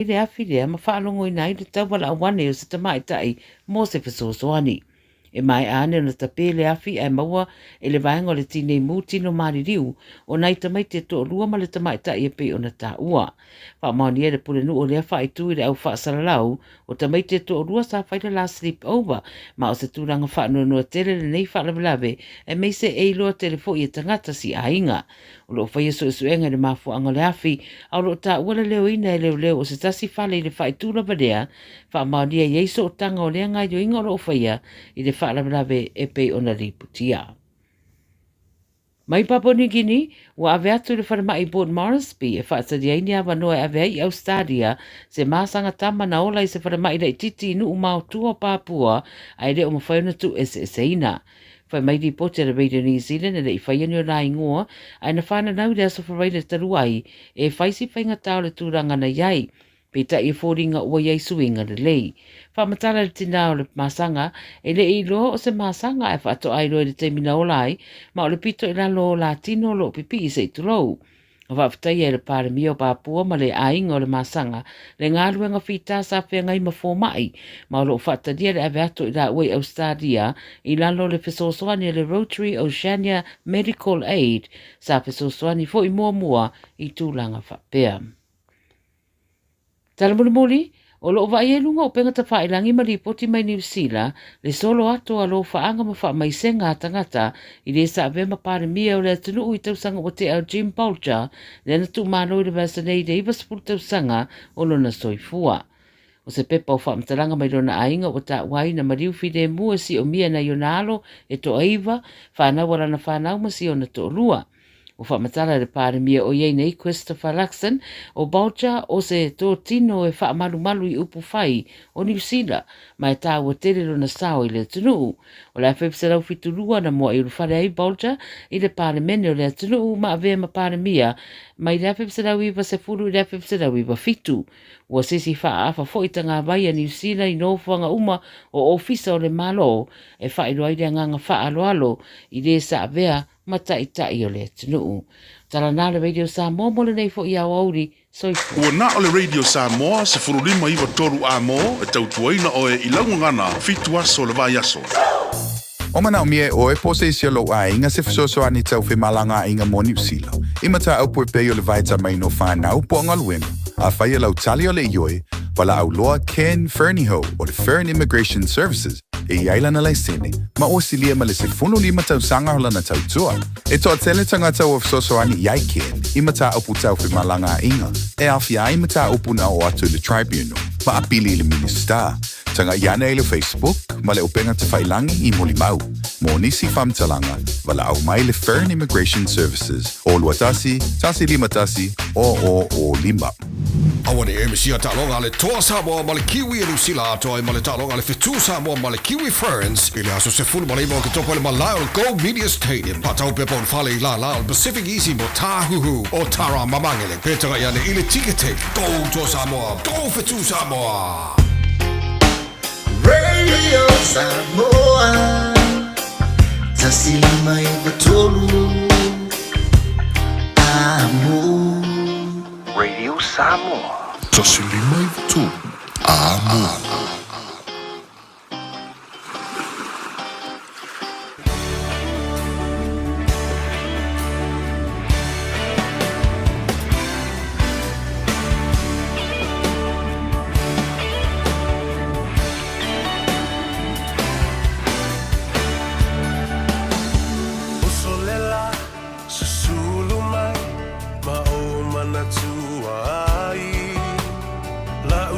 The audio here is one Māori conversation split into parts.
I le afi lea ma whaalongo i nai le tau wala awane o se tamaitai mo se fesosoani. E mai ane na tape le afi ai maua e le vaenga le tine mu tino maririu o nai tamai te to lua ma le tamaitai e pe o na ta ua. Wha maoni e le pule nu o lea wha itu i le au wha saralau o tamai te to lua sa whaida la sleep over ma o se tūranga wha nua tele le nei wha lawe e mei se e loa telefo i e tangata si ainga. O lo whaia so suenga le mafu anga le afi au lo ta ua le leo ina e leo o se tasi whale i le wha itula badea wha maoni e yeiso o tanga o lea ngai yo inga o lo whaia i le wha lawe e pe o na riputia. Mai Papua New Guinea, ua ave atu le wharamai Port Moresby e whaatari aini awa noa e ave ai Australia se māsanga tama na ola i se wharamai rei titi inu umau tua Papua ai le o mawhaiona tu e ina. Whai mai di pote le Radio New Zealand e le i whaiani o nai ngoa ai na whana nau rea so whareina taruai e whaisi whainga tau le tūranga na iai. Peta i fōringa ua iei suinga le lei. Whamatala le tina o le masanga, e le i loa o se masanga e whaato ai loa le teimina o lai, ma o le pito i lalo o la tino lo pipi i se itulou. O whaafutai e le pare mi o Papua ma le ainga o le masanga, le ngā luenga whita sa whea ngai ma fōmai, ma o lo whaatadia le ave ato i la ue Australia, i lalo le fesosoani le Rotary Oceania Medical Aid, sa fesosoani fo i mua i tūlanga whapea. Tala muli, o lo vai e lunga o penga ta whaelangi ma ripoti mai New Zealand, le solo ato a lo whaanga ma wha mai senga tangata, i le sa ave ma pare mia o le atunu ui tausanga o te au Jim Bolger, le na tu mano i le vasanei de iwa sepul tausanga o lona soifua. O se pepa o whaamtalanga mai lona ainga o ta wai na mariu fide mua si o mia na yonalo e to aiva, whanau wala na whanau ma si o na to rua. O whamatala le pare mia o iei nei Christopher Luxon o Bolger o se tō tino e whaamalu i upu whai o New Zealand mai tā ua tere lona sao i le tunu. O le awhepsa rau fiturua na mua i urwhare ai Bolger i le pare mene o le tunu ma avea ma pare mia mai le awhepsa rau iwa se furu i le awhepsa rau iwa fitu. Ua sisi wha awha fo i tanga vai a New Zealand i no whanga uma o ofisa o le malo e whairoa i le nganga wha alo i le sa avea matai o le tunu. Tala nā le Radio Samoa mo le nei fo i au auri soifu. Ua nā o le Radio Samoa se furulima iwa toru a mo e tautuaina o e ilangu ngana fitu aso le vai aso. O mana o mie o e pose isi o lo a inga se fisoso ani tau whi malanga inga mo New Zealand. Ima ta au pui pei o le vai ta mai no whanau po anga luenga. A whai e lau tali o le ioi, wala au loa Ken Fernieho o le Fern Immigration Services. E iaila na lai sene, ma o silia ma le se funu lima tau sanga hola na tau tua. E toa tele tangata o fisoso ani iai Ken, ima ta upu tau whi malanga inga. E awhia ima ta upu na o atu le tribunal, ma apili le minister. Tanga iana e le Facebook, ma le upenga te whailangi i moli mau. Mo nisi whamtalanga, wala au mai le Fern Immigration Services. O luatasi, tasi lima tasi, o lima. Awani e misia talonga le toa Samoa ma le kiwi e Lucila atoa e ma le talonga le fitu Samoa ma le kiwi Ferns i le aso se fulu ma le imo ke topo le malao le Go Media Stadium patau pepo on fale i la le Pacific Easy mo Tahuhu o Tara Mamangele petanga iane i le tikete Go to Samoa, Go fitu Samoa Radio Samoa Tasilima i batolu Amu Radio Samoa. Tasilima i batolu Amu.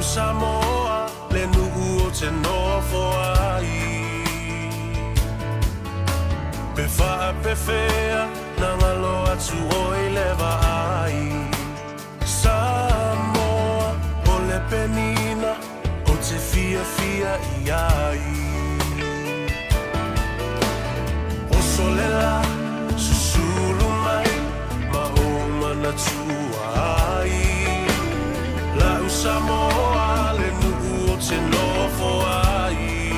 Samoa, le nu'u o te nofo ai Pe wha pe whea, na ngalo atu o i lewa ai Samoa, o le penina, o te fia i ai O solela, susulu mai, ma o manatua ai Lau Samoa, le nu'u o te nofo ai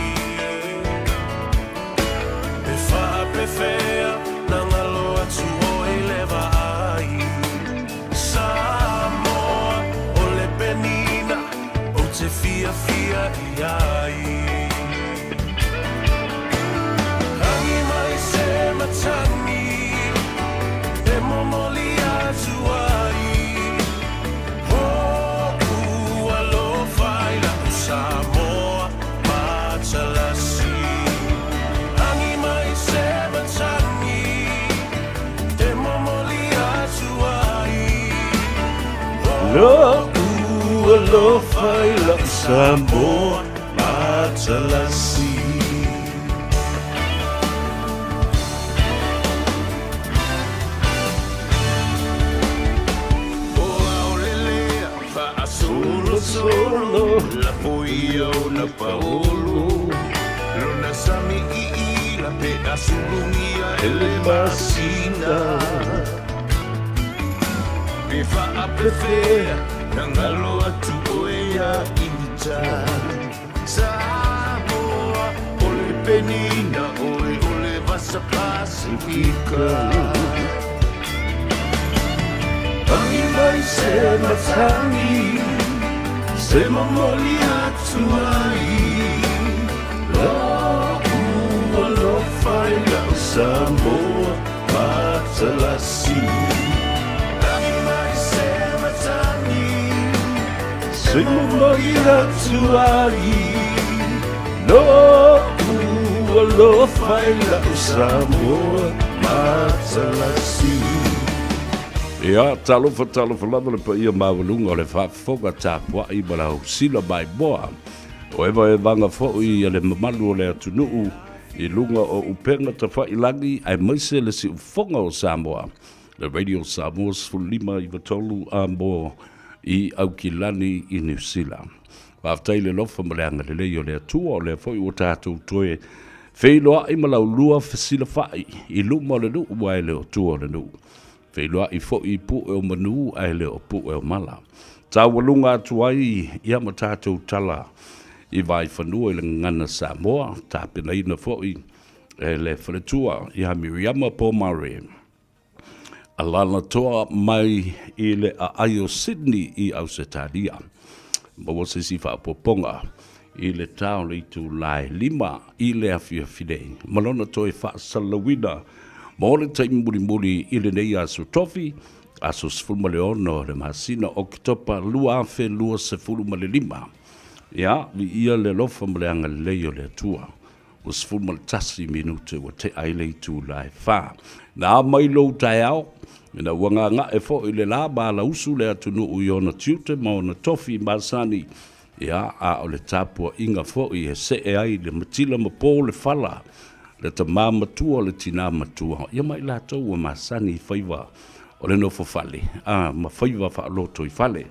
Pe wha pe whea, na ngalo atu o i lewa ai Samoa, o le penina, se fia fia iai. Hangi mai se matangi, e momoli atu ai. Hoku alofa ila Samoa matalasi. Hangi mai se matangi, e momoli atu ai. Hoku alofa ila Samoa matalasi. Solo la poia na paolo lona sami I la pe asulungia ele masina pe fa apefe ngalo atu oia inita Samoa ole penina ole vasa pasifika Hangi mai se matangi se mamoli atu ai Loku alofa ila Samoa matalasi Hangi mai se matangi se mamoli atu ai Loku alofa ila Samoa matalasi Ia, talofa lava le pa ia mawalunga o le whaafoga tāpua I malau sila mai moa. O ewa e vanga fōi ia le mamalu o le atunuu I lunga o upenga ta whailangi ai maise le si ufonga o Samoa. Le Radio Samoa sfulima I watolu a mo I Aukilani I New Zealand. Whaftai le lofa maleanga le leo le atua o le fōi o tātou toe. Whailoa I malau lua whasila whai I luma le nuu wai le o tua le nuu. Whailua I fo I pu e o manu ai le o pu e o mala. Tā walunga atu ai ia ma tātou tala I vai whanua I le ngana Samoa, tā pena ina fo I e le wharetua I ha Miriama po Mare. Alana toa mai I le a ai o Sydney I Ausetaria. Mawa se si whaapoponga I le tau le tu lai lima I le awhia fidei. Malona toi wha salawina Mo le taimi muri I le nei aso tofi, aso sefulma le ono le masina o kitopa lua afe lua sefulma le lima. Ia, vi ia le lofa ma le anga leo le atua. O sefulma le tasi minute wa te aile I tu lai wha. Na mai lou tai au, na wanga nga e fo I le la ba la usu le atunu u iona tiute ma ona tofi masani. Ia, a o le tapua inga fo I e se e ai le matila ma po le fala. Le ta matua le tina matua ia mai la tau o masani Faiva o le no fo fale ma Faiva fa loto I fale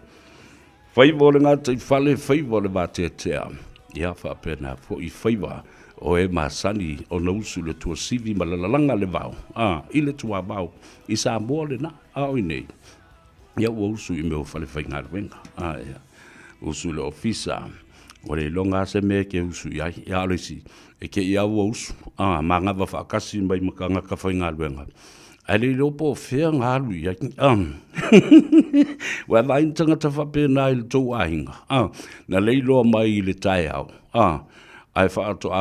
Faiva o le ngata I fale Faiva o le vatetea ia fa pena fo I Faiva o e masani o no usu le tua sivi ma la langa le vau I le tua vau I Samoa le na o nei ia o usu I me o fale fai ngā wenga ia usu le ofisa o le longa se me ke usu ia le si e ke ia o usu manga va whakasi mai makanga ka whai ngā luenga ai le lopo whea ngā lu ia wa vai tangata whapena I le tau ahinga na leilo mai I le tai au ai whaato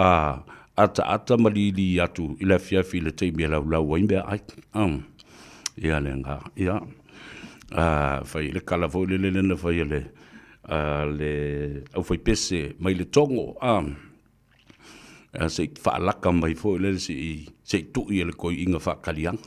ata malili atu I le fiafi le teimi lau lau imbe ai ia le ngā ia whai le kalafo le na whai le au fai pese mai le tongo se whaalaka mai fo le se tui le koi inga whakalianga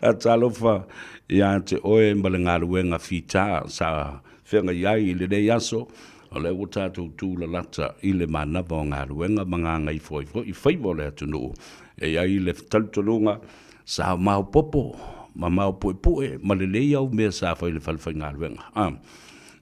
a talofa ia te oe mbale ngā ruenga whita sa whenga iai le nei aso o le o tātou tūla lata I le manava o ngā ruenga mga ngai fo I Faiva le atunu e iai le talutolunga sa mau popo ma mau poe ma le lei au mea sa whai le whalwhai ngā ruenga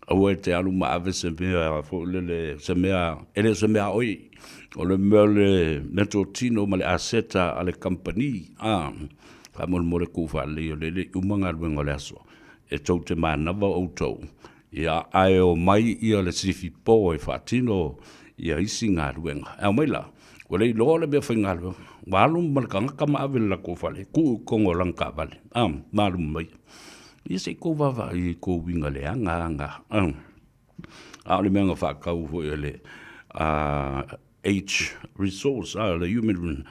au e te alu ma ave se mea fo le se mea ele se mea oi o le mea le metro tino ma le aseta a le company ka mo le kufa le le umanga ruenga le aso e tau te manava o tau ia ai o mai ia le sifi po e whaatino ia isi ngā ruenga au mai la o le loa le mea whai ngā ruenga Walu malakanga kama ave la ko fale ku kongo lang ka vale malu mai ia se ko vava I ko winga le anga a le menga whakau fo I le H resource, le human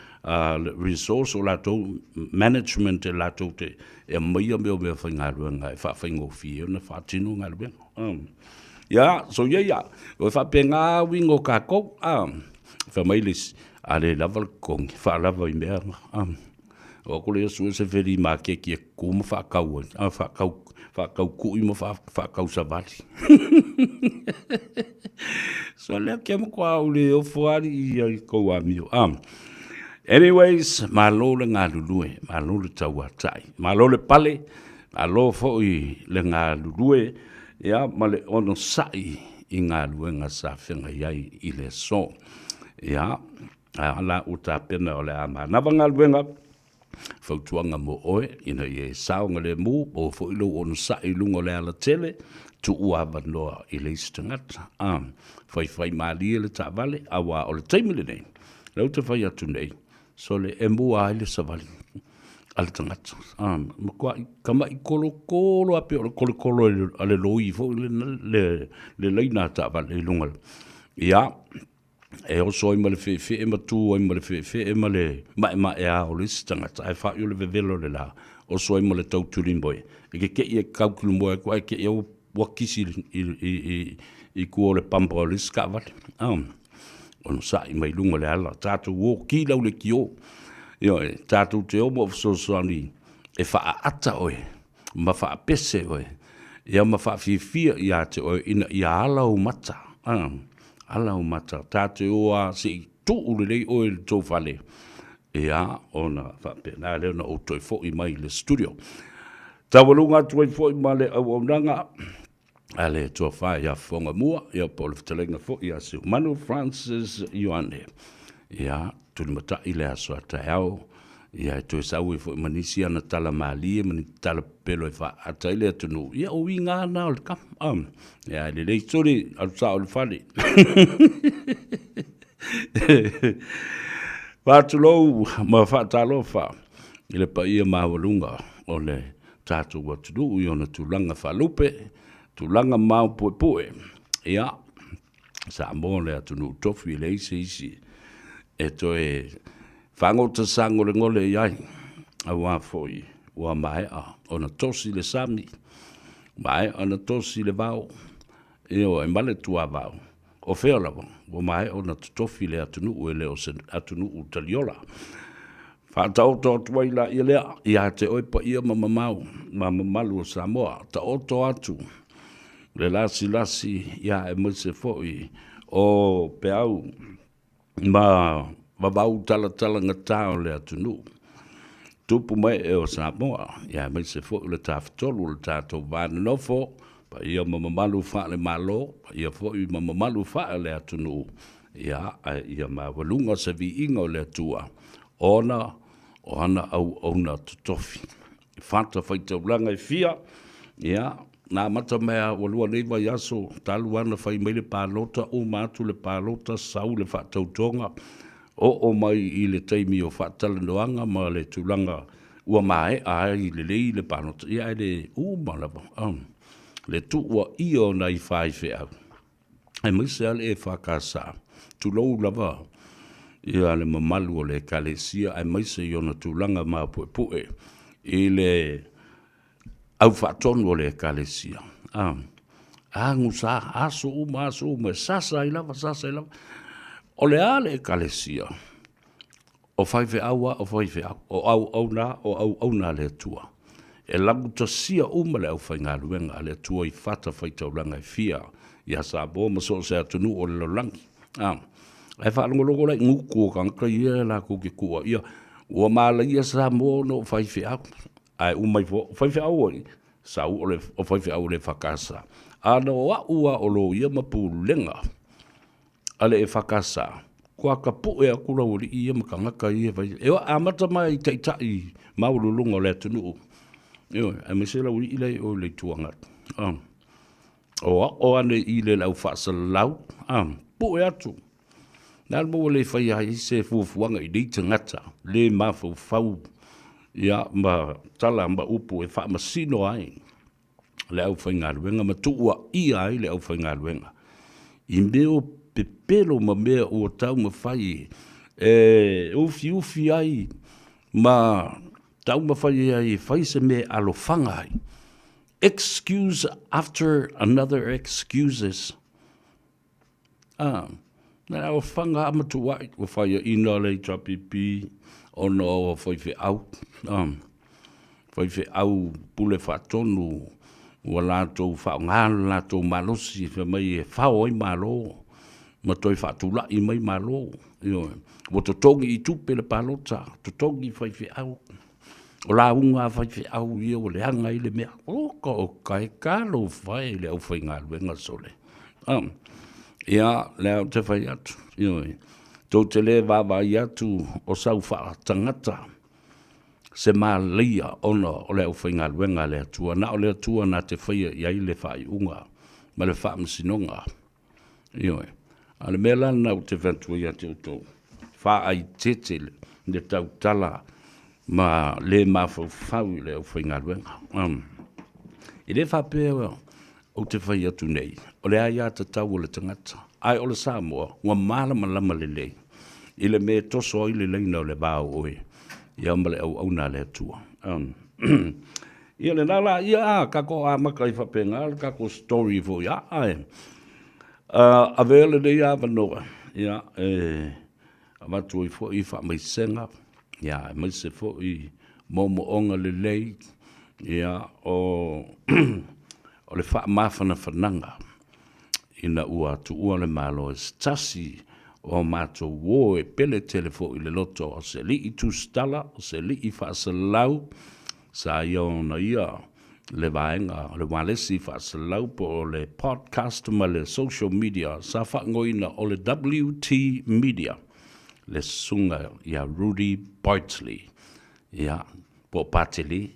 resource o lato management e lato te e maia meo mea whaingaruanga e whawhaingo fie na whatino ngaruanga. Ya, so ya, o whapenga wingo kako, whamailis a le lava kongi, whalava I mea, o kore asu se veri ma keki e kuma whakau, whakau kui mo whakau savali. So lea kia mo kua ule o fuari I kou amio. Anyways, malo le ngā lulue, malo le taua tai, malo le pale, malo foi le ngā lulue, ia ma le ono sai I ngā luenga sa whenga iai I le so. Ia, ala uta pena o le ama. Nava ngā luenga, whautuanga mo oe, ina I saonga le mu, o foi lo ono sai lungo le ala tele, tu uava noa I le istangata. Whai maali le ta vale, awa o le taimile nei. Lau te whai atu nei, so le e mua ai le savali. Ale tangata. Makua kama I kolo ape o le kolo ale loi fo le leina ta vale lungal. Ia, e oso I ma le fe e matu, I ma le fe e ma le ma e a o le istangata. Ai wha I le vevelo le la, oso I ma le tauturin boy. E ke e kaukulu moe kua e ke e o wakisi I kua le pampa o le skavale. Ono sa I mai lunga le ala. Tātou o ki lau le ki o. Io, tātou te o mo fsosani e wha ata oe. Ma wha pese oe. Ia ma wha fia I a te oe ina I ala o mata. Ala o mata. Tātou o a se tu ule lei oe le tō whale. Ia, ona wha pena leo na o toi fo I mai le studio. Tawalunga toi fo I mai le au nanga. Ale tua whae ia whonga mua, ia pole whatalenga fo ia siu. Manu Francis Ioane. Ia, tuli mata I le aso a tai au. Ia, tue sau I fo I manisi ana tala maali, mani tala pelo I wha ata I le atunu. Ia, o I ngā na o le kam. Ia, le lei sori, alu sa o le whale. Whātulou, ma whātalo wha. I le pa ia mawalunga o le tātou watunu, I ona tūlanga whalupe. Tulanga mau poe. Ia, Samoa le atunu tofi le isi. E toe whangota sango le ngole iai. A wā foi, wā mai a. Ona tosi le sami. Mai ona tosi le vau. Eo e male tua vau. O whea lawa. Wā mai ona tofi le atunu ue leo se atunu utaliola. Whātau tō tuaila I lea. Ia te oipa ia mamamau. Mamamalu o Samoa. Ta oto atu. Le lasi ia e mwese foi o peau ma vavau tala ngatao le atunu. Tupu mai e o Samoa, ia e mwese foi le tafutolu le tato vana nofo, pa ia mamamalu wha le malo, pa ia foi mamamalu wha le atunu. Ia mawalunga sa vi inga o le atua. Ona au ona tutofi. Fanta whaitaulanga I fia, ia, nā mata mea walua leiva yaso talu ana whai mai le pālota o mātu le pālota sau le whaatautonga o mai I le taimi o whaatalanoanga ma le tūlanga ua mae ai le lei le pālota ia le malava le tu ua io na I whai whea ai maise ale e whakasa tūlou lava ia le mamalu o le kalesia ai maise I ona tūlanga mā pue I le au whaatonu o le kalesia. Angu sa, aso uma, sasa I lava. O le ale kalesia. O whaiwe aua, o whaiwe au. O au auna le tua. E lagu ta sia uma le au whainga luenga le tua I whata whaitauranga I fia. Ia sa bo maso se atunu o le lolangi. Ai whaalongolongo lai nguku o kanka ia la kuki kua ia. Ua maala ia sa mo no whaiwe au. Ai umai fo whaiwhi au oi, sa o whaiwhi au le whakasa. Ana o ua o lo ia mapulu lenga, ale e whakasa. Kua ka pu e akura ori ia makangaka ia vai. Ewa amata mai taitai maululunga o le atunu. Ewa, e mesela uri ilai o le tuangat. O ane I le lau whaasa lau, pu e atu. Nāl mo le whai ai se fufuanga I nei tangata, le mafau fau. Ia ma tala ma upu e wha masino ai. le au whainga luenga, ma tuua ia ai le au whainga luenga. I meo pepelo ma mea o tau ma whai, ufi ai, ma tau ma whai ai, whai se me alo whanga ai. Excuse after another excuses. Na o whanga amatu wai, o whai a ina lei trapipi, o no o whai whi au. Whai whi au pule whatonu, ua lātou whaongāna, lātou malosi, wha mai e whao ai malo, ma toi whatula i mai malo. Wa to tongi i tupe le palota, to tongi whai whi au. O la unga whai whi au ia o le hanga i le mea. O kai kālo whai le au whai ngā luenga sole. Ia, leo te whai atu. Tō te le wawa i atu o sau wha tangata. Se mā leia ona o leo whai ngā luenga le atua. Na o le atua na te whai i ai le whai unga. Ma le wha msinonga. Ale mea lana o te whantua i atu tō. Wha ai tete le tau tala. Ma le mā whau leo whai ngā luenga. I le whapea o te whai atu nei, o le ai ata tau o le tangata, ai o le Samoa, ua malama lama le lei, i le me toso i le leina o le vāo oe, i ama le au na le atua. Ia le nala, ia kako a maka i whapenga, kako story fo ia, a vele le ia vanoa, ia, a watu i fo i wha mai senga, ia, mai se fo i momo onga le lei, ia, o le wha mawhana whananga ina ua tu ua le malo e stasi o mato wo e pele telefo i le loto o se li i tu stala, o se li i wha se lau sa iona ia le vaenga, le walesi wha se lau po o le podcast ma le social media sa wha ngoina o le WT Media le sunga ia Rudy Bartley ia po patili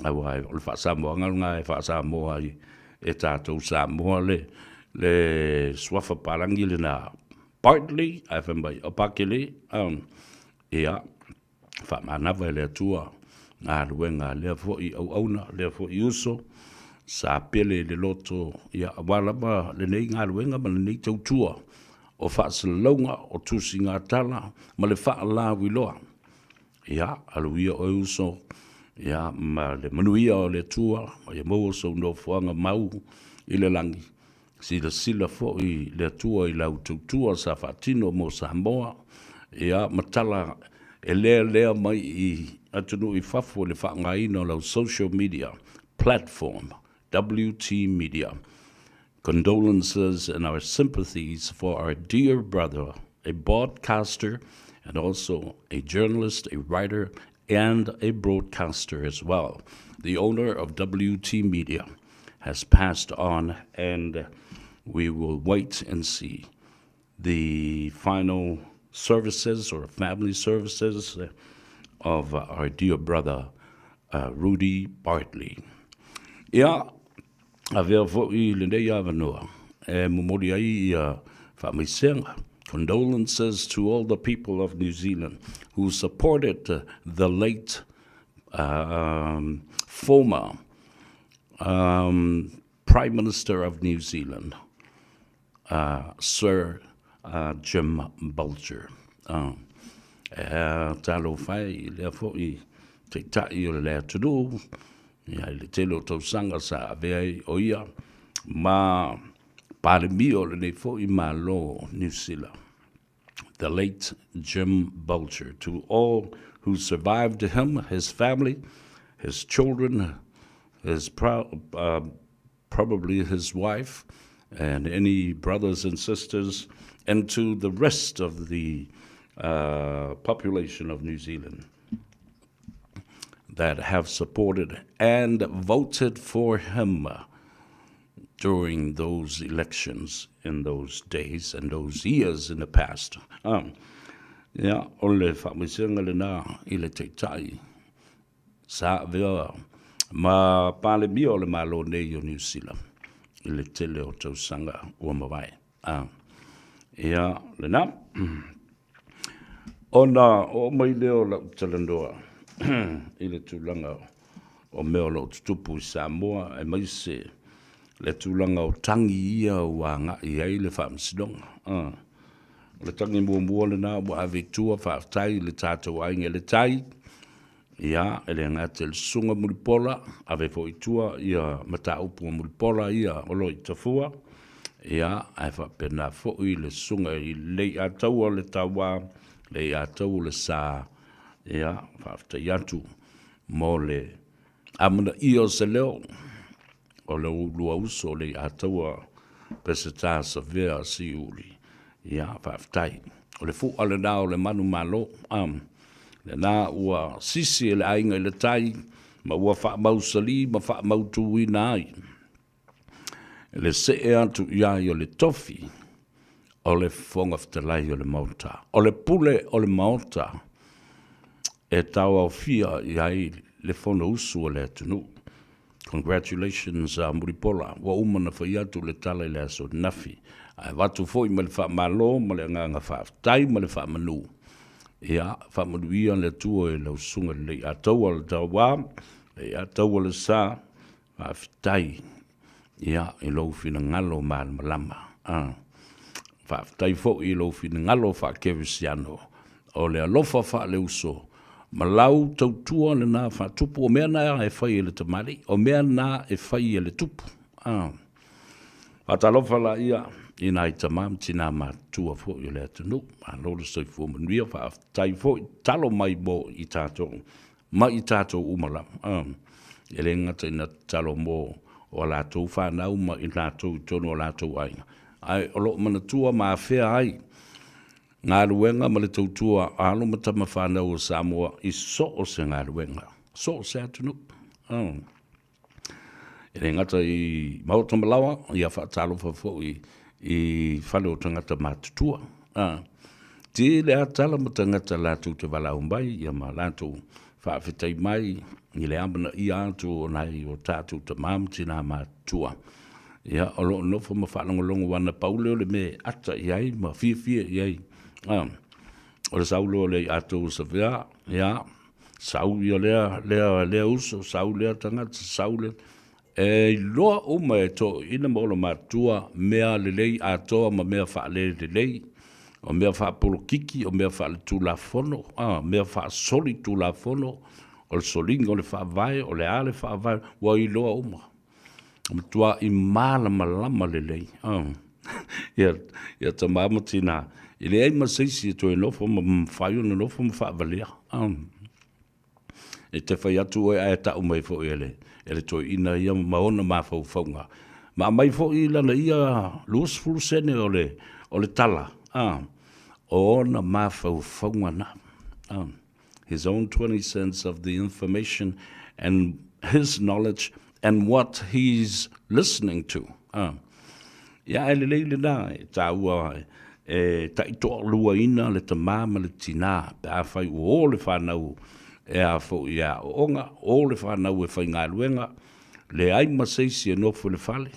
Awai, o le wha Samoa, ngalunga e wha Samoa e tātou Samoa le swafa parangi le na Bartley, ai whambai o Pakele, ia, wha manawa le atua, ngā ruenga lea fo i au auna, lea fo i uso, sa pele le loto, ia, awalama le nei ngā ruenga, ma le nei tautua, o wha salaunga, o tusi ngā tala, ma le wha la wiloa, ia, aluia o uso, ia, ma le manuia o le tua, o ia mau so no fuanga mau i le langi. Sila fo i le tua i lau tautua sa whatino mo Samoa, ia matala e lea mai i atunu i whafu le whaangaina o lau social media platform, WT Media. Condolences and our sympathies for our dear brother, a broadcaster and also a journalist, a writer, and a broadcaster as well. The owner of WT Media has passed on, and we will wait and see the final services or family services of our dear brother, Rudy Bartley. Ia, a vea fo'i le nei avanua, e mumori ai whaamisenga. Condolences to all the people of New Zealand who supported the late former Prime Minister of New Zealand, Sir Jim Bolger. Talo fai le fo'i te tai o le atudu, ia le telo tau sanga sa avea o ia, ma pale mio le nei fo'i malo New Zealand. The late Jim Bolger, to all who survived him, his family, his children, his probably his wife, and any brothers and sisters, and to the rest of the population of New Zealand that have supported and voted for him during those elections in those days and those years in the past. Yeah, ole whaamisenga le nā i le teitai. Sa vea ma pale mi o le malo nei o New Zealand. I le tele o tausanga ua mawai. Ia le nā. O nā o mai leo la utalandoa. I le tūlanga o mea lo tutupu I Samoa e mai se le tūlanga o tangi ia ua ngā I ai le whaamsidonga. Le tangi mua le nā wa ave tua whaatai le tātou ainga le tai. Ia, ele ngā te le sunga muripola, ave fo I tua ia mata upu muripola ia olo I tafua. Ia, ai whapena fo I le sunga I lei ataua le tawa, lei atau le sā. Ia, whaatai atu mo le amana I o se leo. O le ulua uso le ataua pese tā sa vea si uli. Ia, whaatai. O le fu ale nā o le manu malo, le nā ua sisi le ainga I le tai, ma ua wha mausali, ma wha mautui nai. Le se e atu ia I o le tofi, o le fonga fitalai o le mauta. O le pule o le mauta, e tau au fia ia I le fono usu o le atunu. Congratulations, Muripola. Wa umana whai atu le tala I le aso nafi. Ai watu fo I ma le wha malo, ma le nganga wha tai, ma le wha manu. Ia, wha manu ia le tua e lau sunga le ataua le tawa, le ataua le sā, wha fitai. Ia, I lau fina ngalo ma le malama. Wha fitai fo I lau fina ngalo wha kevisiano. O le alofa wha le uso. Ma lau tautua le nā wha tupu, o mea nā e whai e le tamari, o mea nā e whai e le tupu. Atalofa la ia, I nā I tamam tina mātua fo I le atanu, a lolo soi fo manuia, wha tai fo talo mai mo I tātou, ma I tātou umalam. E le ngata ina talo mo o lātou whanau, ma I lātou tono o lātou ainga. Ai, o lo manatua ma whea ai, ngā ruenga ma le tautua alo matama whanau o Samoa I so o se ngā ruenga. So o se atunu. E le ngata I maota malawa, I a whaatalo whafo I whale o tangata mātutua. Te le atala ma tangata lātou te wala umbai, I a ma lātou whaafetai mai, I le amana I ātou o nai o tātou te māmtina mātua. Ia, o lo nofo ma whanangolongo wana paule o le me ata I ai, ma fia I ai. O le saulo le atou sa vea, ia, sau ia lea uso, sau lea tangata, sau lea. E loa uma e to ina mola matua, mea lelei atoa ma mea wha lelei, o mea wha polokiki, o mea wha le tūla fono, mea wha soli tūla fono, o le solinga, o le wha vai, o le ale wha vai, wa I loa uma. O tua I mala malama lelei. Ia ta mama tina, I le ai maseisi e toi nofo ma mwhaio na nofo ma whaavalea. E te whai atu e ae tau mai fo ele toi ina ia maona ma fau faunga. Ma mai fo I lana ia luas fulu sene o le tala. O ona ma fau faunga na. His own 20 cents of the information and his knowledge and what he's listening to. Ia ele leile na e taua e taito lua ina le tamama le tina pe a whai o le whanau e a fo ia onga o le whanau e whai ngā luenga le ai maseisi e nofo le whale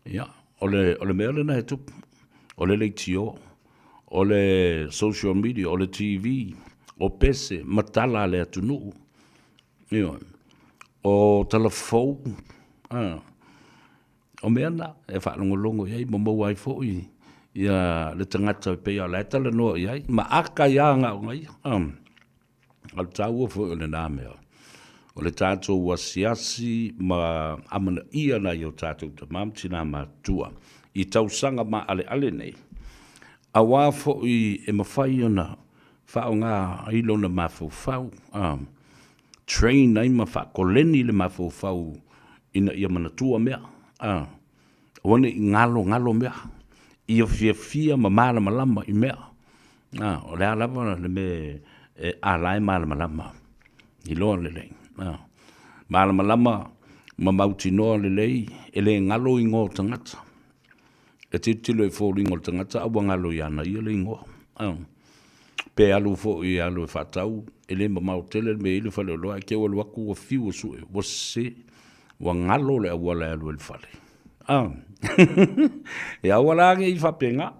ia o le mea le na he tupu o le leitio o le social media o le TV o pese matala le atunu ia o telefou o mea na e whanongolongo iai mamau ai fo ia le tangata pe ia le tala no iai ma aka ia nga ngai al tau fo le name o le tato wasiasi ma amana ia na yo tato te mamtina ma tua I tau sanga ma ale nei a wa fo I e mawhai ona whao ngā ilo na mawhau train nei ma whakoleni le mawhau ina ia mana tua mea wane I ngalo mea ia fia ma malama I mea. O le alama le me alai malama. I loa le lei. Malama ma mautinoa le lei e le ngalo I ngō tangata. E titilo e fōri ngō tangata awa ngalo I ana ia le ngō. Pe alu fo I alu e whatau e le ma mautele me ilu whale loa e kewa luaku o fiu o sue. Wa se wa ngalo le awa le alu e whale. E awalange I whapenga.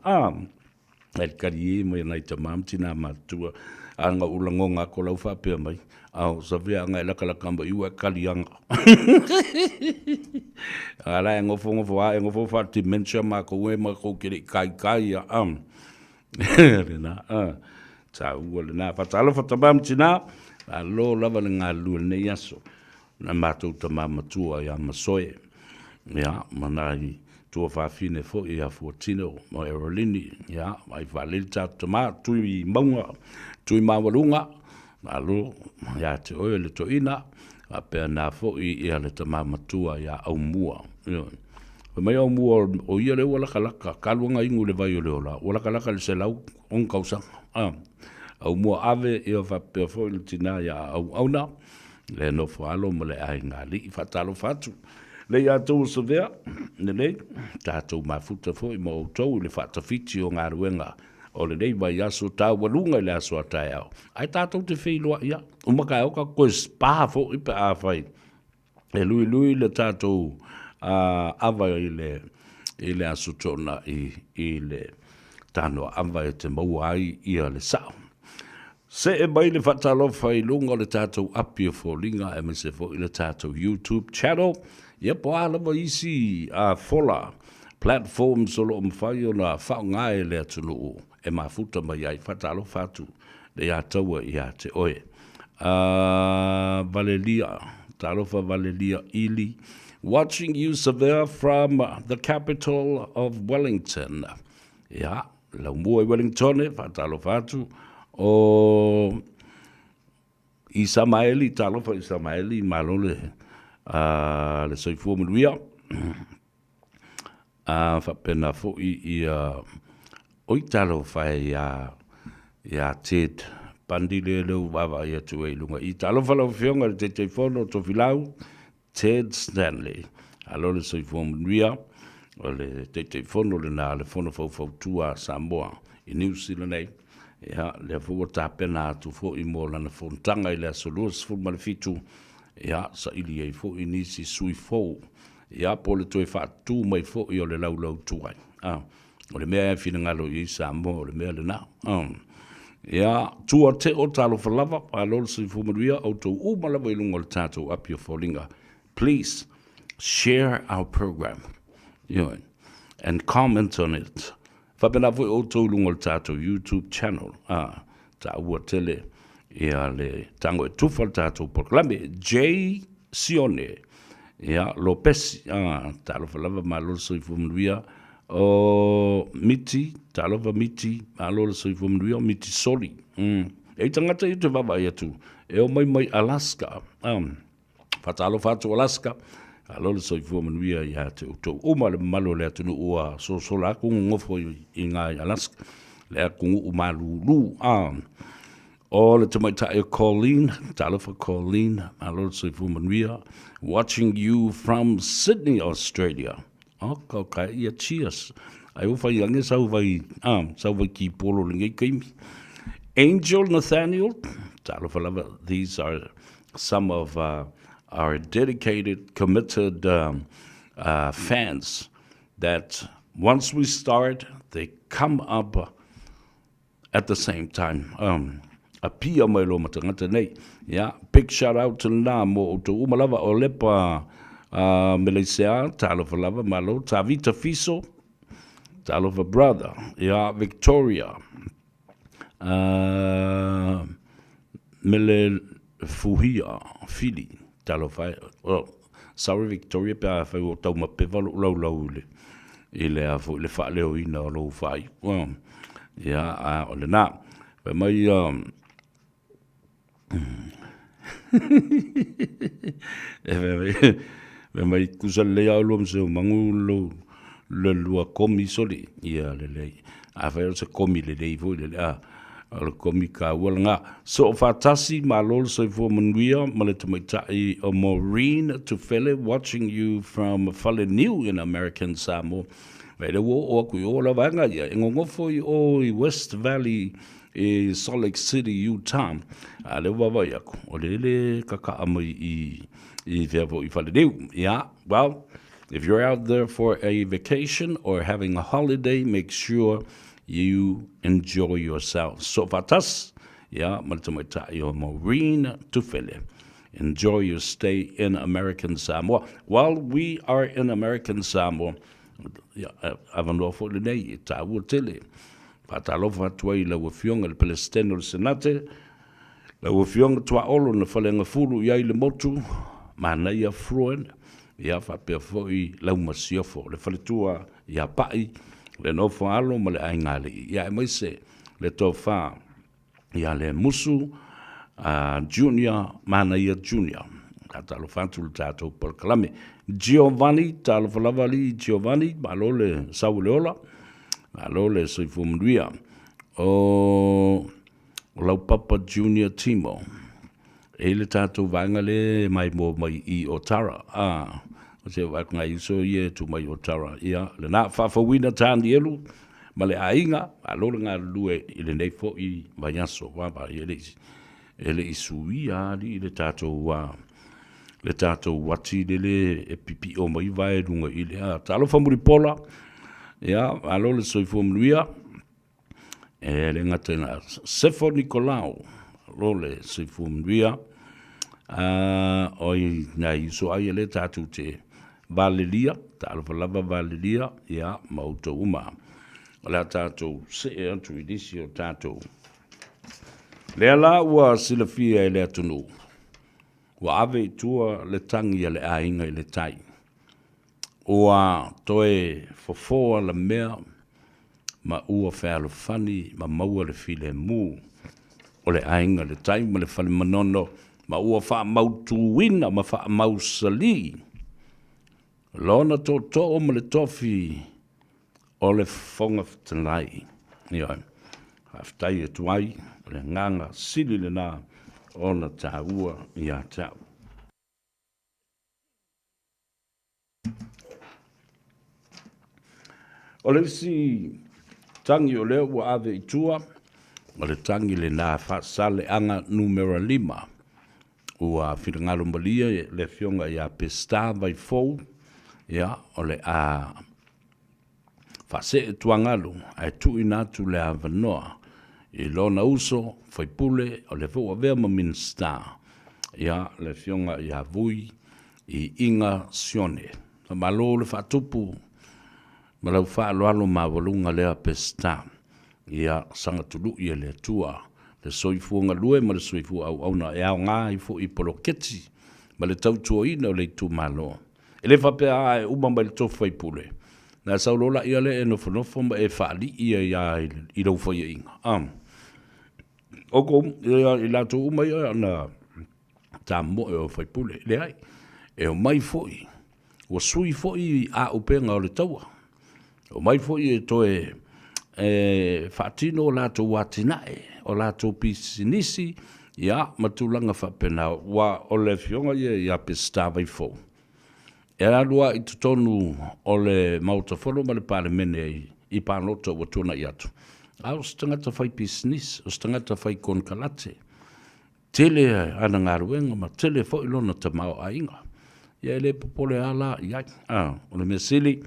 E kari e mai nai ta mamtina matua. anga ulangonga ko lau whapea mai. Au, sa vea ngai laka ma iwa kalianga. Ala e ngofo a, e ngofo whati mensha ma ko ue ma ko kere kai a Rena, ta ua le nā whatalo whatabam tina, a lo lava le ngā lua ne yaso, na mātou ta māmatua ia masoe, ia, manai, tua whawhine fo i a fuatino, mo e rolini, ia, mai whalele tātou ta mā, tui maunga, tui māwarunga, a lo, ia te oe le toina, a pēr nā fo i a le ta māmatua ia au mua, ia, mai au mua o ia le wala kalaka kaluanga ingu le vai o le ola wala kalaka le selau on kausa au mua ave e o fa perfo il tina ya au na le no falo mo le ai ngali fatalo fatu le ya tu so vea le tatou mafuta fo i mo tou le fata fiti o ngā ruenga o le nei vai aso tā walunga le aso atai au ai tatou te whiloa ia o maka au ka koe spa fo i pe a whai e lui le tatou ava i le asutona i le tano ava e te maua ai ia le sao. Se e mai le whatalofa i lunga le tātou api o fōlinga e me se fo i le tātou YouTube channel. Ia po alama isi a fola platform solo mwhai o na whaunga e le atunu e mafuta mai ai whatalofa atu le ataua i a te oe. Valelia, talofa Valelia Ili, watching you, Severe, from the capital of Wellington. Ja, la mua Wellington, fatalo fatu. O Isamaeli, talo fa Isamaeli, malole, le soifu muluia. Fa pena fo i oitalo fa ya ted pandile le baba ya tuwe lunga. Italo fa la fionga te fono to filau. Ted Stanley, alo le soifua munuia, o le te fono le nā le fono fau tua Samoa i New Zealand nei, ia le fua tāpena atu fo i mō lana fontanga i le asolus fo malefitu, ia sa ili ei fo i nisi sui fo, ia po le toi whātu mai fo i o le laulau tuai. O le mea e whina ngalo i Samoa, o le mea le nā. Ia, tua te o talo whalava, alo le soifua munuia, au tau umalawa i lunga le tātou api o fōlinga. Please share our program, and comment on it. Whapena fui o tau lunga le tātou YouTube channel, ta ua tele, ia le tango e tufa le tātou proklame, J. Sione, ia Lopesi, talo whalava ma lo soifua munuia, o Miti, talova Miti, alola soifua munuia, Miti Soli. E tangata i te wawa i atu, e o mai Alaska, Fatalo fatu Alaska, alola soifua manuia i te utou. Uma le malo le atunu ua sola kungu ngofo i ngai Alaska, le kungu umalulu. O le tamaita e Colleen, talofa Colleen, alola soifua manuia, watching you from Sydney, Australia. Okay, yeah, cheers. I offer young as over ki polo lingai kaimi. Angel Nathaniel, these are some of our dedicated, committed fans that once we start, they come up at the same time. A pia mai lo matangata nei. Yeah, big shout out to na mo to umalava o lepa Malaysia, Talova Malo, Tavita Fiso, Talova Brother, yeah, Victoria, Mele Fuhia, Fili, Talova, sorry, Victoria, pa fa o tau mapeva lo ile a fo le fa leo ina lo fai. Yeah, o le na, pe mai me mai kusa le au lo mse mangu le lua komi soli ia le a fa se komi le vo le le komi ka wala so fatasi malol so fo manuia male tamaita o Maureen to fele watching you from New in American Samoa vele wo o ku o la vanga ia ngongo fo o West Valley Salt Lake City, Utah. Le wawa yaku o le kaka amai yeah, well, if you're out there for a vacation or having a holiday, make sure you enjoy yourself. So fatas, Ia, ma le tamaita'i o Maureen Tufele. Enjoy your stay in American Samoa. While we are in American Samoa, avanua fo le nei, ta ua tele. Patalofa atua I lau fionga le Palestino le Senate, lau fionga tua olo na whalenga furu iai le motu, mana ia fruen, ia whapea fo I lau masiofo, le whaletua ia pai, le nofo alo ma le aingale, ia e maise, le tofa, ia le musu, Junior, mana ia Junior. Talo fantu le tatou palkalame. Giovanni, talo falavali Giovanni, malo le sauleola, malo le soifumuria. O lau papa Junior Timo. E le tatou vanga le mai mo mai I Otara. O se waka ngai so ie tu mai Otara. Ia, le na whawhawina tāni elu, ma le ainga, malo le ngā lue I le nei fo I mayaso, wapa I elezi. Ele isui ali le tatou wati le e pipi o mai vai runga I le talo famuri pola ia alo le soifo mnuia e le ngata na Sefo Nicolau lo le soifo mnuia oi na iso ai le tatou te Valelia talo falava Valelia ia mauto uma la tatou se e antu idisi o tatou le ala ua silafia e le atunu. Ua ave tua le tangi le ainga I le tai. Ua toe fofoa la mea ma ua whalo fani ma maua le file mu o le ainga le tai ma le fale manono ma ua wha mautuina ma wha mausali. Lona to o ma le tofi o le fonga tanai. Ia, haftai e tuai. Le nganga sili le nā o na tāua I a tau. O le si tangi o leo ua ave I tua, o le tangi le nā whaasale anga numero 5. Ua whirangalo malia le fionga I a pesta vai fou, ia o le a whaase e tuangalo, ai tui nātu le a vanoa, I lona uso, whaipule, o le fua vea ma minsta. Ia, le fionga I a vui, I inga sione. Ma malo le whatupu, ma lau whaaloalo ma walunga lea pesta. Ia, sanga tulu I le tua. Le soifuanga lue, ma le soifu au auna e au ngā I fu I poloketi. Ma le tautua ina o le tu malo. E le whapea e umama le tofu whaipule. Na saulola ia le e nofo ma e whaali ia I lau whaia inga. Oko, I lato umai na tā mo e o whaipule. Le ai, e o mai foi. O sui foi a upenga o le taua. O mai foi e toe whaatino o lato watinae, o lato pisinisi, ia matulanga whapena wa o le fionga ia pesta vai fo. E alua I tutonu o le mautafolo ma le pale mene I pānota wa tuna I atu. Au stangata whai business, o stangata whai konkalate. Tele ana ngaruenga, ma tele fo ilona ta mao a inga. Ia ele popole ala, ia, o le mesili,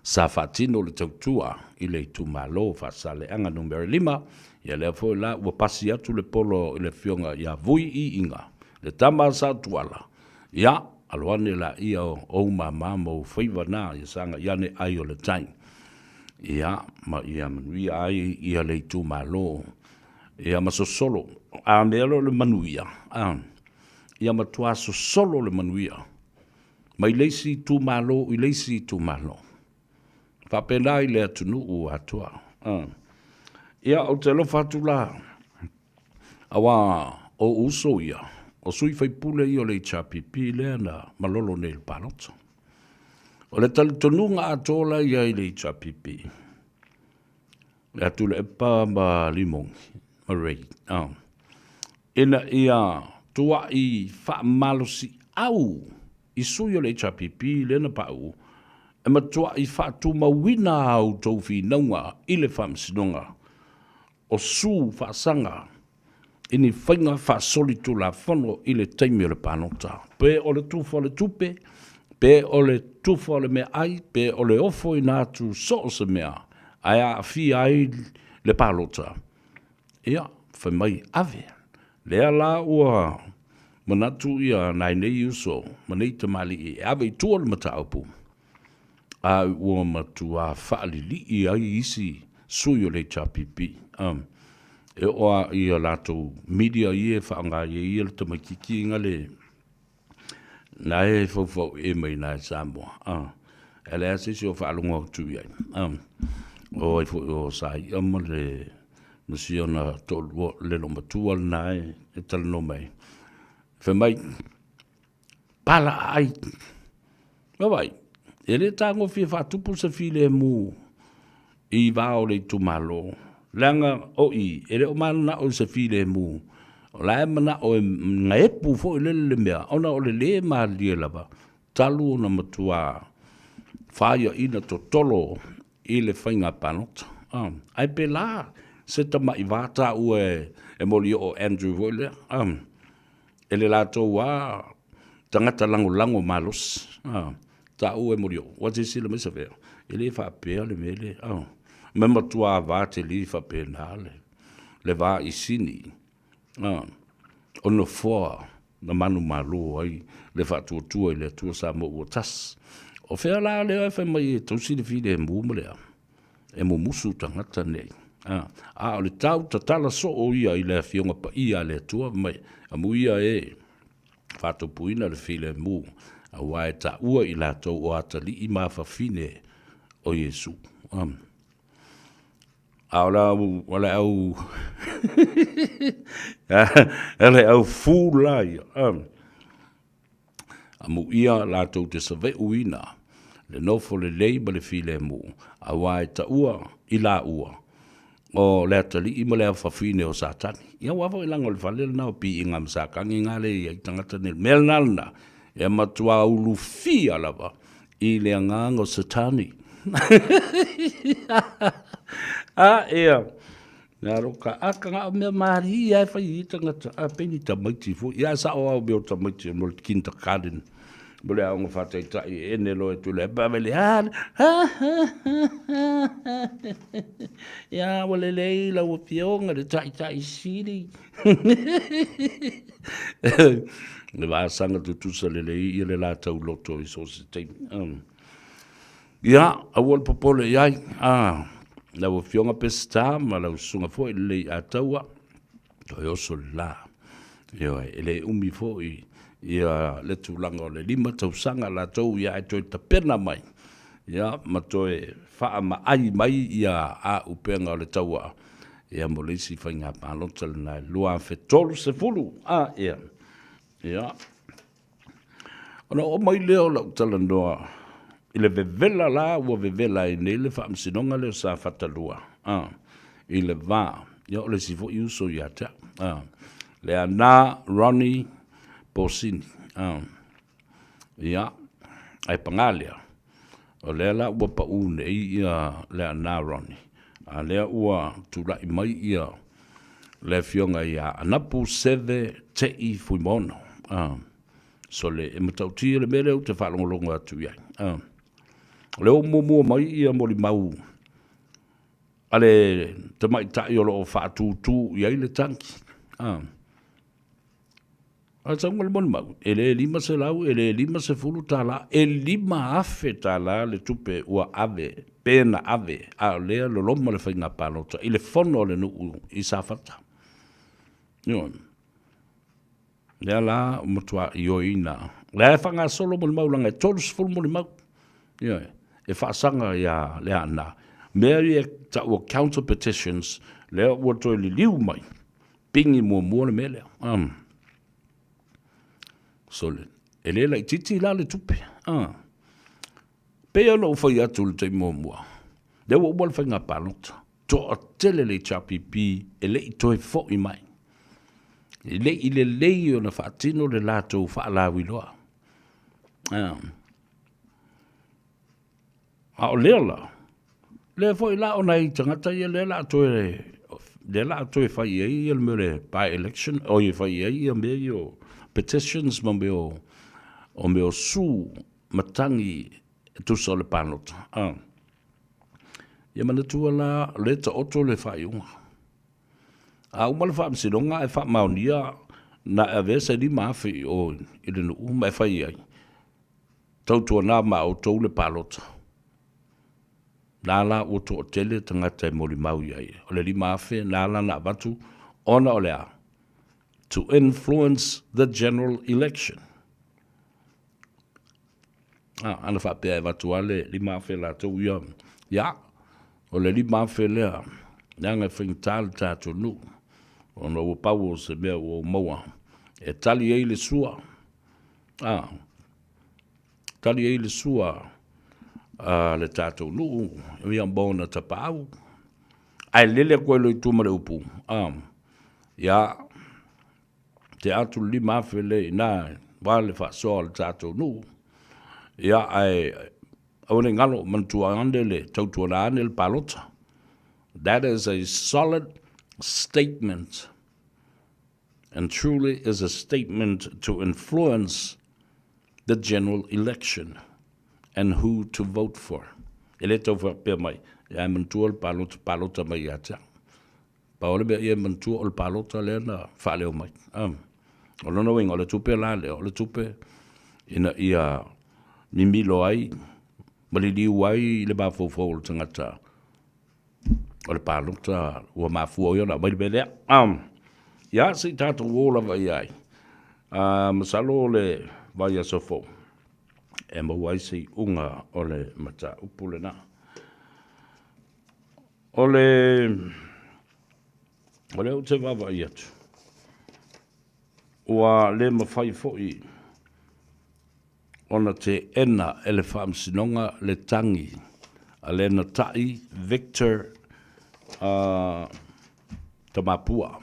sa whatino le tautua, I le tu malo, whasale anga numero 5, ia le fo la, ua pasi atu le polo I le fionga, ia vui I inga. Le tama sa tuala. Ia, aloane la ia o mamo Faiva na, ia sanga, ia ne ai o le taimi. Ia, ma ia manuia ai, ia le tu malo. Ia ma so solo. A melo le manuia. Ia ma tua so solo le manuia. Ma I leisi tu malo, I leisi tu malo. Whapena I le atunu u atua. Ia o te lofa atu la. Awa o uso ia. O sui whaipule I o le chapipi le na malolo ne il palota. O le talitonunga atola ia I le chapipi. Le atu le epa ma limongi. Ma rei. Ina ia tua I wha malosi au. I sui o le chapipi le na pau. E ma tua I wha tu mawina au tau fi naunga I le whamsinonga. O su wha sanga. Ini whainga wha solitu la whano I le taimi o le panota. Pe o le tufa o le tupe. Pe o le tufa o le mea ai, pe o le ofo I nātu so o se mea, ai a fi ai le palota. Ia, whai mai ave. Lea la ua manatu ia nai nei uso, manei te mali e ave I tua le mata aupu. A ua matua whaali li I ai isi sui o le chapipi. E oa ia lato media ie whaanga ia le tamakiki inga le na e fau e mai na e Samoa. E le ase si o whaalunga o tu iai. O e fu o sai ama le masiona tolu le no matua na e tala no mai. Fe mai pala ai. Vai. E le tango fi whatupu sa file mu I vao le tumalo. Langa o I, e le o mana o sa file mu. O la e mana o e ngaepu fo I le mea. Ona o le maa lia lava. Talu na matua. Whaia ina to tolo I le whainga panota. Ai pe la, se ta mai vata ue e moli o Andrew Wole. E le lato wa tangata lango malos. Ta ue moli o. Wate sila mesa veo. E le whapea le mele. Mema tua vate li whapea nale. Le va I sini. Ono foa na manu malo ai. Le whatuatua I le tua Samoa ua tas. O whea la leo e whai e tausi le fide e mūma lea. E mu musu tangata nei. O le tau tatala so o ia I le fionga pa ia le tua mai. A mu ia e whatupuina le file mu. A wae ta ua I la tau o atali I mawhawhine o Yesu. Wala au ele au fūlai. A mu ia la tau te save uina. Le nofo le leiba le file mu. A wae ta ua I la ua. O le atali I ma le awhawhine o satani. Ia wafo I lango le whalele nao pi inga msakangi ngā le I tangata nil. Mel nalna. E matua ulu fia lava. I le ngango satani. Ea. Nā roka aka ngā mea maari ai whai I tangata. Peni tamaiti fu. Ia sa o au beo tamaiti. Mo le kinta kāden. Bole a unga whatai tai e ne loe tu le bavele. Ia wale leila ua pionga le tai siri. Le waasanga tutusa le lei I le la tau loto I so se teimi. Ia, awal popole iai. La ua fionga pesta ma la usunga fo I le a taua. Toi oso la. Ia, ele umi fo Ia le tūlanga o le lima tausanga la tau ia e toi ta pena mai. Ia ma toi wha ma ai mai ia a upenga o le taua. Ia mo leisi whainga pālota le nai lua whetolu se fulu. Ia. Ia. Ona o mai leo la utala noa. I le vevela la ua vevela I nei le wha amsinonga leo sa whatalua. I le vā. Ia o le sifo I uso ia ta. Le ana Ronnie Posini. Ia. Ai pangalia. O lea la ua pa une ia lea nāroni. A lea ua tūrai mai ia le fionga ia anapu seve te I fuimono. So le e matautia le mele u te whalongolongo atu iai. Le o mua mai ia moli mau. Ale te mai tai o loo whaatūtū iai le tanki. A taunga le moni mau. E le lima se lau, e le lima se fulu tala, e lima afe tala le tupe ua ave, pena ave, a lea lo loma le whainga pālota, I le fono le nuu I sāwhata. Lea la umatua I o ina. Lea whanga solo moni mau langa, e tolu sifulu moni mau. E whaasanga ia lea ana. Mea e ta ua counter petitions, lea ua toi li liu mai. Pingi mua le mea lea. Sole. E le lai titi la le tupe. Pea no whai atu le tei mua. Le wa umal whai ngā pālota. To a tele le chapipi e le I toi fo I mai. E le I le lei o na whaatino le lātou whaalawi loa. A o lea la. Le fo I la o nei tangata I le la toi le la toi whai ei il mere by election. O I whai ei I me I o petitions ma meo su matangi tu so le panota. Ia mana tua la le ta oto le whaiunga. A umale wha msinonga e wha maunia na e vese ni mawhi o ile nu mai whai ai. Tautua nā ma o tau le palota. Nāla o to o tele tangata e mori mau iai. O le li mawhi nāla na watu ona o lea. To influence the general election. Ana wha pia e watu ale li mawhi la tau ia. Ya, o le li mawhi lea. Nanga whingtale tātou nu. Ona ua pau o se mea o maua. E tali ei le sua. Tali ei le sua le tātou nu. Ia mbona ta pau. Ai lele koe loi tuma le upu. Ia, te atu li mawhele nā wale wha soa le tātou nu. Ia ai, awane ngalo mantua ande le tautua na ane le palota. That is a solid statement and truly is a statement to influence the general election and who to vote for. Ele tau whapea mai, ia mantua le palota mai ata. Paole bea ia mantua le palota lea na whaleo mai. O lona winga, o le tupe la lea, o le tupe ina ia mimilo ai, maliliu ai le mafofo le tangata. O le palota ua mafua o na mai belea. Ia si tātou wola vai ai. Masalo le vai asofo. E mawai si unga o le mata upule na. O le o te wawa i atu. Ua le mawhai foi. Ona te ena ele whaamsinonga le tangi. A le na tai Victor Tamapua.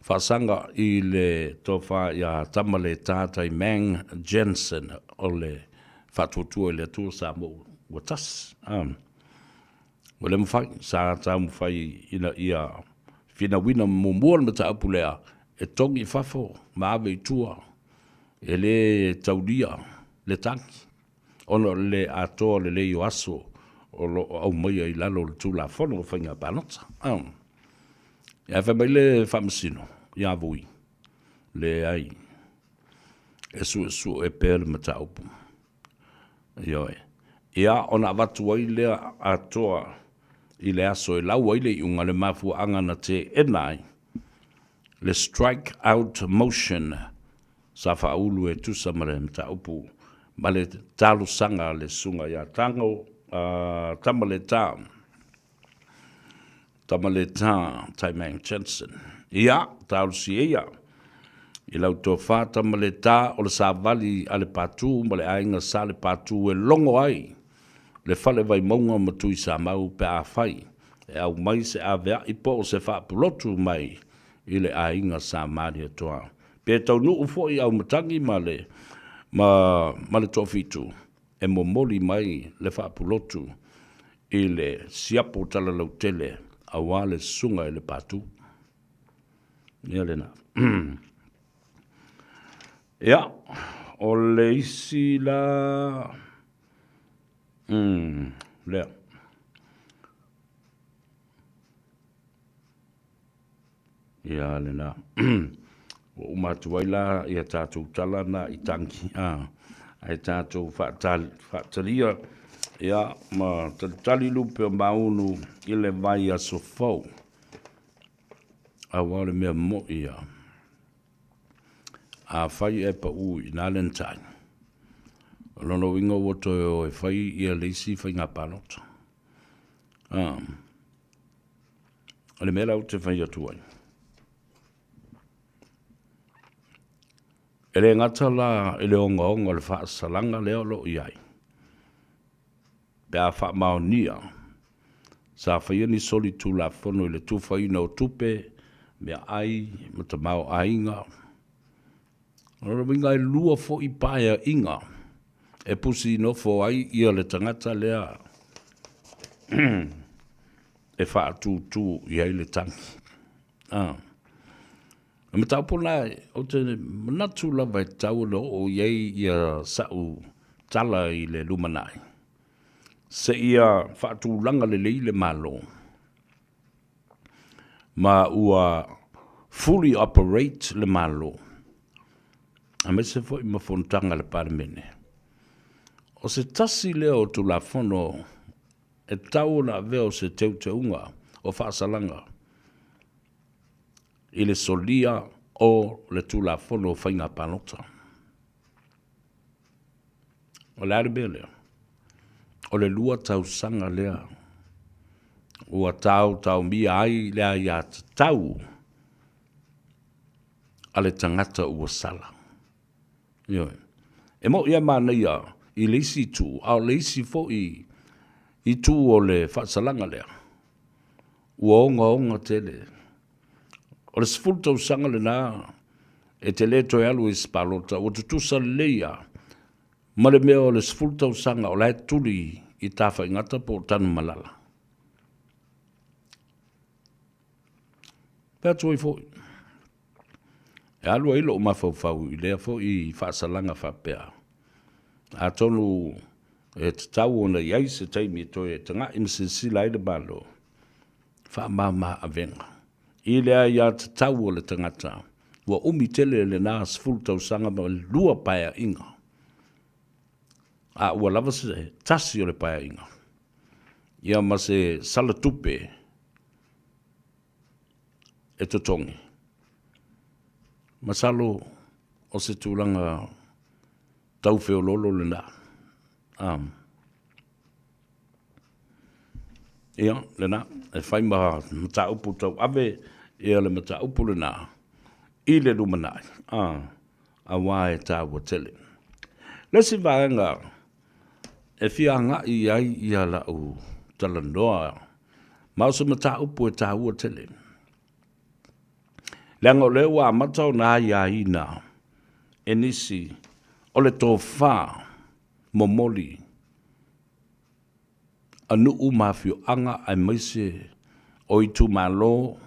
Whasanga i le tofa ia tamale tātai Mang Jensen o le whatutua i le atua Samoa watas. O le mwhai, sa tā mwhai ina ia whina wina mumuan na ta apulea e tongi whafo, maawe i tua, e le taudia, le tangi. Ono le atoa le leo aso, o lo au mai ai lalo le tūla whono o whainga panota. Ia whamai le whamasino, ia vui, le ai, e su e pēle mata upu. Ioe. Ia ona watu ai lea atoa i le aso e lau ai le iunga le mafu angana te enai, le strike out motion sa whaulu e tusa mare mata upu, ma le talo sanga le sunga ia tango, tamaleta Taimang Jensen. Ia, tau si ia. I lau tō whā tamaleta o le sāvali a le pātū, ma le ainga sa le pātū e longo ai. Le whale vai maunga matui sa mau pe a whai. E au mai se a vea i po se wha pulotu mai i le ainga sa maria toa. Pe tau nuu fo i au matangi ma le tō fitu. E momoli mai le wha pulotu i le siapo tala lau tele a wale sunga i le pātū. Ia le na. Ia, o le isi la... lea. Ia le na. O umatu waila ia tātou tala na i tanki. Ai tātou whaataria. Ia, ma tali lupe o maunu i le vai a sofau. A wale mea mo ia. A whai e pa ui nā lentai. Lono winga woto e whai i a leisi whai ngā pānota. Ale mea lau te whai atuai. Ele ngata la ele onga le wha salanga leo lo iai. Pea wha mao nia. Sa whai ni soli tu la whono i le tu whai no tupe. Mea ai, mata mao ainga. Ora winga e lua fo i paia inga. E pusi no fo ai ia le tangata lea. E wha tu i ai le tangi. E me tau pona o te manatu lava e tau no o iei ia sau tala i le lumanai. Se ia wha tu langa le leile malo. ma ua fully operate le malo. A me se fo i mafontanga le paramene. O se tasi leo tu la fono e tau na veo se teu te unga o whaasalanga. I le solia o le tu la fono o whainga panota. O le arebe leo. O le lua tau sanga lea. Ua tau mia ai lea ia tau. A le tangata ua sala. Ioi. E mo ia mana ia i leisi tu, au leisi fo i tu o le whaasalanga lea. Ua onga tele. O le sifultau sanga le nā, e te le toi alu i spalota, o te tusa leia, ma le mea o le sifultau sanga o lai tuli i tāwha ingata po tanu malala. Pea tuai fo. E alu ilo o mawhauwhau i lea fo i whaasalanga whapea. A tonu e te tau o na iai se taimi e toi e tanga imse sila i le balo. Wha mama a venga. I lea ia te tau o le tangata. Ua umi tele le nā sifultau sanga ma lua paia inga. A ua lava se tasi o le paia inga. Ia ma se salatupe e totongi. Masalo o se tūlanga tau whiololo le nā. Ia, le nā, e whaima mata upu tau ave, ia le mata upu le nā. I le rumanai. A wae tā ua tele. Lesi vaenga, e fia nga i ai ia la u talandoa. Mausa mata upu e tā ua tele. Lengo lewa matau na ia ina. Enisi, o le tō whā, momoli. Anu umawhio anga ai maise o i tu malo,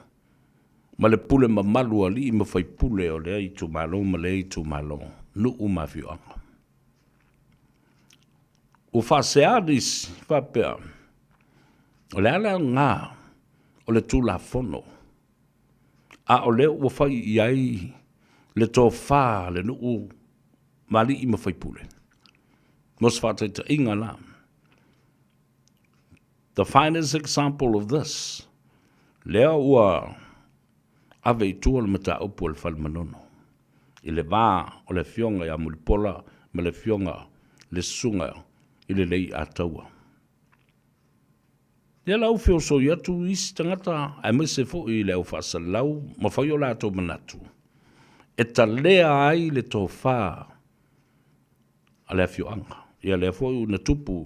ma le pule ma malu ali i ma whai pule o lea i tu malo, ma le i tu malo. Nu umawhio anga. O wha se adis, wha pea, o le ala ngā, o le tu la fono. A o leo o whai i ai, le tō whā, le nu mali i ma whai pule. Mos whātai ta inga nā. The finest example of this, lea ua ave i tua le mata upu le whalmanono. I le vā o le fionga ia mulipola, ma le fionga le sunga i le lei ataua. Ia lau whio so i atu isi tangata, ai me se fo i leo whasalau, ma whai o lato manatu. E ta lea ai le tō whā, a lea fio anga. Ia lea fo i una tupu,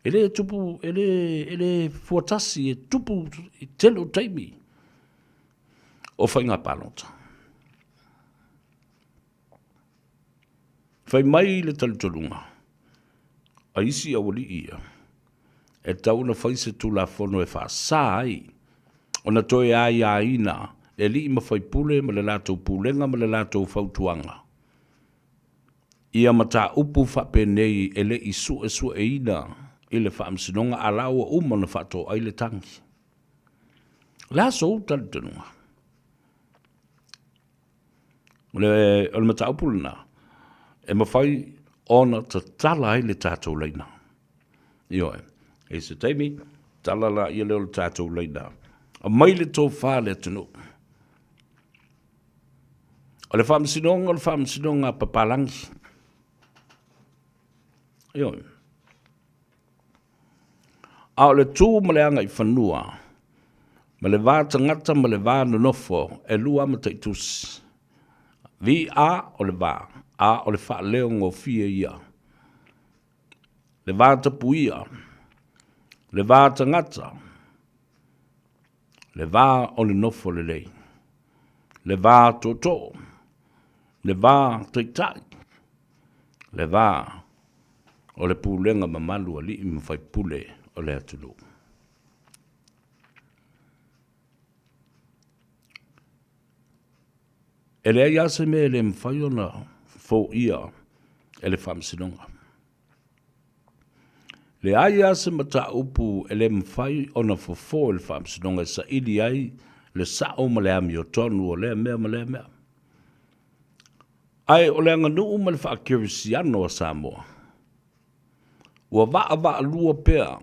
ele tupu, ele fuatasi, e tupu, i telo taimi, o whainga pālota. Whai mai le talitolunga, a isi awali ia, e tauna whai se tula whono e wha sāi, o na toi ai a ina, e li ima whai pule, ma le lātou pulenga, ma le lātou whautuanga. Ia mata upu whape nei, e le isu e su e ina, i le whaamsinonga a laua umana whato ai le tangi. La so talitolunga. O le mata upu lina, e mawhai ona ta tala ai le tātou leina. Ioe, e se teimi, tala la i leo le tātou leina. A mai le tō whā le tunu. O le whaamsinonga papalangi. Ioe. A o le tū ma le anga i whanua, ma le vā tangata ma le vā nonofo, e lua ma taitusi. Vi a o le vā. A o le wha leo ngō fia ia. Le vā tapu ia. Le vā tangata. Le vā o le nofo le lei. Le vā toto. Le vā taitai. Le vā o le pūlenga mamalu ali i mwhai pule o le atulu. E le ai ase me le mwhai ona fo ia e le whamsinonga. Le ai ase mata upu e le mwhai ona fo e le whamsinonga sa ili ai le sao ma le ami o tonu o le mea ma le mea. Ai o le anganu ma le whaakirisiano o Samoa. Ua vaa lua pea.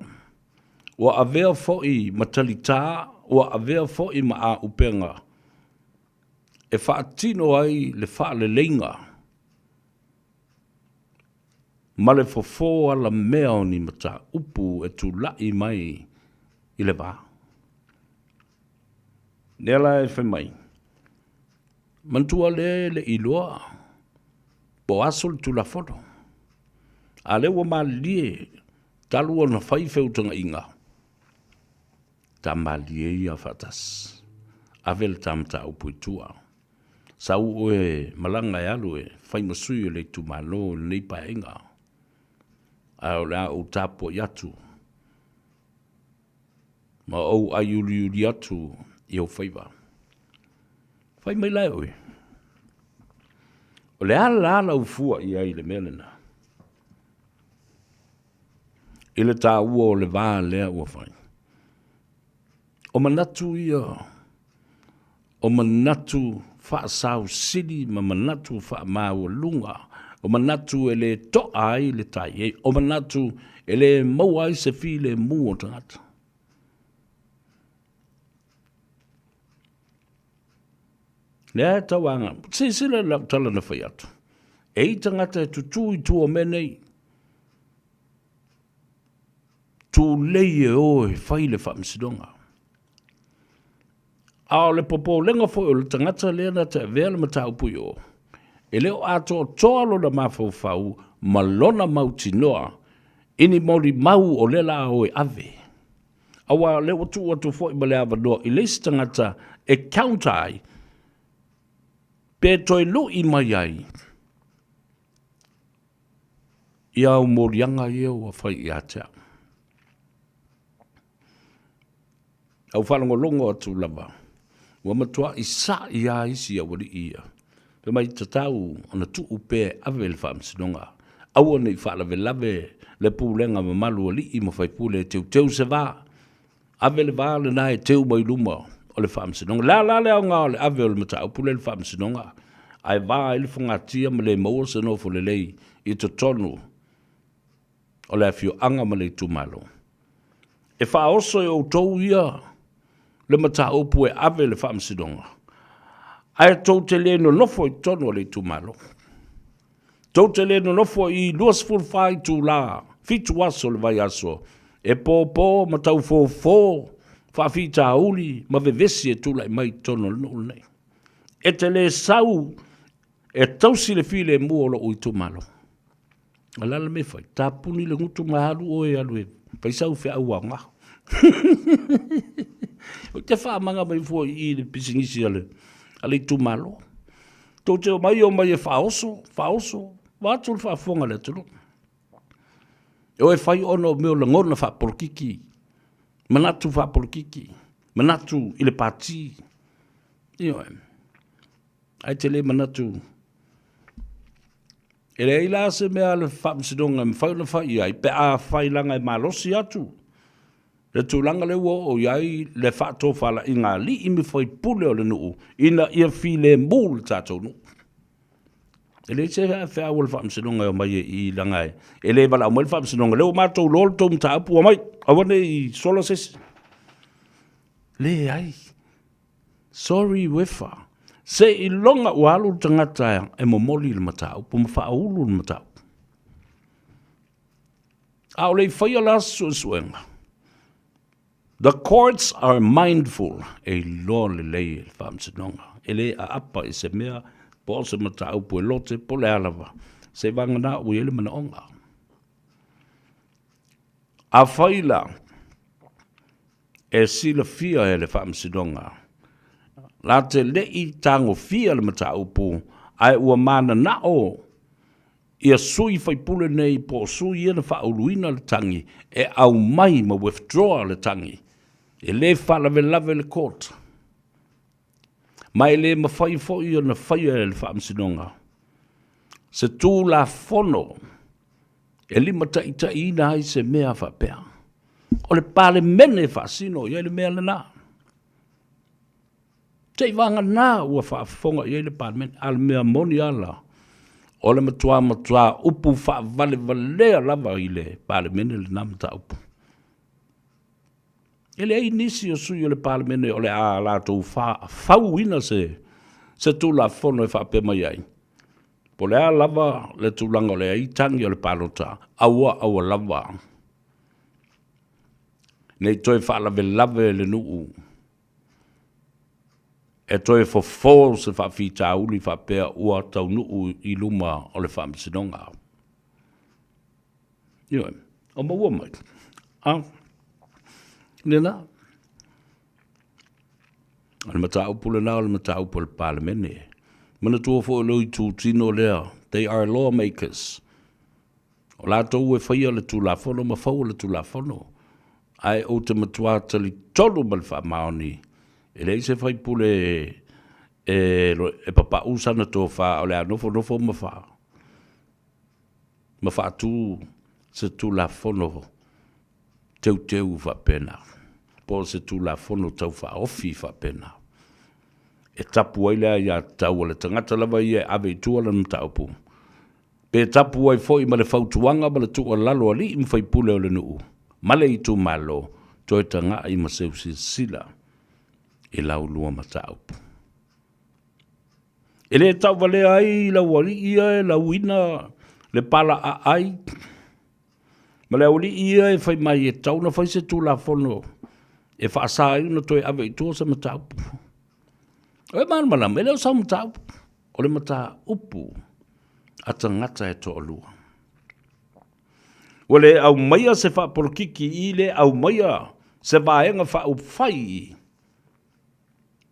Ua avea foi matalita, ua avea foi ma a upenga. E whaatino ai le wha le leinga. Ma le fofo ala mea o ni mata upu e tu lai mai i le vaa. Nela e whai mai. Mantua le iloa. Po aso le tula foto. A le ua malie. Talu ona whai feutanga inga. Ta malie ia fatas. Avel tamta upu itua. Sau oe malanga e alu e. Whai masui o le tu malo nei pa inga. A o la o tapo yatu. Ma o ayuli atu i o Faiva. Whai mai lai oe. O le ala ufua i ai le melena. I le tā ua o le vā lea ua whai. O manatu ia. O manatu whaasau sili ma manatu wha mau lunga. O manatu e le toa ai le tai e. O manatu e le mau ai se fi le mua tangata. Lea tawanga. Sila la tala na whai atu. E i tangata e tutu i tua menei. Tu leie oe whai le whamsidonga. Ao le popo lenga fo o le tangata lena te vea le mata upui o. E leo ato toalo na mawhau malona mauti noa. Ini mori mau o lela oe ave. Awa leo tu fo i male ava noa. I leisi tangata e countai. Pe toi lu i mai ai. Ia o morianga ia o whai i atea. Au whanongo longo atu lava. Wa matua i sa i a isi a wari ia. Pe mai tatau ana tu upe ave le whamsinonga. Au ana i whalave lave le pūlenga ma malu ali i ma whai pūle teu se vā. Ave le vā le nai teu mai luma o le whamsinonga. La le au ngā o le ave o le matau pūle le whamsinonga. Ai vā i le whangatia ma le maua se no fo le lei i to tonu o le afio anga ma le tumalo. E wha oso e o tau ia le matau pu e ave le whamsidonga. Ai tau te le no nofo i tonu o le tumalo. Tau te le no nofo i luas fulfai tu la, fitu aso le vai aso. E po matau fo, whawhita uli, ma vevesi e tula i mai tonu le nei. E te le sau, e tausi le file mua o lo ui tumalo. Alala me fai, tā puni le ngutu mahalu o e alu e, paisau fea ua ngā. O te wha manga mai fua i le pisingisi ale tu malo. Tau te o mai e wha oso, wātu le wha fonga le tulu. E o e whai ono meo le ngona wha porkiki, manatu wha porkiki, manatu i le pāti. Io e, ai te le manatu. E le ila se mea le wha msidonga mwhai le whai ai, pe a whai langa e malosi atu. Le tūlanga le ua o iai le whātō whala i ngā li i mi whai pule o le nuu, ina ia whi le mūl tātou nuu. E le te whea ua le whamsinonga o mai i langai. E le wala o mai le whamsinonga, leo mātou lolo tō mta apu o mai, awane i sola sesi. Le ai, sorry wefa, se i longa o alu tangata e momoli le matau, po mwha aulu le matau. A o le whai ala suenga. The courts are mindful e lo le lei le whamsinonga. E le a apa i se mea po se matau po e lote po le alawa. Se vangana o ele mana onga. A whaila e sila fia e le whamsinonga. La te le i tango fia le matau po ai ua mana na o ia sui fai pule nei po sui ia na whauluina le tangi e au mai ma withdraw le tangi. E le whalave lave le court. Mai le mawhai fōi o na whai e le whamsinonga. Se tū la whono, e lima ta ina ai se mea whapea. O le pale mene whasino, i le mea le nā. Te wanga nā ua whaafonga i le parliament al mea moni ala. O le matua upu whaavale valea lava i le parliament le namata upu. Ele ei nisi o sui o le parliament o le a lātou whauina se tūla whono e whaape mai ai. Po le a lava le tūlanga o le ai tangi o le palota. Aua lava. Nei toi whaalave lave le nuu. E toi fo se whaafita uli whaapea ua tau nuu i luma o le whaamisinonga. Ioi, o maua mai. Nena. Ole mata upu le nā, ole mata upu le parlemene. Mana tua fo loi tu tino lea. They are lawmakers. O la tau e whaia le tu la fono, ma fau le tu la fono. Ai o te matua tali tolu ma le wha maoni. E lei se whai pule e papa usana tō wha o le anofo ma wha. Ma wha tu se tu la fono teu wha pena. Po se tu la fono tau wha ofi wha pena. E tapu ai lea ia tau le tangata lava ia ave tua le mtaupu. Pe tapu ai foi ma le fautuanga ma le tua lalo ali im fai pule o le nuu. Ma le itu malo toi tanga i ma seu sila e lau lua mataupu. E le tau vale ai la wali ia e la wina le pala a ai. Ma le wali ia e fai mai e tau na fai se tu la fono. E fa asai na toi ave itu sa mataupu. O e mana me leo sa mata o le mata upu a tangata e to olua. O le au maia se wha porkiki i le au maia se vaenga wha upwhai.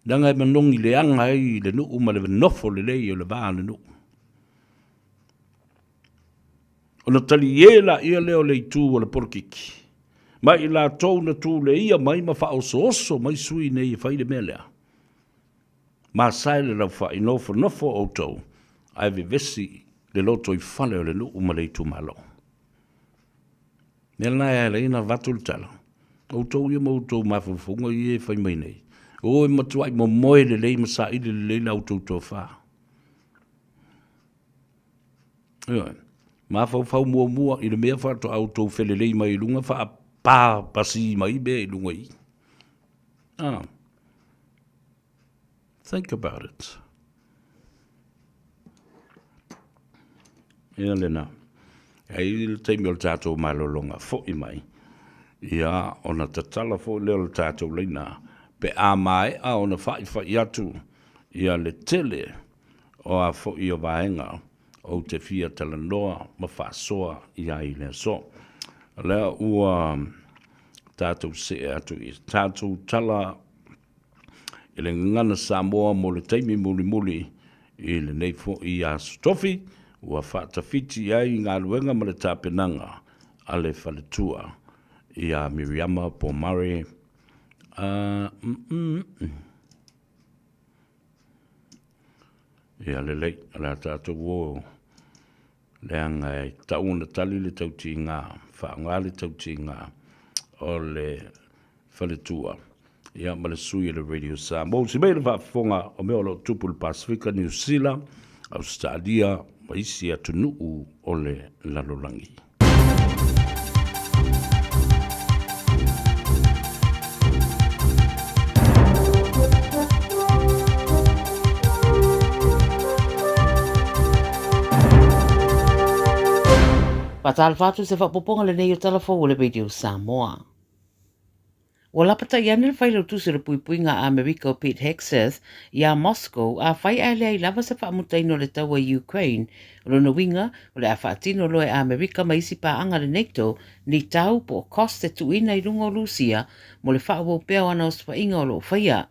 Nanga e manongi le anga i le nuu ma le nofo le lei o le vaa le nuu. O na tali iela ia leo le itu o le porkiki. Mai i la tau na tu le ia mai ma wha oso mai sui nei e whai le melea. Ma saile lau wha i nofo o tau, ai vi vesi le loto i whale o le nuu ma le itu malo. Nela nai ai le ina vatu le tala. O tau ia ma o tau mawhawhunga i e whai mai nei. O e matuai mo moe le lei ma sa i le lei lau tau tau wha. Ma whau mua i le mea whato au tau whele lei mai lunga wha pa pasi mai be i lunga i. Think about it. Ia lena. Ai le teimi o le tātou malolonga fo i mai. Ia ona tatala fo leo le tātou leina. Pe a mai a ona whai atu. Ia le tele o a fo i o vaenga o te fia talanoa ma whasoa ia i le so. Lea ua tātou se atu i tātou tala i le ngana Samoa mo le taimi muli i le neifo i a stofi ua whaatawhiti ai ngā luenga ma le tāpenanga a le whaletua i a Miriama Pomare i a le lei a le tātou o le anga e tauna tali le tauti ngā whaanga le tauti ngā o le whaletua ia ma le sui le Radio Samoa. Si mei le whaafonga o mea o lo tupu le Pasifika, New Zealand, Australia, ma isi atu nuu o le lalolangi. Patal fatu se whapoponga le nei o talafo o le Radio Samoa. O lapata i anil whai lau tusi le puipuinga a Amerika o Pete Hexeth i a Moscow a whai ai lea i lava se whaamutaino le taua Ukraine o lona winga o le a whaatino loe a Amerika ma isi pa anga le NATO ni tau po koste tuina i runga o Lucia mo le whaawau peo ana o swainga o lo whaia.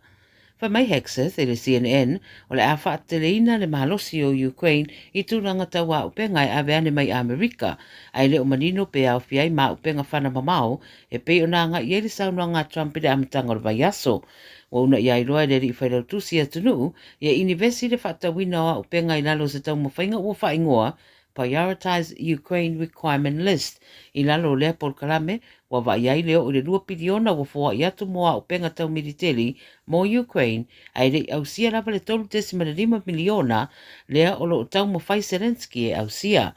Fa mai Hexeth e le CNN o le a whaateleina le mahalosi o Ukraine i tūranga taua upenga e aveane mai Amerika ai le o manino pe au fiai ma upenga whana mamao e pe o nanga i ele saunua ngā Trump i le amitanga o le vaiaso. Wa una i ailoa le ri whailau tusi atunu i a inivesi le whaatawina o upenga i nalo se tau mawhainga ua whaingoa prioritize Ukraine requirement list. I lalo lea por kalame, wa wa iai leo o le 2 piliona wa fua i atu moa o penga tau militeri mo Ukraine, ai rei au sia lava le 3.5 miliona lea o lo tau mo fai Zelensky e au sia.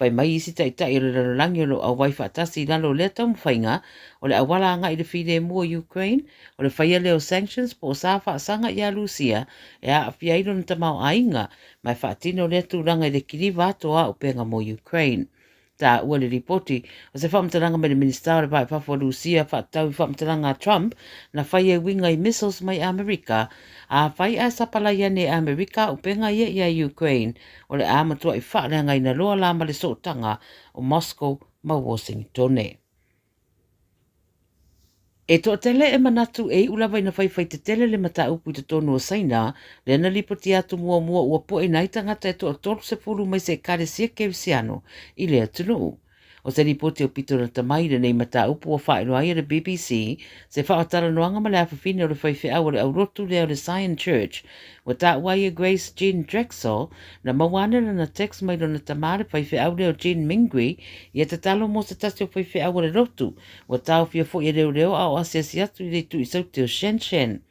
Fai mai isi tai tai o le lalangi o lo au wai whaatasi lalo lea tau mwhainga o le awala anga i le whine mua Ukraine, o le whaia leo sanctions po sa whaasanga i a Lucia e a awhiairo na tamau ainga mai whaatino lea tūranga i le kiri wātoa o penga mo Ukraine. Ta ua le ripoti, o se whamtaranga me le minister o le vai Papua Lucia whaatau i whamtaranga Trump na whaia winga i missiles mai Amerika, a whai a sapalai ane Amerika o penga ia i a Ukraine, o le amatua i whaareanga i na loa lama le sotanga o Moscow ma Washington. E to tele e manatu e ulawa ina whai te tele le mata upu i te tonu o saina, le ana lipoti atu mua ua po e naitangata e to tolu se fulu mai se kare sia kevisiano i le atunu. O se ripoti o pito na tamai le nei mata upu o whaero ai le BBC, se whaatara noanga ma le awhawhine o le whaiwhea o le aurotu leo le Zion Church, wa ta waia Grace Jean Drexel, na mawane na text mai na tamare whaiwhea o leo Jean Mingui, i te talo mo se tasi o whaiwhea o le rotu, wa tau fia fo i leo a o asiasi atu i tu i saute o Shen.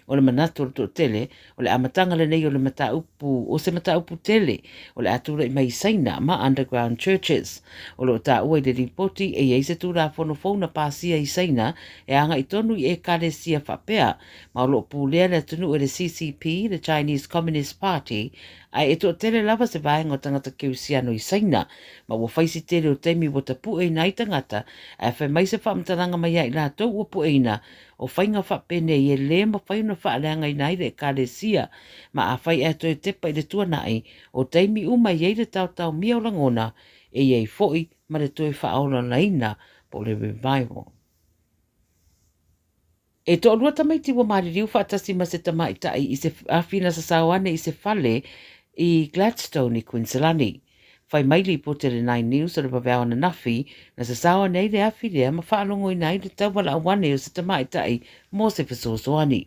O le manatu o tele, o le amatanga le nei o le mata upu, o se mata upu tele, o le atura i mai saina ma underground churches. O le ta ua i le ripoti e ei se tura fono pasia i saina e anga i tonu i e kare sia whapea, ma o lo pulea le tunu e le CCP, the Chinese Communist Party, ai e to tele lava se vaenga o tangata keusiano i saina, ma ua whaisi tele o teimi o tapu e nai tangata, a whai mai se whamtaranga mai ai la tau ua pueina, o whainga whapene i e le ma whaina whaaleanga i nai le kare sia, ma a whai e toi tepa i le tuanai, o teimi uma i le tau mia o langona, e iei foi ma le toi whaola laina po le revival. E to alua tamaiti wa maari riu whaatasi ma se tamai tai i se awhina sa sawane i se whale i Gladstone i Queensland. Whai maili po te le 9 News o le pawea na nafi na sa sawa nei le awhi lea ma whaalongo i nai le tawala awane o se tamai tai mo se whasosoani.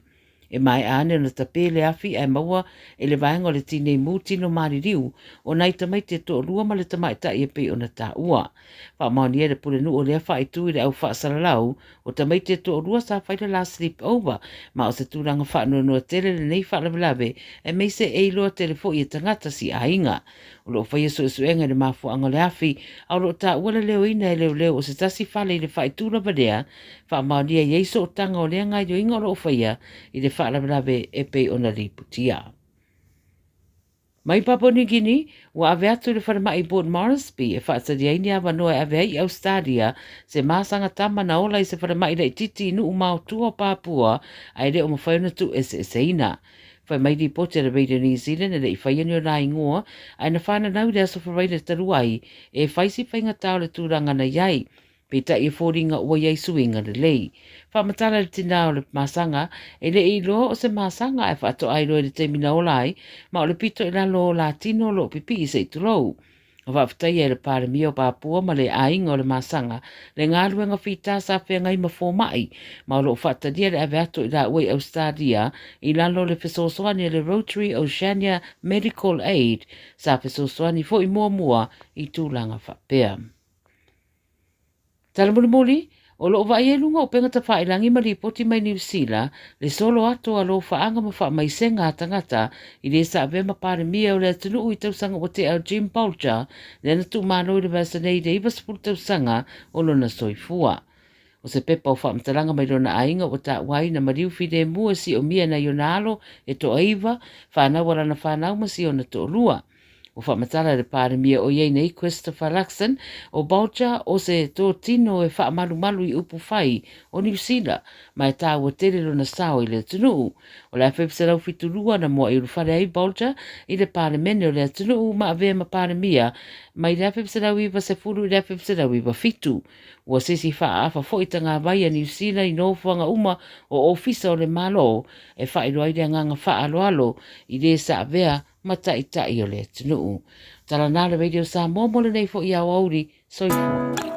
E mai ane na tape le awhi e maua e le vaenga o le tine mu tino maari riu o nai tamai te to lua ma le tamai tai e pe o na ta ua. Wha maoni e le pule nu o lea whai tu i le au whaasaralau o tamai te to lua sa whaile la sleep over ma o se tūranga whaanua noa tele le nei whaalawe e mei se e loa telefo i e tangata si a inga. O lo whai so suenga le mafu anga le awhi au lo ta ua le leo ina e leo o se tasi whale i le whai tūra badea wha maoni e yeiso o tanga o lea ngai o inga o lo whaia i le whaalawe e pe o na riputia. Mai Papua New Guinea, wa ave atu le whanama i Port Moresby e whaatari aini a wanoa e ave ai Australia se māsanga tama na ola i se whanama i rei titi inu umau tua Papua ai re o mawhaiona tu e se ina. Whai mai di pote le Radio New Zealand e rei whaiani o nā ingoa ai na whana nau rea so whawaile taruai e whaisi whainga tau le tūranga na iai. Peta i fōringa ua iei suinga le lei. Whamatala le tina o le masanga, e le i loa o se masanga e whaato ai loa le teimina o lai, ma o le pito i la lo la tino lo pipi i se i turou. O whaafutai e le pāre mia o pāpua ma le ainga o le masanga, le ngā luenga whita sa whenga i mafō mai, ma o lo whaatadia le ave ato i la ue Australia, i la lo le whesosoani le Rotary Oceania Medical Aid, sa whesosoani fo i mua i tūlanga whapea. Tala muli, o lo vai e lunga o penga ta whailangi ma ripoti mai New Zealand, le solo ato a lo whaanga ma wha mai senga tangata, i le sa ave ma pare mia o le atunu ui tausanga o te au Jim Bulger, le na tu mano i le vasa nei de iwa sepul tausanga o lo na soifua. O se pepa o whaamtalanga mai rona ainga o ta wai na mariu fide mua si o mia na yonalo e to aiva, whanau wala na whanau ma si o na to lua. O whamatala le pāre mia o iei nei Christopher Luxon o Bulger o se tō tino e whaamalu i upu whai o New Zealand mai tā ua terero na sao i le tunu. O le awhepserau fiturua na mua i urwhare ai Bulger i le pāre mene o le tunu ma avea ma pāre mia mai le awhepserau iwa se furu i le awhepserau iwa fitu. Ua sisi wha awha fo i tanga vai a New Zealand i nōwhanga uma o ofisa o le malo e wha i roaire nganga wha alo i le sa avea matai o le tunu. Tala nā le Radio Samoa mole nei fo i au auri, soifua.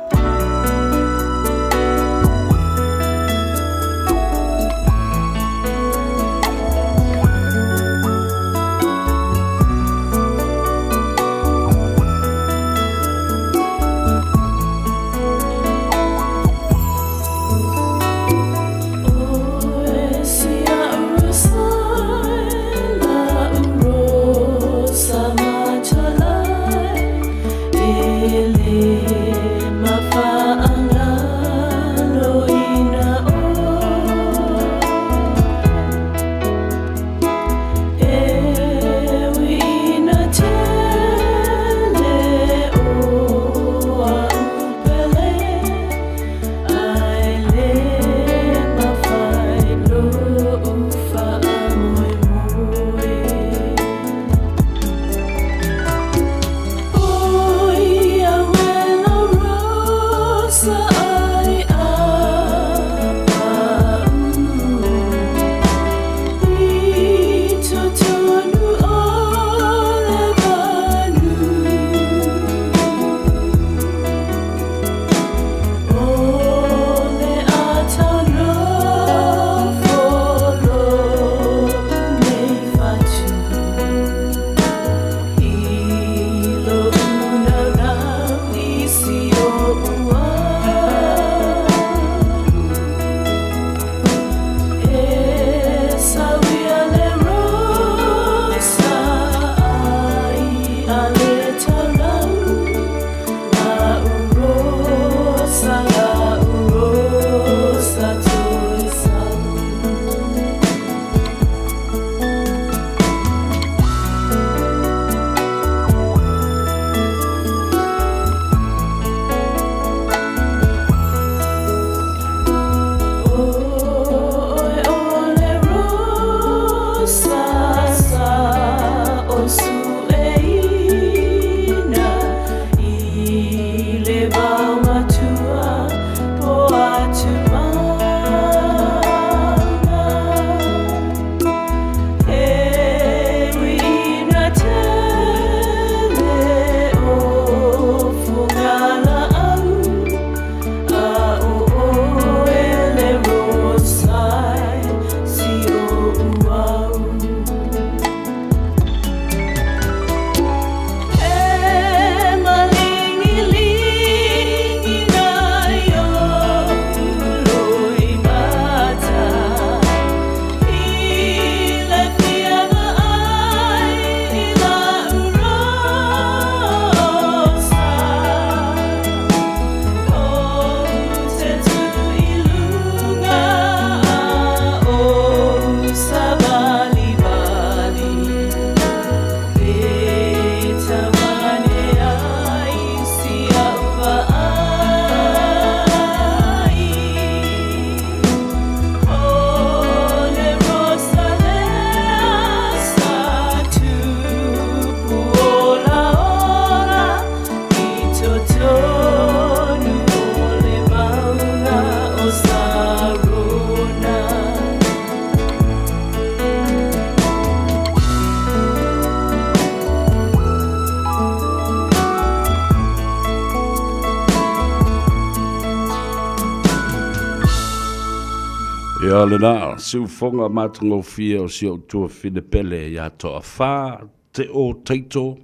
Ia lena, siu fonga matango fia o si o tua fine pele ia toa whā, te o teito,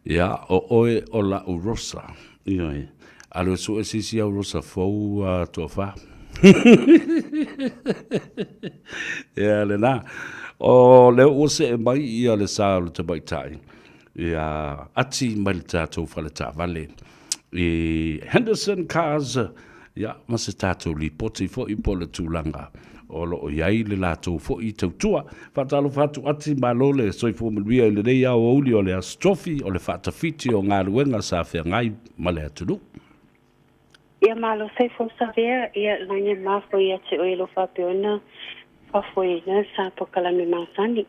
ia o oe o la urosa. Ia, alo su e sisi au rosa fau toa whā. Ia lena, o leo o se e mai ia le sa o te maitai. Ia ati mai le tātou whale tā vale. I Henderson Cars, ia, masa tātou li poti fo i pole tūlanga. O lo o iai le lātou fo i tautua. Whatalo whatu ati malole soi fo manuia i le rei au auli o le astrofi o le whatawhiti o ngā ruenga sa whea ngai ma le atunu. Ia malo sei fo sa vea, ia lange mafo ia te oilo whapeona whafoina sa pokalame mausani.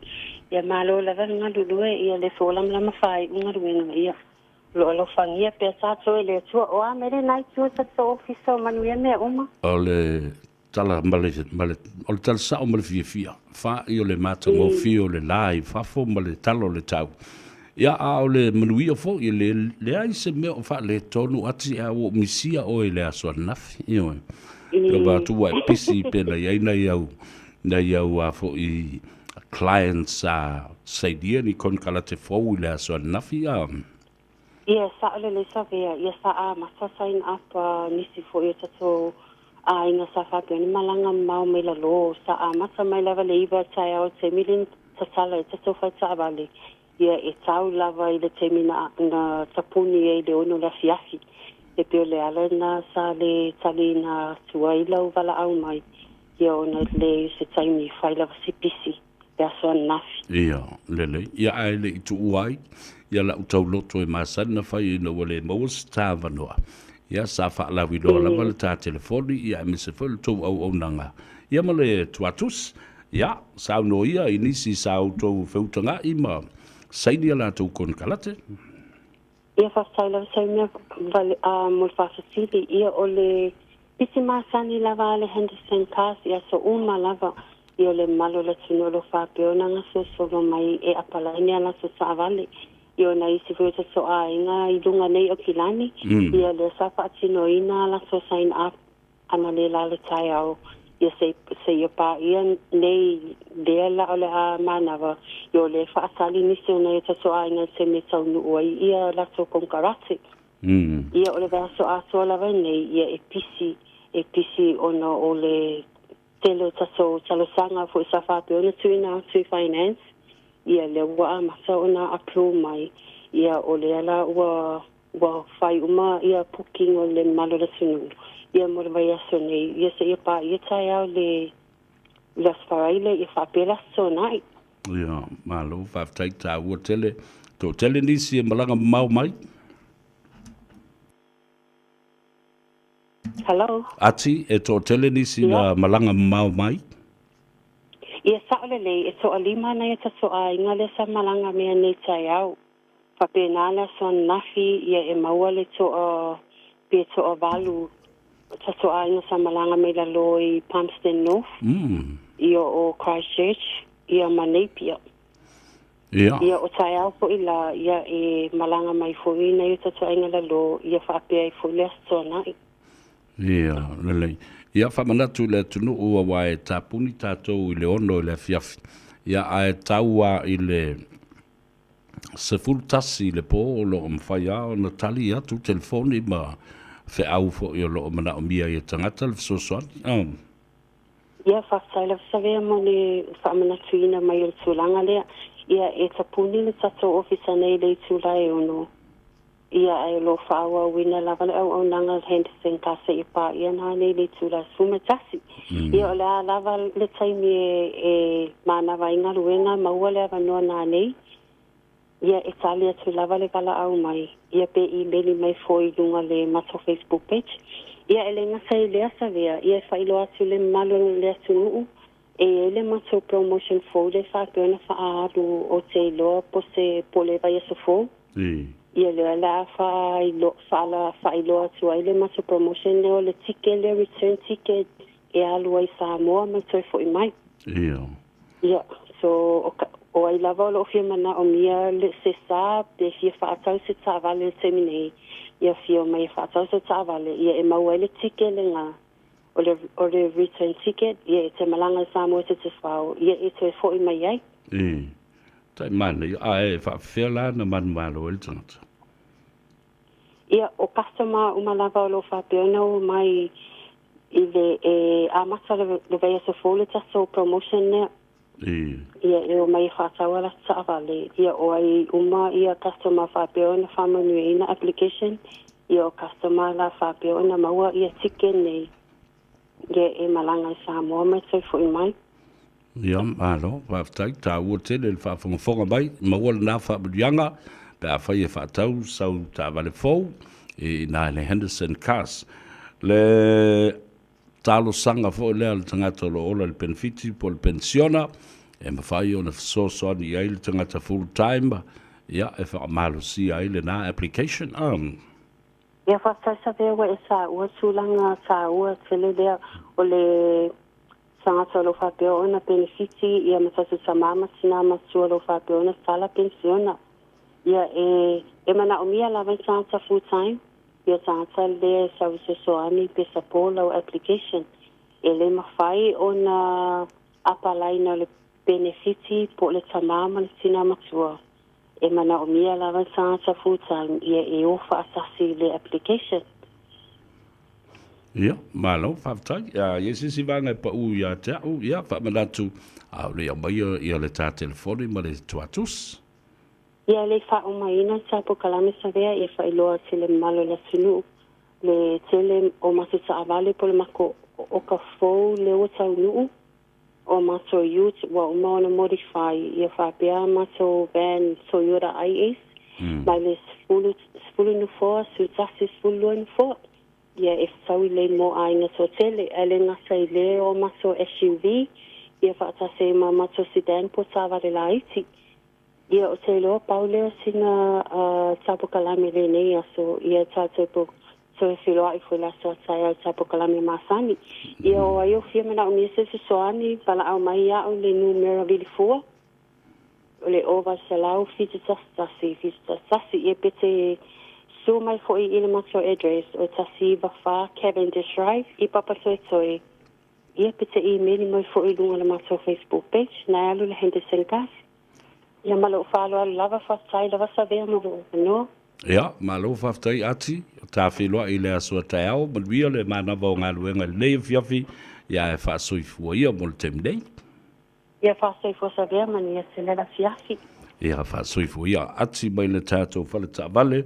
Ia malo lawa ngā lulue ia le fōlam lama whai ngā ruenga ia. Lo fangia pe sa to le tua o a mere nai tua sa to office manuia me uma. O le tala male o le tala sa o male fia fa i o le mata mo fio le lai fa fo male talo le tau ia a o le manuia fo i le ai se me o fa le tonu ati a o misia o le aso nafi i o va tu wa pisi pe la ia na iau a fo i clients a sai dia ni kon kala te fo i le aso nafi a ia sa le sa vea ia sa a masa sign up nisi fo ia tato a inga sa whapea ni malanga mau me la lo sa a masa mai lava le iwa tai au te milin ta sala e te sofa ta avale ia e tau lava i le te mina na tapuni e le ono la fiafi e pio le ala na sa le tali na tua i lau wala au mai ia ona le se taimi whai lava si pisi pe aso nafi ia lele ia ai le itu uai ia la utau loto e masana whai ina wale maus tāwanoa ia sa fa la vi do la val ta telefoni ia me se fol to au nanga ia male tuatus ia sa no ia inisi sa auto feutanga ima sai dia la to kon kalate ia fa sai la sai me val mo fa sili ia ole pisima sani la vale Henderson Cars ia so uma lava ia le malo la tino lo fa peona nga so mai e apala ni ala so sa vale Io na isi fuita so a inga I lunga nei o kilani. Ia le sapa atino ina la so sign up ana le la le tai au. Ia se ia pa ia nei le la o le a manawa. Io le fa asali nisi una ia so a inga se me tau nu oi. Ia la so kon karate. Ia o le vea so a so la nei ia e pisi ona o le telo taso talosanga fu sa fa pe ona tuina tu finance. Ia le wa masa ona approve mai ia o le ala wa fai uma ia booking o le malo le sunu ia mo vai asone ia se ia pa ia tai au le las faraile ia fa pela sonai ia malo fa tai ta o tele ni si malanga mau mai hello ati e to tele ni si na malanga mau mai ia sa'olele e so alima na ia so a inga le sa malanga mea nei tai au. Whapenala son nafi ia e maua le to a pe to a valu ta so a inga sa malanga me la loi Palmerston North. Ia o Christchurch, ia Manapia. Ia o tai au po ila ia e malanga mai fo ina ia to inga la lo ia whapea I fo le so nai. Ia, lelei. Ia whamanatu le tunu ua wae tā puni tātou I le ono I le fiafi. Ia ae taua I le se fultasi le po o lo mwhai ao na tali atu telefoni ma fe au fo I o lo mana o mia I tangata le sosoani. Ia whaksaila whasawea mo ne whamanatu ina mai o tūlanga lea. Ia e tapuni le tatou ofisa nei le tūlai ono. Ia ai lo whaawa wina lava le au nanga Henderson Cars I pa ia nā nei le tūla suma tasi. Ia o lea lava le taimi e manawa inga ruenga maua lea wanoa nā nei. Ia e tali atu lava le kala au mai. Ia pe I meli mai foi lunga le mato Facebook page. Ia ele ngasa I lea savea. Ia e whailo atu le malo le atu nuu. E ele mato promotion fo le whapeona whaaru o te loa po se pole vai aso fo. Ia le la failo atu ai le maso promotion leo le ticket le return ticket e alu ai Samoa mai toi fo I mai. Ia, so o ai lava o fia mana o mia le se sa pe fia whaatau se tāwale le teminei. Ia fia o mai whaatau se tāwale. Ia e maua le ticket le ngā. o le return ticket ia te malanga Samoa te whao ia te fo I mai ai. Tai mana ai fa fela na man malo el tangata. Ia o customer umalava o lo whapeona o mai I le amasa le veia se fole ta so promotion ne. Ia o mai whātaua la taavale. Ia o ai ia customer whapeona whamanuina application. Ia o customer la whapeona maua ia tike nei. Ia malanga I Samoa mai sai fo I mai. Ia malo whaftai ta ua tele le whafonga mai maua le nā whabudianga pe a whai whatau sau ta vale fau na le Henderson Cars. Le talo sanga fo le tangata lo ola le benefiti po le pensiona mawhai o na soani ai le tangata full time ia malo si ai le nā application Ia whasai sa vewa sa ua sulanga sa ua tele lea o le sangata lo whapeo na benefiti ia matasu sa mama sinama sua lo whapeo na sala pensiona. Ia mana o mia lawa sangata full time. Ia sangata le sa soani pe sa pola o application. Le mawhai o na apalai na le benefiti po le tamama le sinama sua. Mana o mia lawa sangata full time. Ia ofa asasi le application. Ia, malo, whaftai. Ia sisi vanga pa u ia te au, ia, whamanatu. Au le au mai ia le tā telefoni ma le tuatus. Ia le wha o maina sa po kalame sa vea ia wha iloa te le malo le sinu. Le tele o masu sa avale po le mako o ka fau le o tau nuu. O maso youth wa o maona modify ia wha pia maso van Toyota IS. Mai le spulu nu foa, su tasi spulu nu foa. Ia sau le mo ainga so tele ele ngasa I le o maso SUV ia whaatase ma maso sedan po savare la iti ia o te loa pauleo sina tapo kalame le nei aso ia tato po so e filoa I fui la so taia tapo kalame masani ia o aio fia mena o miese se soani pala au mai ia o le numero vili fua o le ova salau fiti tasi ia pete so mai fo I ile maso address o tasi fa Cavendish Drive I papa soe ia pete email mai fo I lunga le maso Facebook page na alu le Henderson Cars ia malo falo alu lava fa sai lava sa vea mo no Ia, malo whaftai ati ta whiloa I le asua tai au maluia le mana vau ngā luenga le nei fiafi ia whaasui fua ia mo le tem nei ia fa sai fo sa vea mani ia se le la fiafi ia whaasui fua ia ati mai le tātou whale ta vale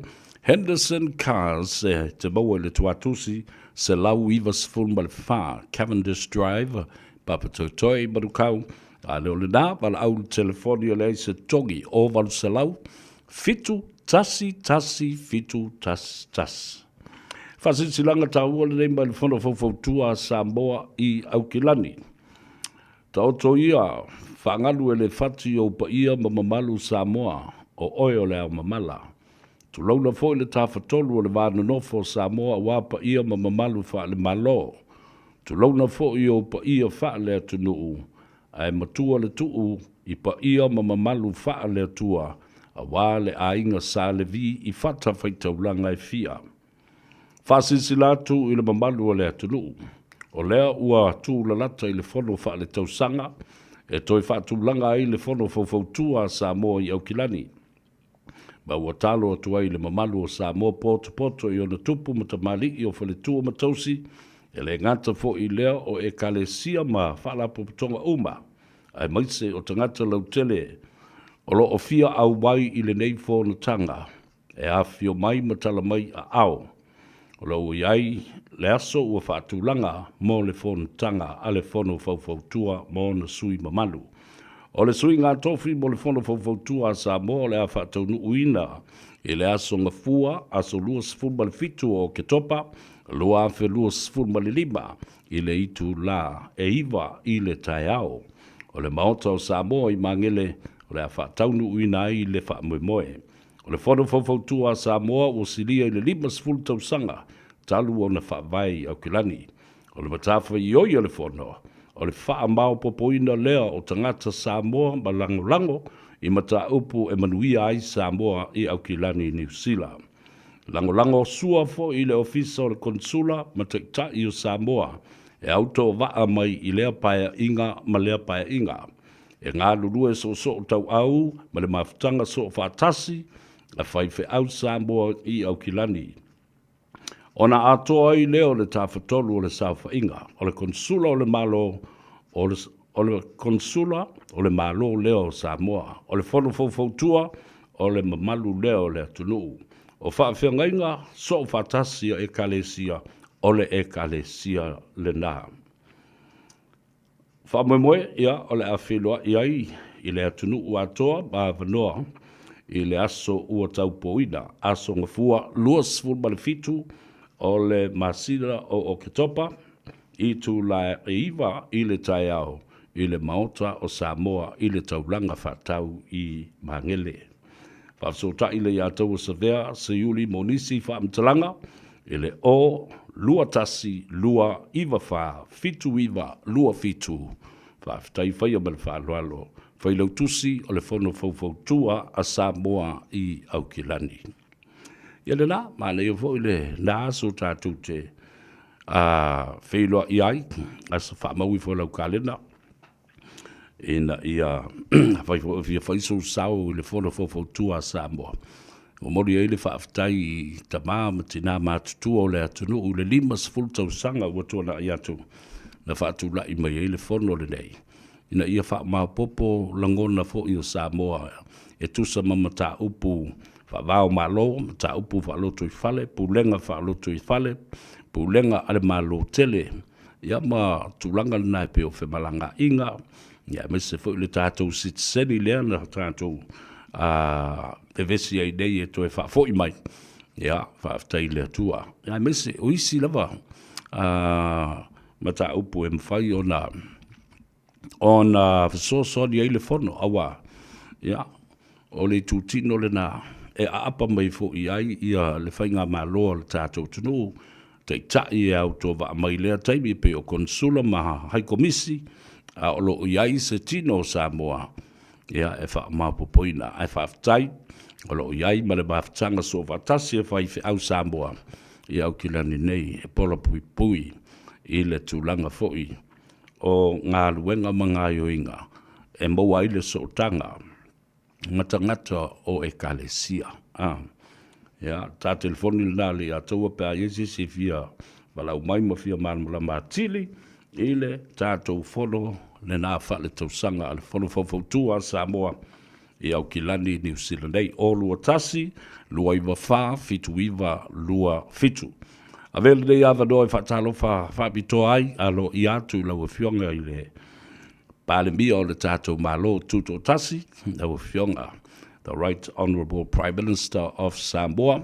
Henderson Cars te maua le tuatusi se lau iwa sifun ma le wha Cavendish Drive papa toi marukau a leo le nā wala au le telefoni o le se tongi o walu se lau fitu tasi fitu tas whasinsilanga taua le nei ma le whono whautua Samoa I Aukilani ta oto ia whangalu e le whati o pa ia ma mamalu Samoa o oio le au mamala tu launa fo le tawhatolu o le vāna nofo Samoa wapa ia ma mamalu wha le malo. Tu launa fo I o pa ia wha le atunuu. Ai matua le tuu I pa ia ma mamalu wha le atua. A wā le a inga sa le vi I whata whaitaulanga I fia. Whasinsilatu I le mamalu o le atunuu. O lea ua tu lalata I le whono wha le tausanga. E toi whaatulanga I le whono whautua Samoa I Aukilani. Ma ua talo atu ai le mamalu o Samoa poto I ona tupu matamali I o whaletua matausi e le ngata fo I lea o e kalesia ma whalapo putonga uma ai maise o tangata lautele o lo o fia au wai I le nei fo na tanga e awhio mai matala mai a ao o lo iai le aso ua whaatulanga mo le fo na tanga a le fono fautua mo na sui mamalu o le sui ngā tofi mo le fono fautua sa mo le a whaataunu uina I le aso ngafua aso lua sifuma le fitu o ke topa lua afe lua sifuma le lima I le itu la e iwa I le taiao o le maota o Samoa I mangele o le a whaataunu uina I le whaamoemoe o le fono fautua Samoa o silia I le lima sifulu tausanga talu o na whaavai au kilani o le matafa I oi o le fono o le wha mau popoina lea o tangata Samoa ma lango I mata upu e manuia ai Samoa I Aukilani New Zealand. Lango sua fo I le ofisa o le konsula ma tektai o Samoa e auto waa mai I lea paia inga ma lea paia inga. E ngā lulue so tau au, ma le mafutanga so whaatasi, a whaife au Samoa I au kilani. Ona atoa I leo le tawhatolu o le sauwha inga, o le konsula o le malo, o le konsula o le malo leo Samoa, o le whono fautua, o le mamalu leo le atunu. O whaafenga inga, so whaatasi e kalesia, o le e kalesia le nā. Whamoemoe ia o le awhiloa iai I le atunu ua atoa ba vanoa I le aso ua taupoina aso ngafua luas fulmalifitu o le masira o Oketopa I tu la iwa I le taiao I le maota o Samoa I le taulanga whatau I Mangele. Whafsota I le iatau savea se yuli monisi whaamtalanga I le o lua tasi, lua iwa wha, fitu iwa, lua fitu. Whaftai whaia mele whaaloalo. Whailau tusi o le whono fautua a Samoa I Aukilani. Ia le nā, mana ia fo I le nā so tātou te whailoa I ai, asa whaamaui fo lau kālena. Ina ia whaiso sao I le whono fautua a Samoa. O mori e le whaaftai I tamā ma tina mātutua o le atunu o le 5 tau sanga ua tuana I atu. Na whaatu lai mai e le whono le nei. Ina ia wha māpopo langona fo I o Samoa. E tusa mamata upu whaavao malo, mata upu whaaloto I whale, pulenga whaaloto I whale, pulenga ale malo tele. Ia ma tulanga nai pe o whemalanga inga. Ia mese fo I le tātou sitseni lea na tātou e vesi ai nei e toe whaafoi mai. Ia, whaaftai lea tua. Ia mese, o isi lava, mata upu e mwhai o na whasosoni ai le whono, awa. Ia, o le tūtino le na, e aapa mai fo I ai, ia le whainga maloa le tātou tunu, te tai e au tō wa mai lea taimi pe o konsula maha hai komisi, a olo I ai se tino Samoa. Ia e wha mapopoina, e whaaftai, olo iai ma le maafutanga so whatasi e whaife au Samoa. I au kilani nei, e pola pui pui, I le tūlanga foi, o ngā luenga mga ioinga, e maua I le sotanga, ngata o e kalesia. Ia, tā telefoni lina le a taua pe a Iesi si fia, walau mai ma fia manmula matili, I le tātou whono, le nā whale tausanga ale whono whawhautua Samoa I au kilani New Zealand nei o lua tasi, lua iwa wha, fitu iwa, lua fitu. A vele nei awa noa I whatalo whabito ai, alo I atu lau e fionga I le pale mia o le tātou malo tuto tasi, lau e fionga, the Right Honourable Prime Minister of Samoa,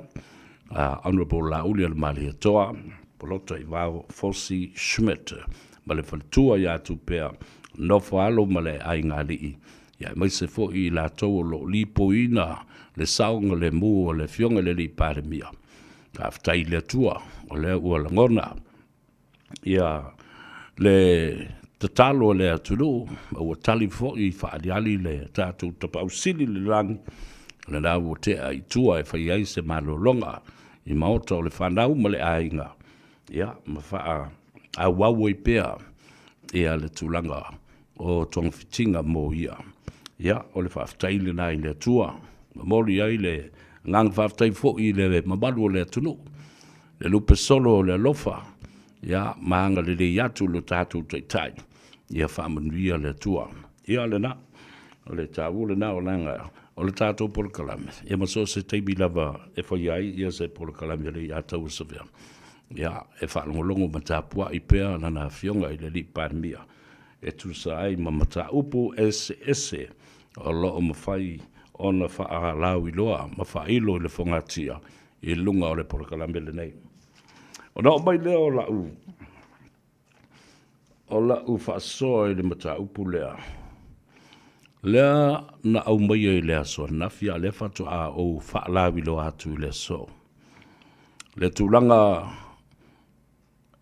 Honourable Lauli al Maliatoa, Polota I Vau Fosi Schmidt, ma le whalitua I atu pea, no whaalo ma le ai ngā lii. Ia mai se fo I la tau lo li poina, le saunga le mu o le fionga le li pare mia. Ka aftai le tua, o le ua langona. Ia le tatalo le atulu, ua tali fo I whaaliali le tātou tapausili le rangi, le nā ua te ai tua e whai ai se malolonga, I maota o le whanau ma le ainga. Ia, ma wha a wawo I pea, ia le tūlanga o tong fitinga mo ia. Ia, o le whaaftai le nai le tua. Ma mori ai le ngang whaaftai fo I le mabalu o le atunu. Le lupe solo o le lofa. Ia, maanga le le iatu lo tātou taitai. Ia whaamanuia le tua. Ia le na. O le tāwu le na o langa. O le tātou polokalame. Ia maso se teimi lava e whai ai. Ia se polokalame le iatau savea. Ia, e whaalongolongo matapua I pea nana fionga I le li pārmia. E tusa ai mamata upu ese o loo mawhai o na wha lau I loa, mawhailo le whangatia I lunga o le polokalamele nei. O na o mai leo o lau whaasoa I le mata upu lea. Lea na au mai I lea so, na fia le whatu a o wha lau I loa atu le so. Le tūlanga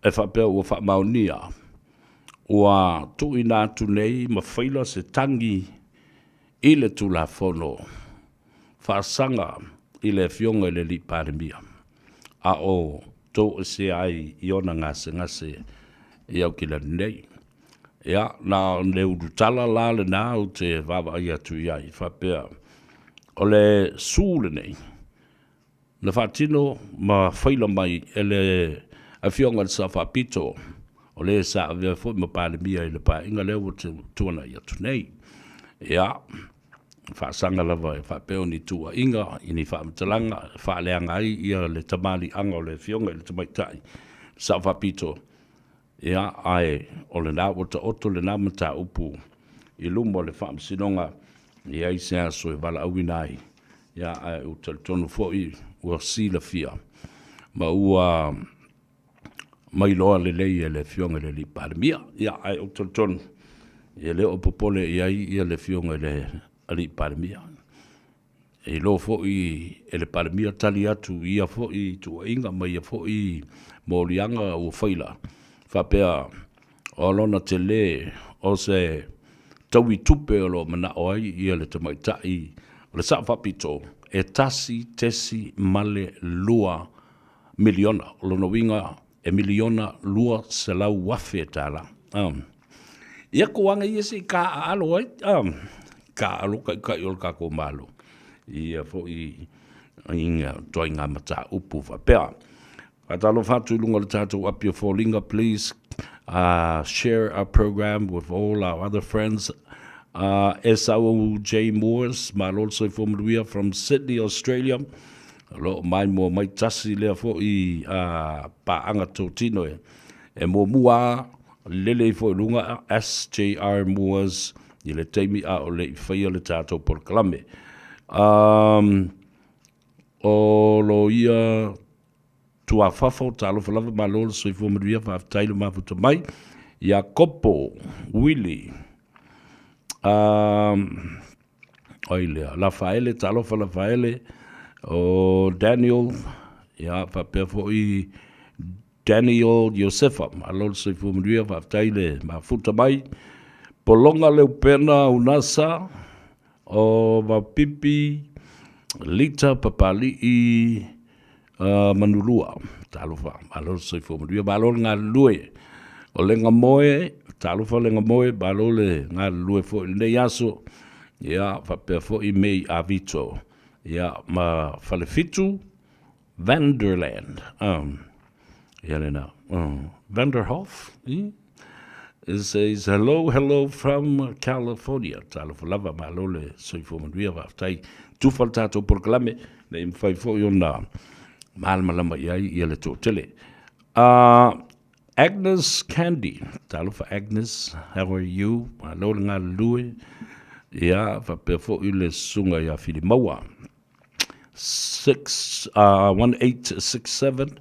e whapea ua wha maunia, ua tu ina tu nei ma whaila se tangi I le tula whono. Whaasanga I le fionga I le li pāremia. A o tō se ai I ona ngase ia o kila nei. Ia, na le urutala la le nā o te wawa ia tu iai, whapea. O le sūle nei, na whatino ma whaila mai e le a whionga le sa whapito, o le sa avea fwoi ma pāle mia i le pā inga leo o te tuana ia tu nei. Ia, whaasanga lava e whapeo ni tua inga, ini whaamatalanga, whaaleanga ai ia le tamali anga o le whionga i le tamaitai, sa whapito. Ia, ai, o le nā o ta oto le nā mata upu, i lumo le whaamsinonga, ia i sea so e wala awinai, ia ai o tonu fwoi, ua sila fia, ma ua mai loa le lei e le whionga le li paramia, ia ai o tonu, ia le o popole ia le whionga le li paramia. E lo fwoi e le paramia tali atu, ia fwoi tua inga, ma ia fwoi morianga o whaila, whapea o lona te le o se taui tupe o lo mana o ai ia le tamaitai o le sa whapito e tesi male lua miliona o lona winga e miliona lua se lau wafe tala. Ia kuanga ia si ka alo ai, ka alo kai o ka ko malo. Ia fo i inga toinga mata upu whapea. Atalo fatu lunga le tātou apia fōlinga, please share our program with all our other friends. S.O.J. Moores, Malolso Fomaduia from Sydney, Australia. Lo mai mo mai tasi lea fo i paanga tō tino e. E mo mua lele fo lunga S.J.R. Moores i le teimi a o le i whaia le tātou por kalame. O lo ia tua whafo talo whalava malolo soi fomaduia whaftailo mafuta mai. Ia kopo, Willie, oilea, Lafaele, talo fa Lafaele, o Daniel, ia whapea fo i Daniel Josefa, malolo soi fomaduia whaftaile mafuta mai. Polonga leo pena unasa, o Wapipi, Lita Papali i manulua, talo fa, malolo soi fomaduia, malolo ngā lue, o le ngamoe, talo fa le ngamoe, malolo le ngā lue fo i nei aso, ia whapea fo i mei avito, ia ma whalefitu, Vanderland, ia lena, Vanderhof, it says, hello from California, talo fa lava malolo le soi fomaduia, whaftai, tufal tato porklame, le mwhai fo i ona, malama iai ia le tōtele. Agnes Candy, talo for Agnes, how are you? Alo ngā lue, ia, whapea fo i le sunga ia whiri maua. 1867,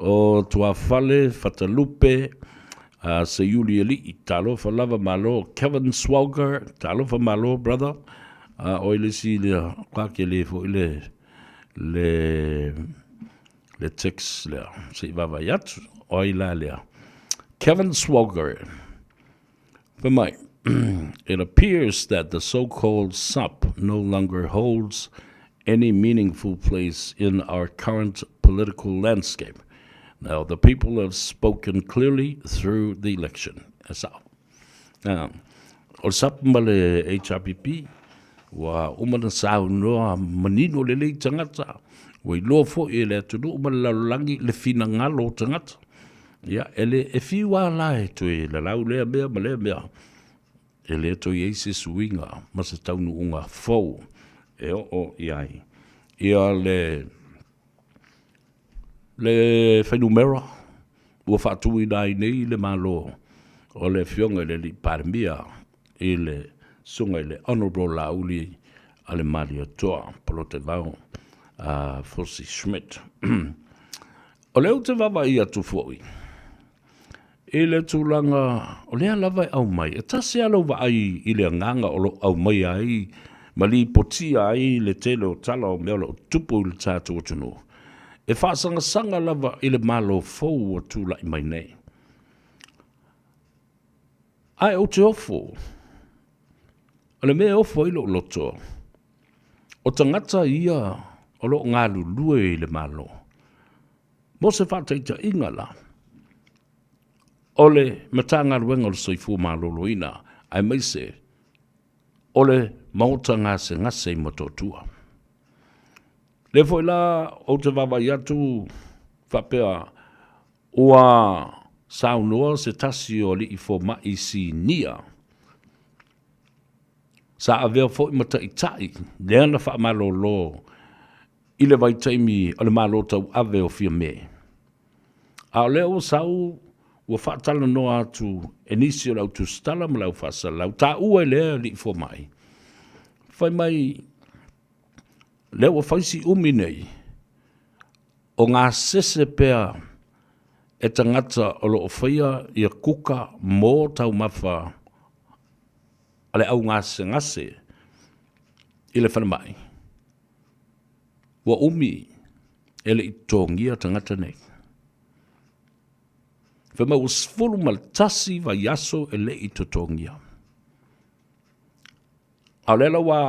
o tua whale, whatalupe, se yuli eli, talo for lava malo, Kevin Swalger, talo for malo, brother, o ile si le, kwake le fo i le text lea, se vava yatu, oila lea. Kevin Swalger, for my, it appears that the so-called SUP no longer holds any meaningful place in our current political landscape. Now, the people have spoken clearly through the election. O SUP male HRPP, wa umana sao noa manino lele tangata, wai loa fo e le tunu umalalangi le fina ngalo tangata. Ia, ele e fiwa lai to e la lau lea mea ma lea mea. Ele to i eise suinga, masa taunu unga fau. E o iai. Ia le whainumera, ua whaatui nai nei le malo. O le fionga le li parmia, i le sunga i le honorable lauli ale Maria Toa, polo te vau, Fossi Schmidt. O leo te wawa ia tu fwoi. E le tūlanga, o lea lava au mai, e tase alo wa ai i le nganga o au mai ai, ma li potia ai le tele o tala o mea o tupu i le tātou tunu. E whaasanga sanga lava i le malo fau o tūla i mai nei. Ai o te ofo, o le mea ofo i lo loto, o tangata ia o lo ngā lulue i le malo. Mo se whataita ingala, ole matanga luenga le soifu maloloina, ai mai se, ole mauta ngase i matotua. Le foi la o te vava iatu whapea ua saunua se tasi o li i fo mai si nia. Sa avea fo i mata i tai, leana wha malolo i le vai taimi o le malo tau ave o fia me. A leo sau ua whaatala no atu enisi o lau tu stala ma lau whasa lau ta ua i lea li i fo mai. Whai mai leo ua whaisi umi nei o ngā sese pea e tangata o lo o whaia i a kuka mō tau mawha ale au ngase i le whanamai. Ua umi e le i tōngia tangata nei. Whema ua sfulu maltasi wa yaso e le i tōngia. A lela wa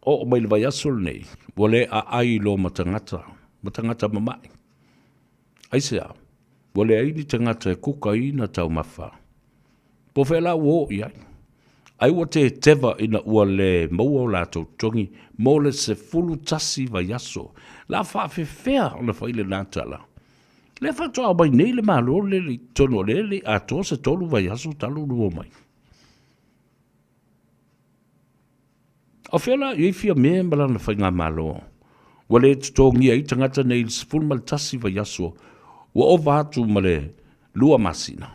o mai le wa yaso nei, ua le a ai lo matangata mamai. Aisea, ua le aini tangata e kuka ina tau mawha. Po whela uo iai. Ai ua te teva ina ua le maua o la tautongi, mo le se fulu tasi wa yaso. La whawhewhea o le whaile nātala. Le whatoa mai nei le malo le li tono le a to se tolu wa yaso talu nuo mai. O whiala i fia mea malana whainga malo. Ua le tutongi ai tangata nei le se fulu mal tasi wa yaso. Ua o vātu ma le lua masina.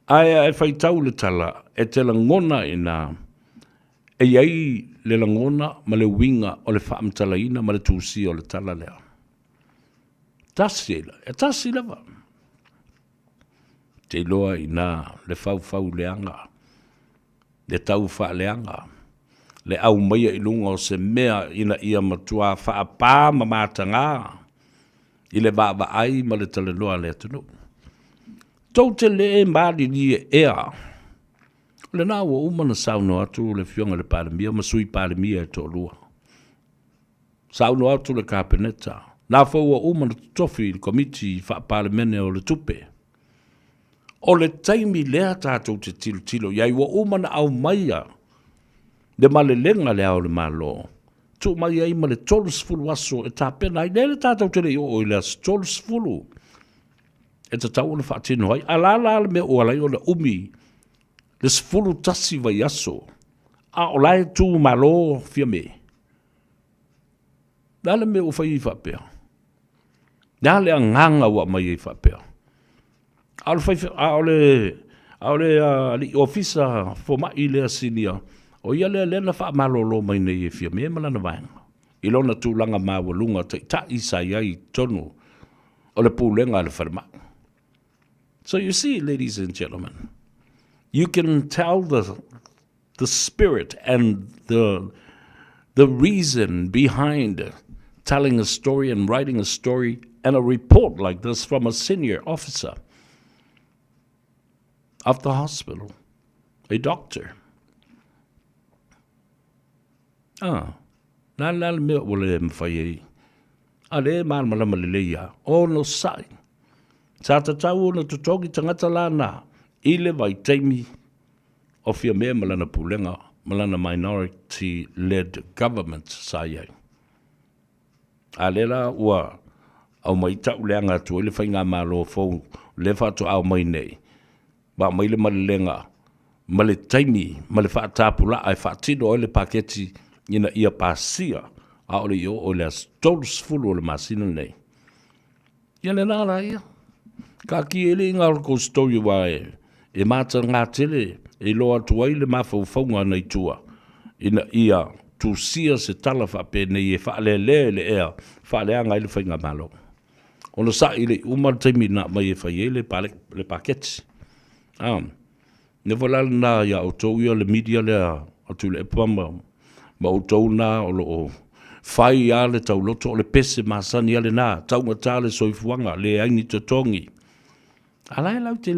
Aia e whaitau le tala e te langona ina e iai le langona ma le winga o le whaamtalaina ma le tūsi o le tala lea. Tasi lewa. Te loa ina le fau leanga, le tau wha leanga, le au maia i lunga o se mea ina ia matua whaapā ma mātanga, i le vāwa ai ma le tala loa le atunu. Tau te le maari ni e ea. Le nā ua umana sauno atu le fionga le pāremia, ma sui pāremia e tō lua. Sauno atu le kāpeneta. Nā whaua umana tofi i komiti wha pāremene o le tupe. O le taimi lea tātou te tilo, iai ua umana au maia. Le male lenga le au le malo. Tu mai ai ma le tolu sfulu aso e tāpena. I le tātou te le o le as tolu sfulu. E te tau le whaatino hai, alala le mea o alai o le umi, le sfulu tasi vai aso, a o lai tū malo fia me. Nā le mea o whai i whapea. Nā le anganga ua mai i whapea. A o le li ofisa fo mai lea sinia, o ia lea lena wha malolo mai nei e fia me malana vaenga. I lona tūlanga māwalunga ta isa iai tonu, o le pūlenga le wharamai. So you see, ladies and gentlemen, you can tell the spirit and the reason behind telling a story and writing a story and a report like this from a senior officer of the hospital, a doctor. Nā mea o le mwhai a le malama le leia, o no sai. Sa tatau na tutogi tangata lana, i le vai taimi o fia mea malana pulenga, malana minority-led government sa iai. A lela ua au mai tau leanga tu ele whainga malo fau le whatu au mai nei. Ba mai le malilenga, male taimi, male whaatapula ai whaatino o le paketi ina ia pasia a ole i o le as tolus fulu o le masina nei. Ia le nara ia. Ka ki ele inga orko story wa e mata ngā tele e loa tuai le mawhauwhaunga nei tua. Ina ia tu sia se tala whape nei e whaale le ea whaale anga ele whainga malo. Ono sa ile umar taimi na mai e whai le paketi. Ne whalala na ia o tau ia le media le atu le epama ma o tau na o lo o whai a le tau loto o le pese masani ale na tau ngata le soifuanga le aini te tongi. A lai lau te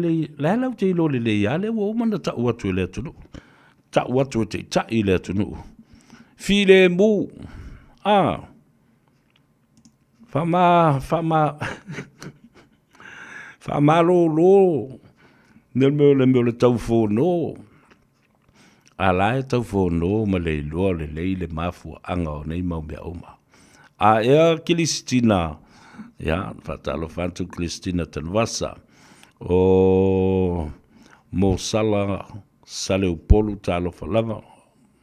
ilo le ia le wo mana tau atu le atunu. Tau atu te tai le atunu. File mu. Whama lo. Le meo le tau whono. A lai tau whono ma le loa le le mafu anga o nei mau mea oma. A ea Kilistina, ya, whatalo whantu Kilistina Tanwasa, o mo sala sale upolu talo whalava,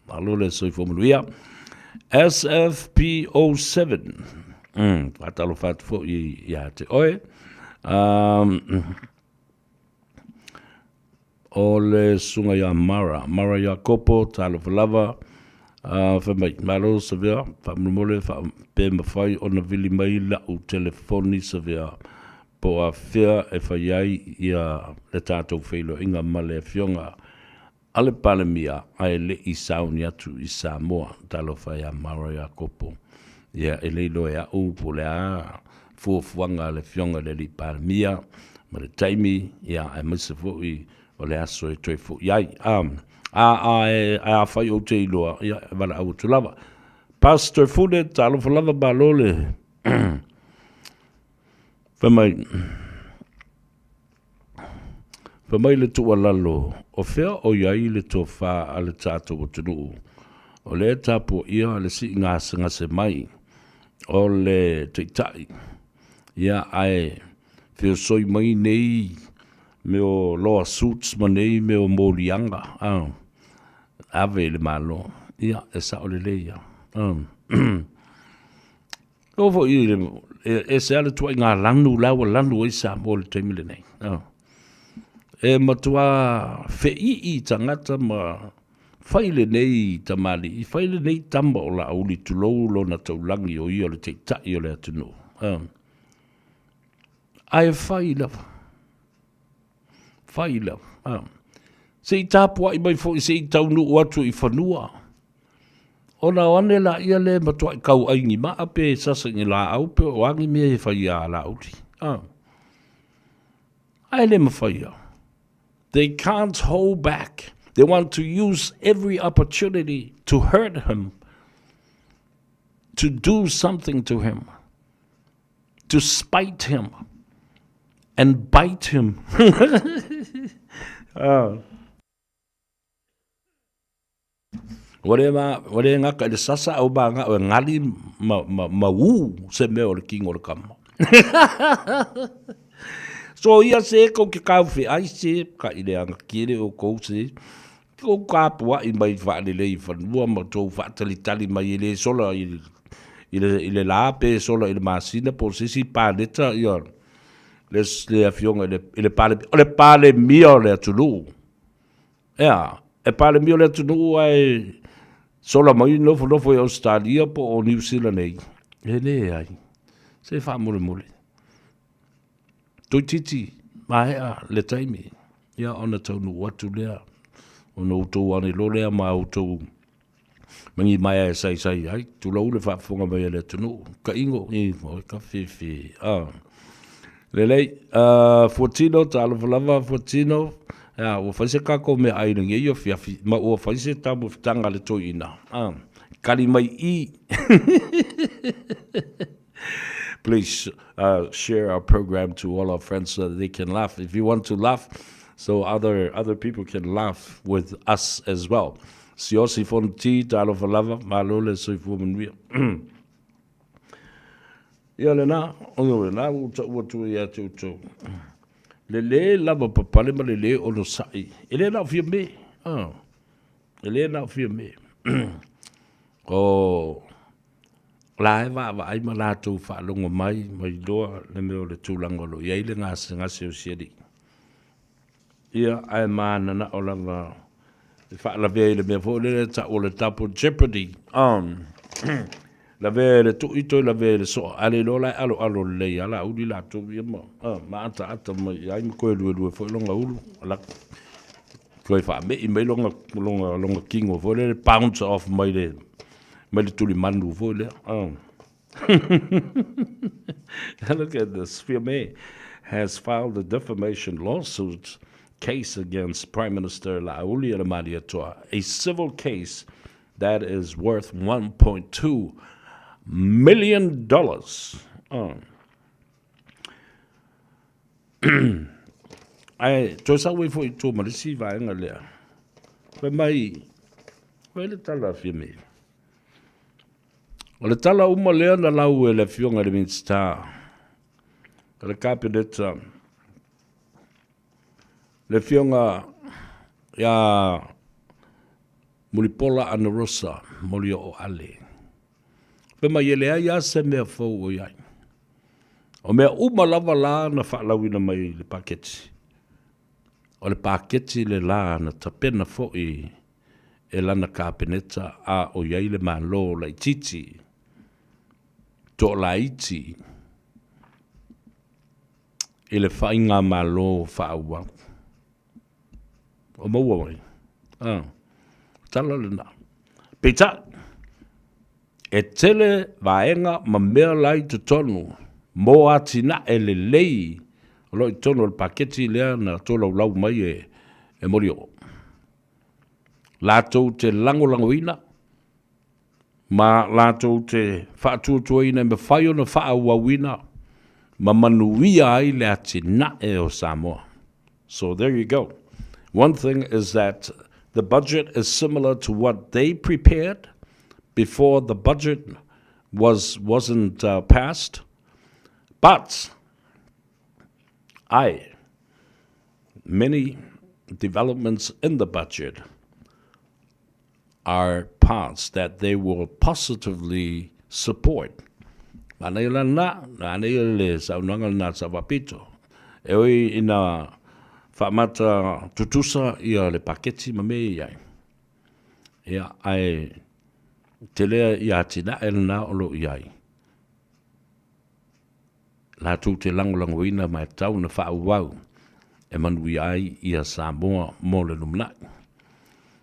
alo le soi whomunuia, SFP07, whatalo whantu fo i te oe, o le sunga ya Mara ya kopo talo whalava, Whamai, malo sa vea, whamumole, pe mawhai o na vili mai la o telefoni sa vea, po a whea e whaiai ia le tātou whailo inga male fionga, ale pale mia, ai le i sauni atu i Samoa, talo whai a Mara ya kopo. Ia e leilo e a upo le a fuafuanga le fionga le li pale mia, ma le taimi, ia e misa fui o le aso e toi fu. Iai, a fai o te iloa, ia, wala au tu lava. Pastor Fude, talo fa lava balole. Whamai le tua lalo, o whea o iai le tō wha a le tātou o tunu. O le tāpua ia le si ngāsanga se mai, o le teitai. Ia ai, whio soi mai nei, me o loa suits ma nei, me o mōlianga. Ave le malo, ia, e sa o le leia. Ovo i le, e se ale tua i ngā lanu, lawa lanu i sa mo le teimile nei. E matua whei i tangata ma whaile nei tamali, i whaile nei tamba o la auli tulou lo na taulangi o i o le teitai o le atunu. Ai whaila. Whaila. Se i tāpua i mai fo i se i taunu o atu i whanua. O na wane la ia le matua i kau aingi maa pe sasa ngi la au pe o angi mea i whai a la auti. Ai le mawhaia. They can't hold back. They want to use every opportunity to hurt him, to do something to him, to spite him, and bite him. Wale ngaka le sasa au ba nga o ngali ma wu se me o le king o le kama. So ia se ko ki kau fi ai se ka ile anga kire o ko se ko ka pua i mai va le le fa lua ma to fa tali mai le sola ile la pe sola ile masina po si pa leta ia le afiong ile pale mio le tulu. Ja, e pale mio le tulu ai sola mai no fo Australia po o New Zealand nei. Le ai. Se fa mole. Titi, mai le taimi. Ia ona taunu watu lea. Ona utou ane lo lea ma utou. Mangi mai e sai ai. Tulau le whaafonga mai le tunu. Ka ingo, ka whiwhi. Lelei, Fortino, talo falava Fortino. Ua whaise kako me airingi i o whiawhi. Ma ua whaise tamu tanga le toi ina. Kari mai I. Please share our program to all our friends so that they can laugh. If you want to laugh, so other people can laugh with us as well. Si osi fonti talo falava malole so fumunwia. Ia le na, ono le na utu ia tutu. Le lava papale ma le ono sai. Ele na fia me. Ele na fia me. Oh. La va ai ma la tu fa longo mai doa le meo le tulangolo ia ile ngase o siedi ia ai mana na ola va fa la ve le me fo le ta o le tapo jeopardy la ve le tu ito la ve le so ale lo la alo le ala udi la tu ia ma ata mai ai ko lu fo longa ulu la ko fa me longa kingo fo le pounds off mai le Look at this. Fiume has filed a defamation lawsuit case against Prime Minister Lauli Ramadiatoa, a civil case that is worth $1.2 million. Ai, to sa we foi to ma si vai nga le. Pe mai, we le tala fi me. O le tala uma le na lau e le fionga le minsta. Le capinetta. Le fionga ya Mulipola ana rosa, moli o ale. Pe mai ele ai se mea fau o iai. O mea uma lava la na whaalawina mai le paketi. O le paketi le la na tapena fo e lana kapeneta a o iai le malo la ititi. To la iti. E le whainga malo whaawau. O maua mai. Tala le na. Pita. E tele vaenga ma mea lai te tonu. Mo atina e le lei. O lo i tonu le paketi lea na tola ulau mai e mori o. Lātou te langolangoina. Ma lātou te whaatuatuaina me whaio na whaawawina. Ma manuia ai le atina e o Samoa. So there you go. One thing is that the budget is similar to what they prepared before the budget wasn't passed. But many developments in the budget are parts that they will positively support. Manela na le saunanga na savapito. Eoi ina whamata tutusa ia le paketi ma me iai. Ia ai te lea ia tina e na olo iai. La tu te langolangoina mai tau na whaauau e manu iai ia Samoa mo le numnai.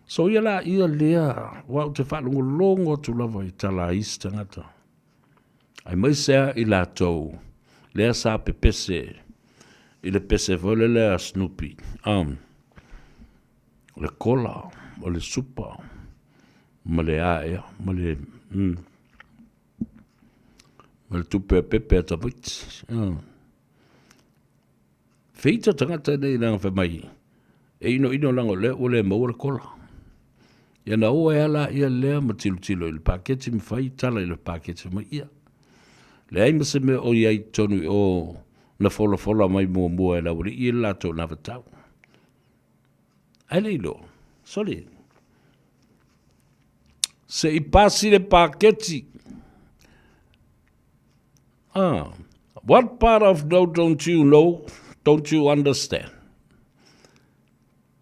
So ia la ia lea wau te whalungo longo tu lava i tala isi tangata. Ai mai sea i la tau lea sa pepese i le pese vole le Snoopy. Le kola, o le supa, ma le aea, ma le tupe pepe ata vit. Feita tangata nei nang fe mai. E ino lango le o le maua le kola. Ia na o e ala ia lea ma tilo i le paketi mi fai tala i le paketi ma ia. Le ai mase me o iai tonu o na fola mai mua e la uri i la tō na vatau. Ai leilo, soli. Se I pasi le paketi. What part of no don't you know, don't you understand?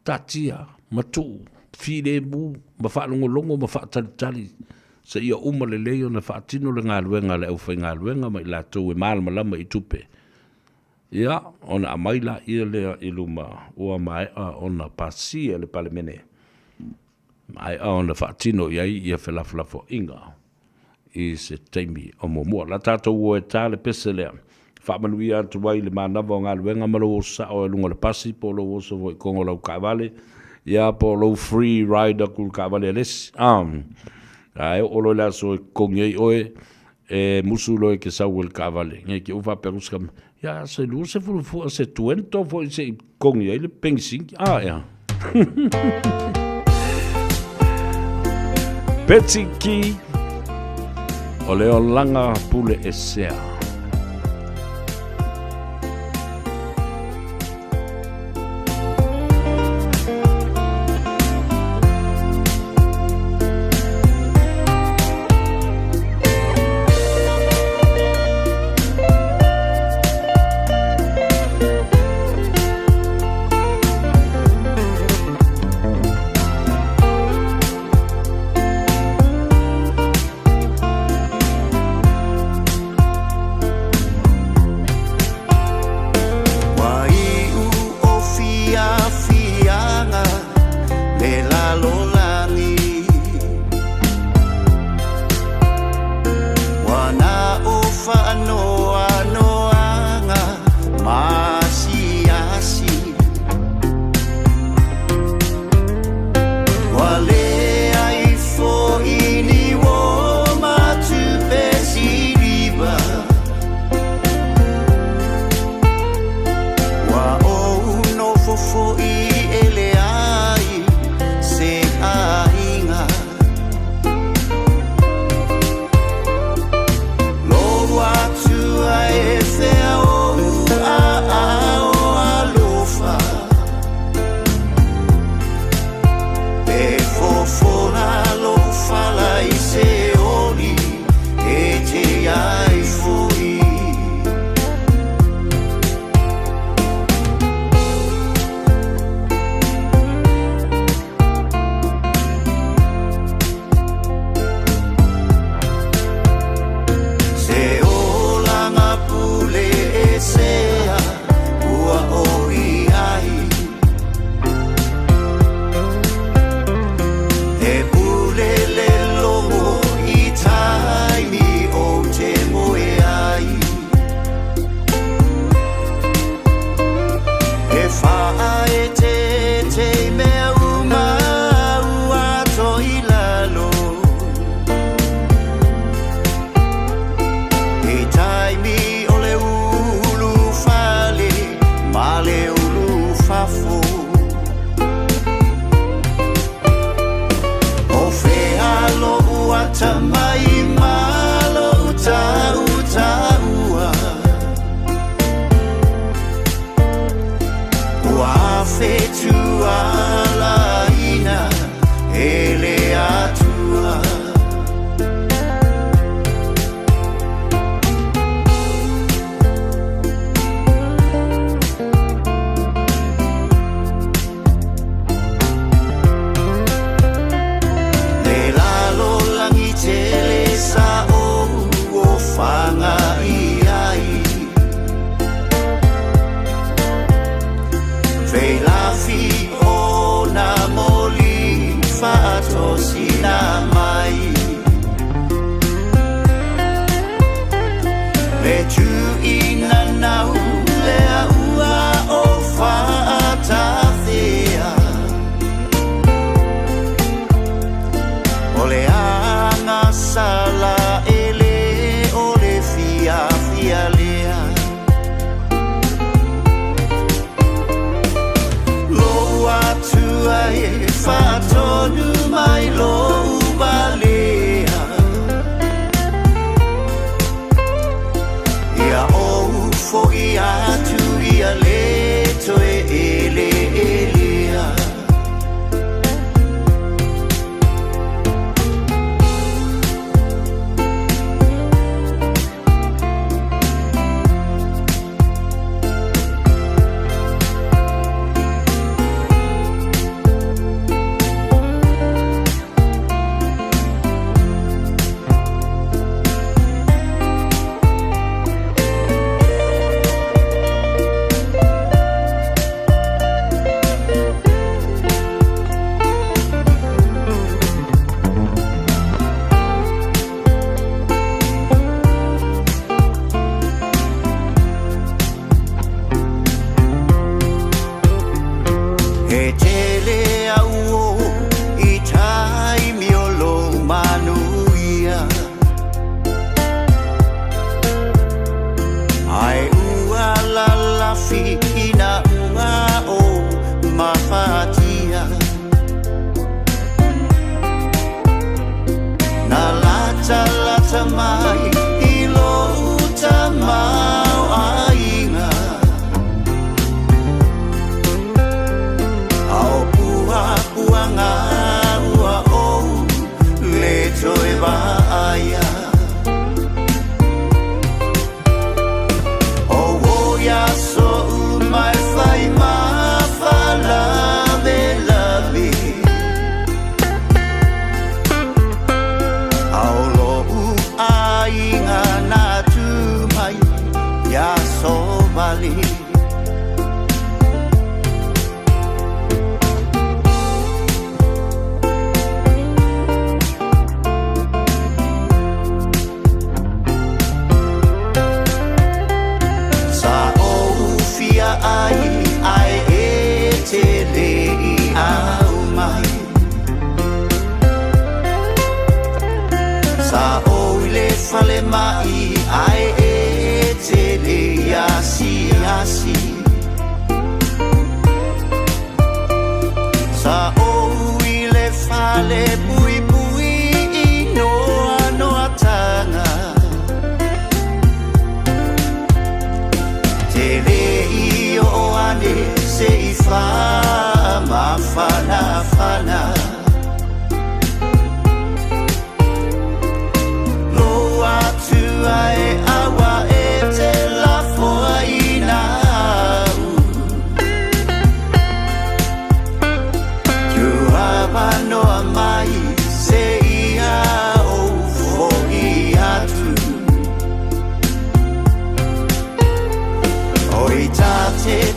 Tatia, matu, fide mu, ma whaalongolongo, ma whaatalitali. Se ia uma le leo na whaatino le ngāluenga le au whai ngāluenga ma I la tō e malama I tupe. Ia, ona amaila ia lea iluma ua mai ona pasi le palemene. Mai ona whaatino iai ia whelaflafo inga. I se teimi o momua. La tātou ua e tā le pese lea. Whamanui atu wai le mānawa o ngā luenga malo o sa o e lunga le pasi po lo o so voi kongo lau kaivale. Ia po lo free rider kul kaivale alesi. Ai olo lea so e kongiei oe e musulo e ke sau el kaivale. Ngai ki uwa peruskam. Ja, se lu se fu se tuento fo se kongi ele pensinki. Ja. Petiki ole o langa pule esea.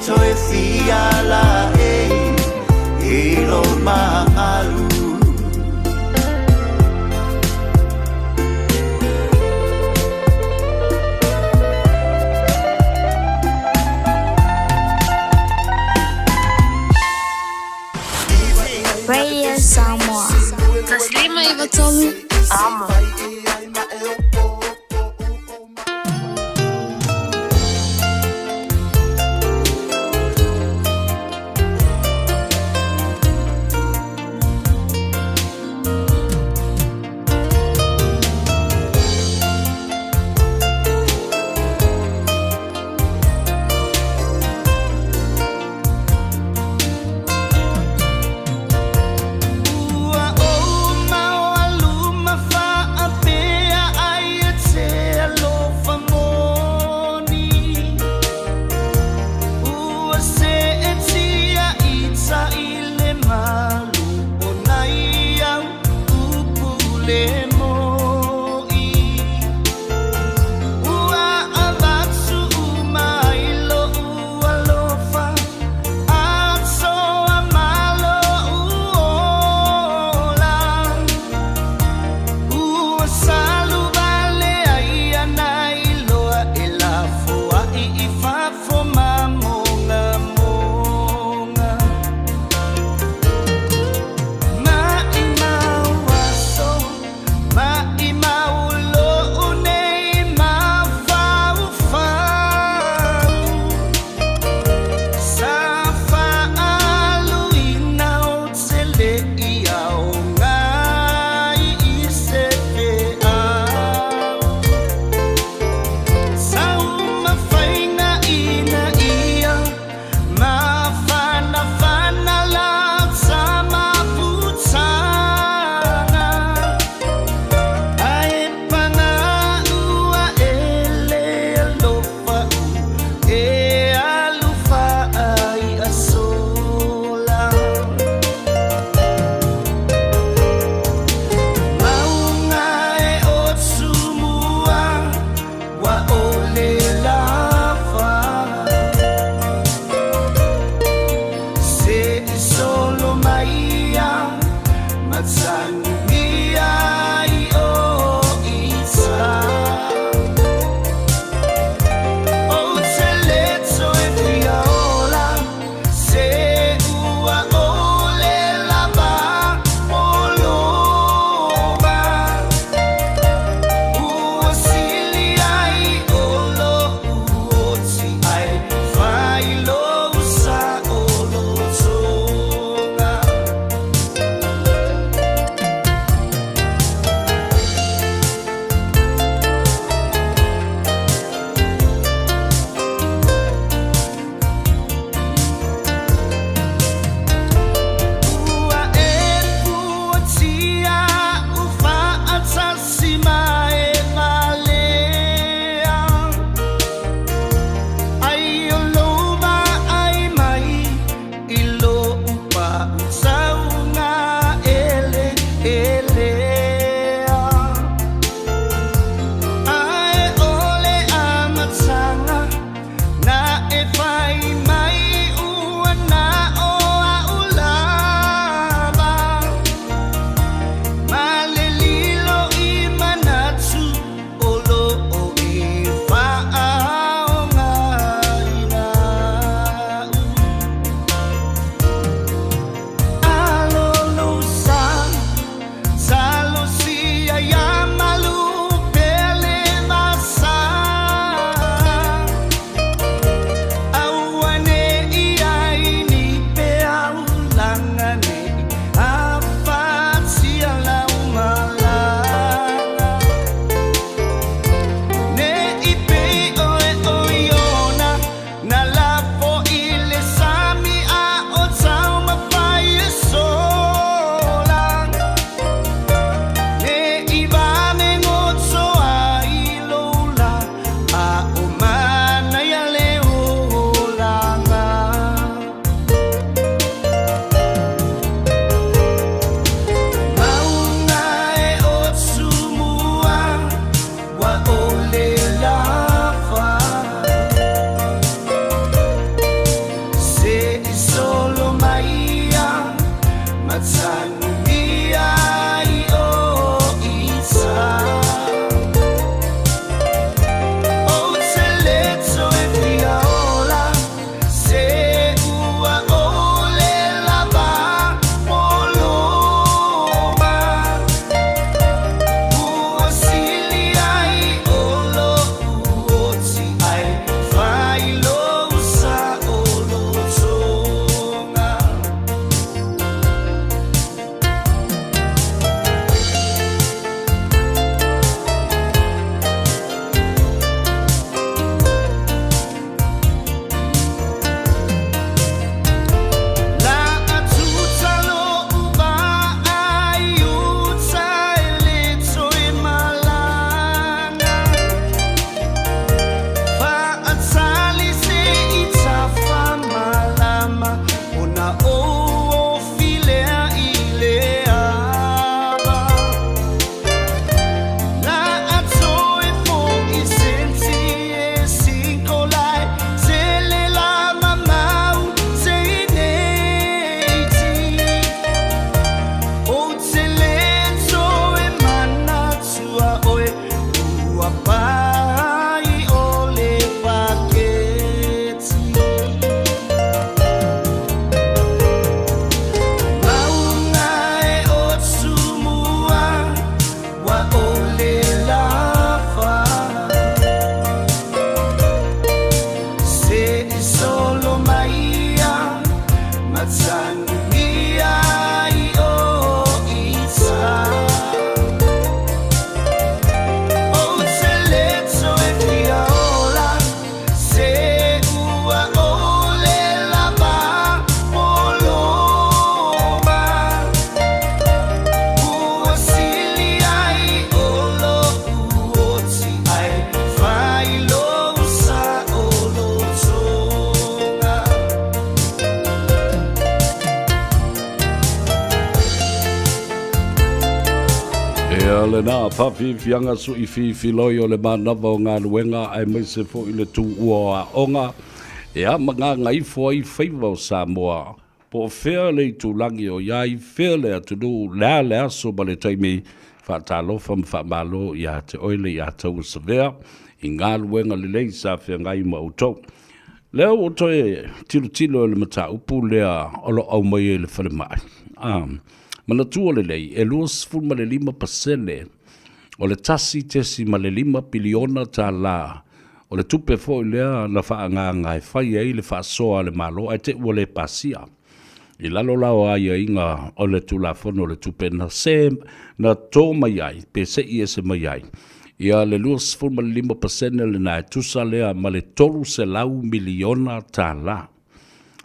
Toi fia la Slima i vatomi. Ama. Ua o mau aluma fa ape Le na fafi fianga su I fi loi o le manava o ngā luenga ai mai se fo I le tu ua a onga e a mga ngai fo ai Faiva o Samoa po fea le tu langi o iai fea le atunu lea lea so ba le taimi fa talofa mfa malo I a te oile I a tau savea I ngā luenga le lei sa fea ngai ma utou leo o toe tilo le mata upu lea olo au mai e le whare mai mana tua le lei, e luas ful ma le 5% o le tasi tesi ma le 5 biliona ta la o le tupe fo I lea na wha ngā e whai ei le wha soa le malo ai te ua le pasia I lalo lao ai a inga o le tulafono le tupe na se na tō mai ai, pe se I se mai ai ia le luas ful ma le 5% le na e tusa lea ma le tolu se lau miliona ta la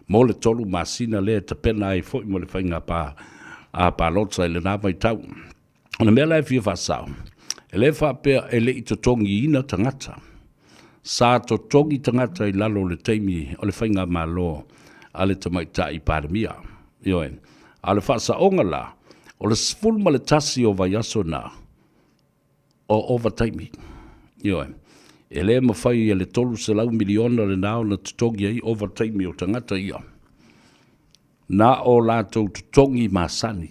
mo le tolu masina lea te pena ai fo I mo le whainga pa a palotsa le na vai tau. Ona mea lai fia whasau. E le whapea e le I totongi ina tangata. Sa totongi tangata I lalo le teimi o le whainga malo a le tamaita I paramia. Ioen. A le whasa onga la o le sful ma le tasi o vai aso na o overtime. Ioen. E le mawhai e le tolu se lau miliona le nao na totongi ai overtime o tangata ia. Na o lātou tutongi masani.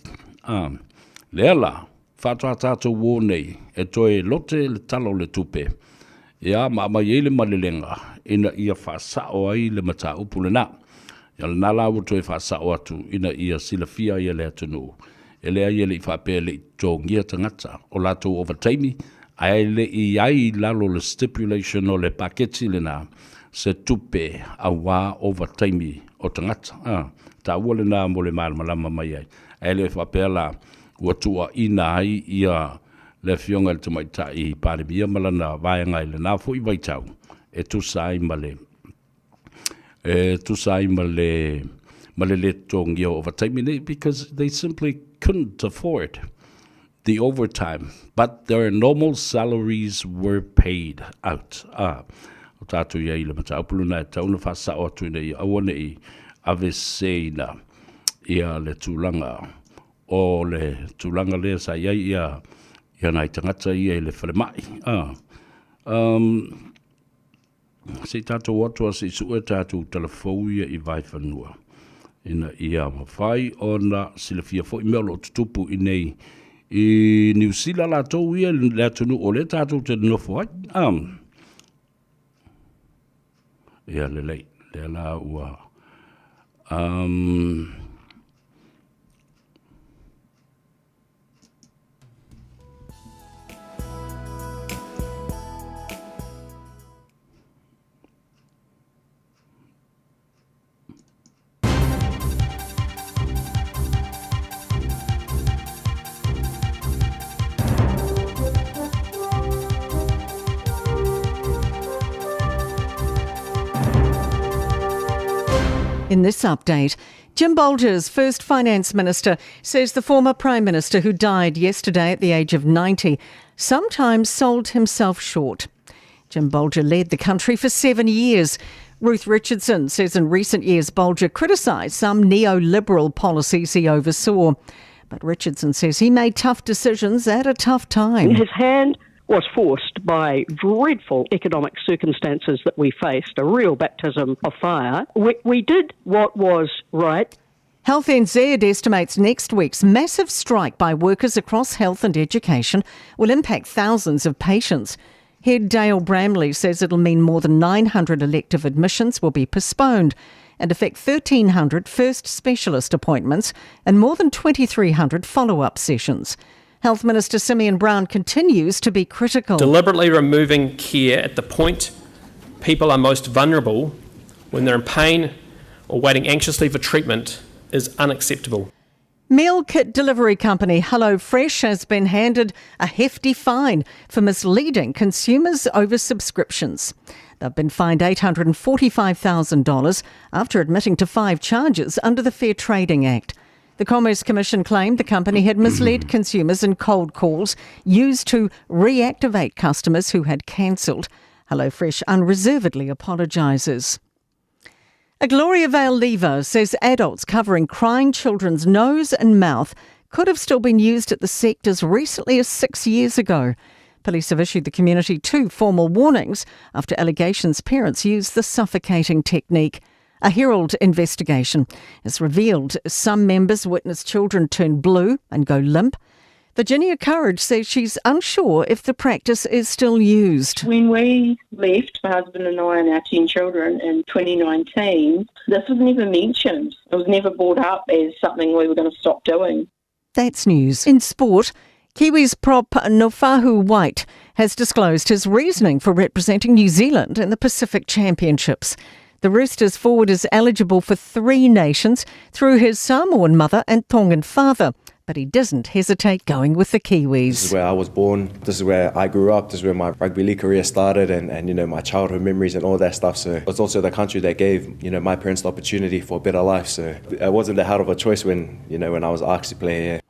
Lea la, whātua tātou wō nei, e toe lote le talo le tupe. Ia mai e le malilenga, ina ia whasao ai le mata upu le nā. Ia le nālawa toe whasao atu, ina ia silafia ia le atunu. E lea ia le I whapea le tōngia tangata, o lātou overtime, ai le I ai lalo le stipulation o le paketi le nā, se tupe a wā overtime o tangata. Ta ua le nā mo le malama mai ai. E le whapea la ua tua ina ai ia le fionga le tamaita I pāremia malana vāenga I le nā fo I vaitau. E tusai ma le le tongia overtime because they simply couldn't afford the overtime. But their normal salaries were paid out. O tātou ia I le mata upuluna e tauna whasa o atu nei awane I ave seina ia le tūlanga o le tūlanga lea sa iai ia nai tangata ia I le whare mai. Se tātou atua se sua tātou telefou ia I vai whanua. Ina ia mawhai o na silafia fo I meolo tutupu I nei I New Zealand la tau ia le atunu o le tātou te nofo ai. Ia le lei, le la ua. In this update, Jim Bolger's first finance minister says the former prime minister who died yesterday at the age of 90 sometimes sold himself short. Jim Bolger led the country for 7 years. Ruth Richardson says in recent years Bolger criticised some neoliberal policies he oversaw. But Richardson says he made tough decisions at a tough time. His hand was forced by dreadful economic circumstances that we faced, a real baptism of fire. We did what was right. Health NZ estimates next week's massive strike by workers across health and education will impact thousands of patients. Head Dale Bramley says it'll mean more than 900 elective admissions will be postponed and affect 1,300 first specialist appointments and more than 2,300 follow-up sessions. Health Minister Simeon Brown continues to be critical. Deliberately removing care at the point people are most vulnerable when they're in pain or waiting anxiously for treatment is unacceptable. Meal kit delivery company HelloFresh has been handed a hefty fine for misleading consumers over subscriptions. They've been fined $845,000 after admitting to 5 charges under the Fair Trading Act. The Commerce Commission claimed the company had misled consumers in cold calls used to reactivate customers who had cancelled. HelloFresh unreservedly apologises. A Gloria Vale lever says adults covering crying children's nose and mouth could have still been used at the sector as recently as 6 years ago. Police have issued the community 2 formal warnings after allegations parents used the suffocating technique. A Herald investigation has revealed some members witnessed children turn blue and go limp. Virginia Courage says she's unsure if the practice is still used. When we left, my husband and I and our 10 children in 2019, this was never mentioned. It was never brought up as something we were going to stop doing. That's news. In sport, Kiwis prop Nofahu White has disclosed his reasoning for representing New Zealand in the Pacific Championships. The Roosters forward is eligible for 3 nations through his Samoan mother and Tongan father, but he doesn't hesitate going with the Kiwis. This is where I was born, this is where I grew up, this is where my rugby league career started and you know, my childhood memories and all that stuff. So it's also the country that gave, you know, my parents the opportunity for a better life. So it wasn't that hard of a choice when I was asked to play here.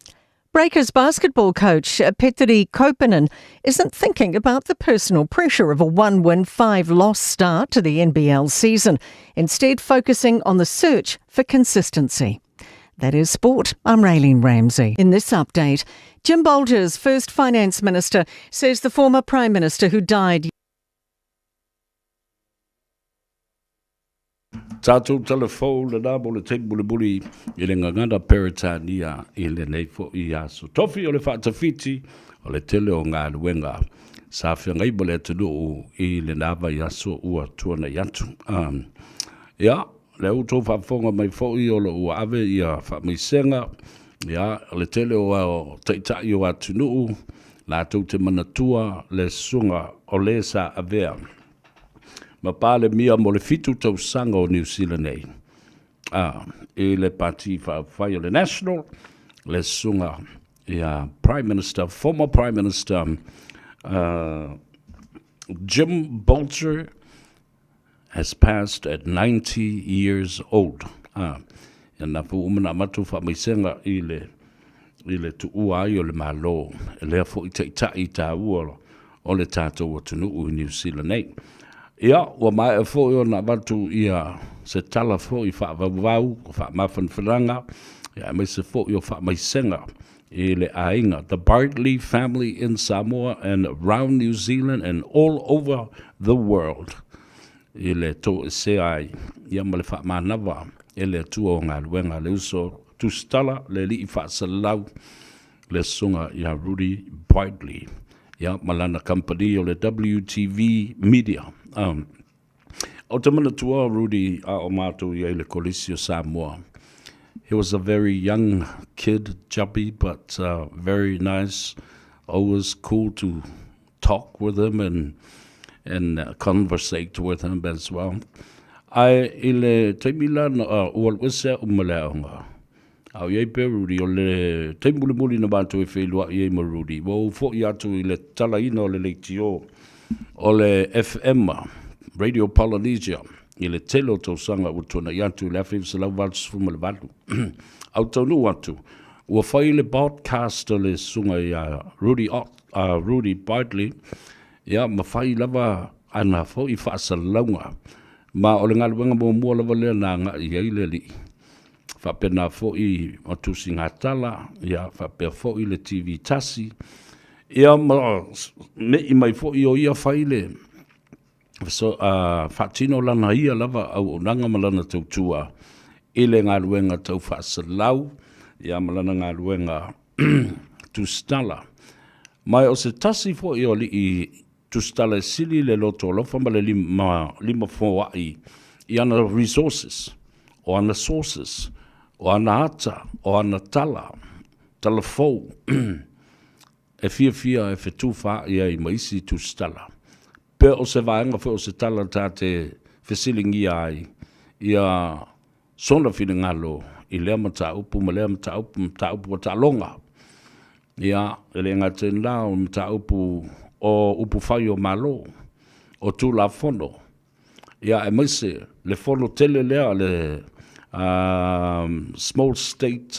Breakers basketball coach Petteri Kopinen isn't thinking about the personal pressure of a 1-win, 5-loss start to the NBL season, instead focusing on the search for consistency. That is sport. I'm Raylene Ramsey. In this update, Jim Bolger's first finance minister says the former prime minister who died Tātou telefou le nā mo le te buli I le ngangana peritania I le nei fo I aso. Tofi o le whaatawhiti o le tele o ngā luenga. Sa whiangai mo le atunu I le nāwa I aso ua tuana I atu. Le uto whaafonga mai fo I o le ua ave I a whaamisenga. Le tele o teitai o atunu. Lātou te manatua le sunga o le sa avea. Ma pale mia mo le fitu tau sanga o New Zealand nei. E le parti whai o le National, le sunga Prime Minister, former Prime Minister Jim Bolger has passed at 90 years old. E na fu umana matu whamaisenga I le tuua ai o le malo. E lea fu I teitai tā ua o le tātou o tunu I New Zealand nei. Ia, ua mai e fo I o na watu ia se tala fo I whaavavau, whaamawhanwhananga, ia mai se fo I o whaamaisenga I le ainga. The Bartley family in Samoa and around New Zealand and all over the world. I le to e se ai, ia ma le whaamanawa, e le tua o ngā luenga le uso tustala le li I whaasalau le sunga ia Rudy Bartley. Ia malana company o le WTV Media. O te mana tua Rudy o mātou I le kolisi o Samoa. He was a very young kid, chubby, but very nice. Always cool to talk with him and conversate with him as well. I le teimila ua wese umaleaonga. Au iei pe Rudy o le teimuli na mātou e whailua iei ma Rudy. Wo fo I atu I le talaina o le leitio o le FM, Radio Polynesia. I le telo tau sanga utona I atu le awhi sa lau valtus fuma le valu. Au tau nu atu. Ua whai le broadcast le sunga I Rudy Bartley. Ia ma whai lava ana fo I whaasa launga. Ma o le ngaluenga mua lava lea na nga I ei le li. Whapena fo I o tusi ngā tala. Ia whapea fo I le TV tasi. Ia ma me I mai fo I o ia whai le. So, whaatino lana ia lava au nanga malana tautua I le ngā luenga tau whaasalau, ia malana ngā luenga tustala. Mai o se tasi fo I o li I tustala sili le loto lofa ma le lima fōai I ana resources, o ana sources, o ana ata, o ana tala fou, e fia e whetu wha ia I maisi tustala. Pe o se vaenga fo o se tala ta te whesilingi ai ia sona whina ngalo i lea mata upu, ma lea mata upu o talonga. Ia, ele ngā tēn lao mata upu o upu whai o malo, o tū la fono. Ia, e maise, le fono tele lea le small state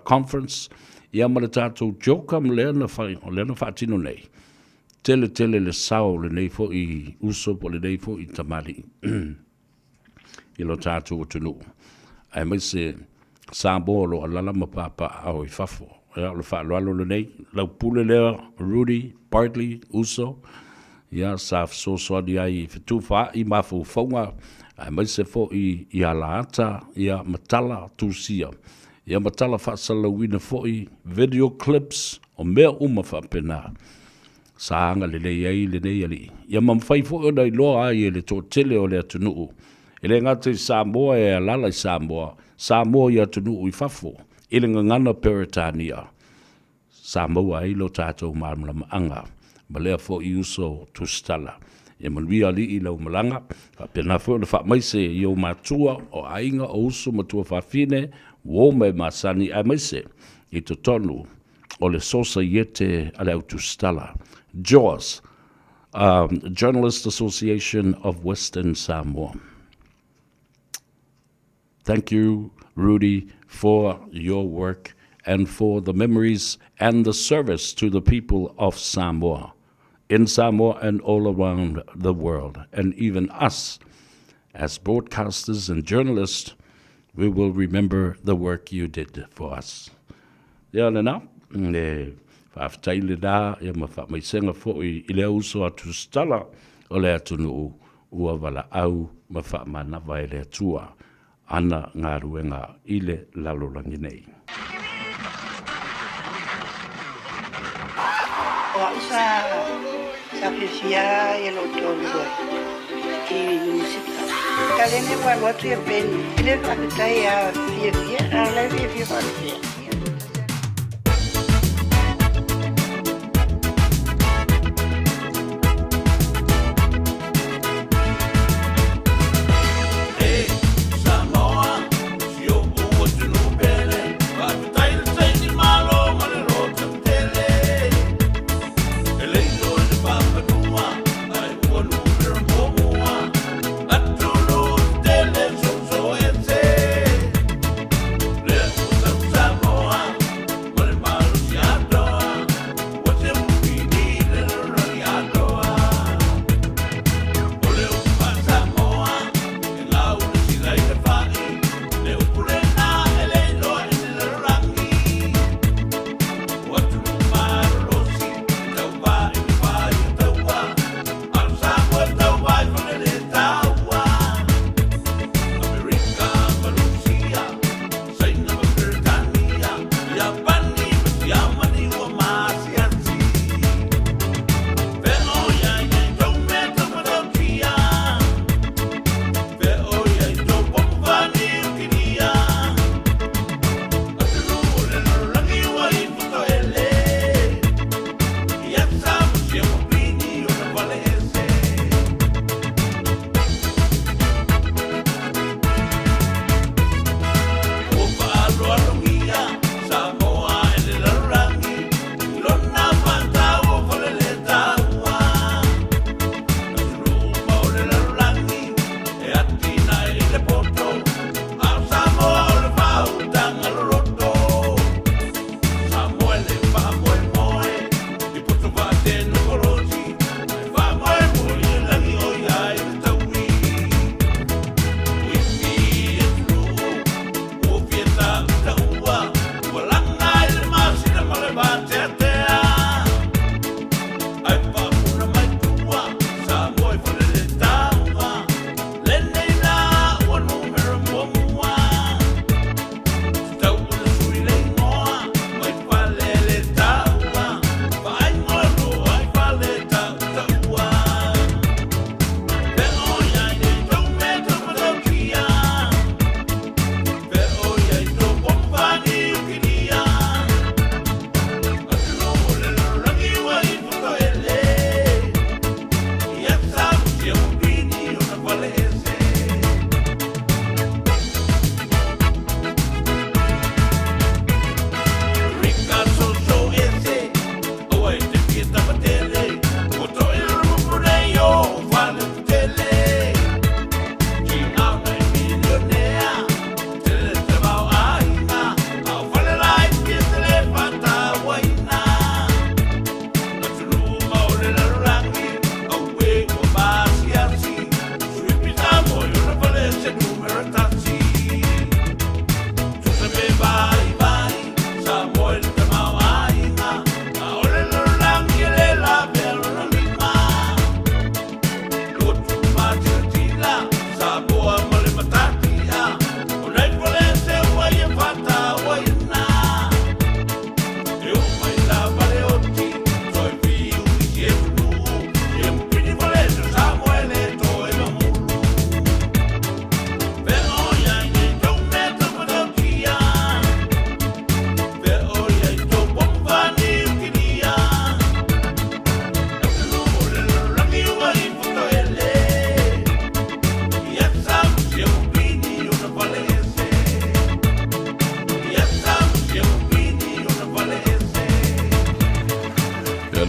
conference, ia ma le tātou joka ma lea na whaatino nei. Tele le sao le nei fo i uso po le nei fo i tamari. I lo tātou o tunu. Ai mai se Samoa lo alala ma papa au i fafo. Ia le whaaloalo le nei. Lau pule lea, Rudy, Bartley, uso. Ia sa so di ai fitu wha i mafu whaunga. Ai mai se fo i alaata, ia matala tūsia. Ia matala whaasalawina fo i video clips o mea whapena. Saanga le nei ali. Ia mamwhai fo o nei loa ai e le tō tele o le atunuu. E le ngate Samoa e alala i Samoa. Samoa i atunuu i fafo. E le ngangana Peritania. Samoa ai lo tātou marmala anga. Ma lea fo i uso tustala. E manuia li i lau malanga. Pena fo le whamaise i o matua o ainga o uso matua whawhine. Wo me masani a maise. I to tonu o le sosa iete a le autustala. JAWS, Journalist Association of Western Samoa. Thank you, Rudy, for your work and for the memories and the service to the people of Samoa, in Samoa and all around the world. And even us, as broadcasters and journalists, we will remember the work you did for us. Yeah, now, whaaftaile da, ia ma whaamaisenga fōi i lea uso atu stala o lea tunu ua wala au ma whaamanawa e lea tua ana ngā ruenga i le lalolangi nei. Wa sa fisia e lo tolu i musika. Kalene wa watu ya peni, ile wakatai ya fia, ala fia fia. Samoa.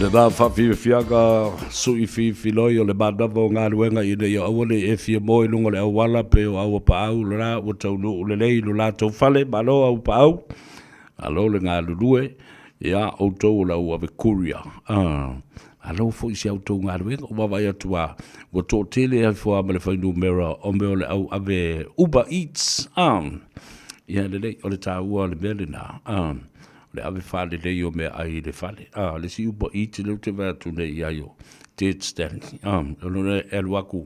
le da fa fi fiaga sui fi loi o le badava o ngā ruenga i le ia awale e fia moe lunga le awala pe o au pa au le rā o tau no le lei lo la tau fale malo au pa au alo le ngā lulue ia o tau la ua ve kuria alo fo isi au tau ngā ruenga o mawai atua o tō tele ai fua ma le whainu mera o meo le au ave Uber Eats ia le lei o le tā ua le melina le ave fale le yo me ai le fale le si Uber Eats le te va tu nei ayo tet stand lo le elwaku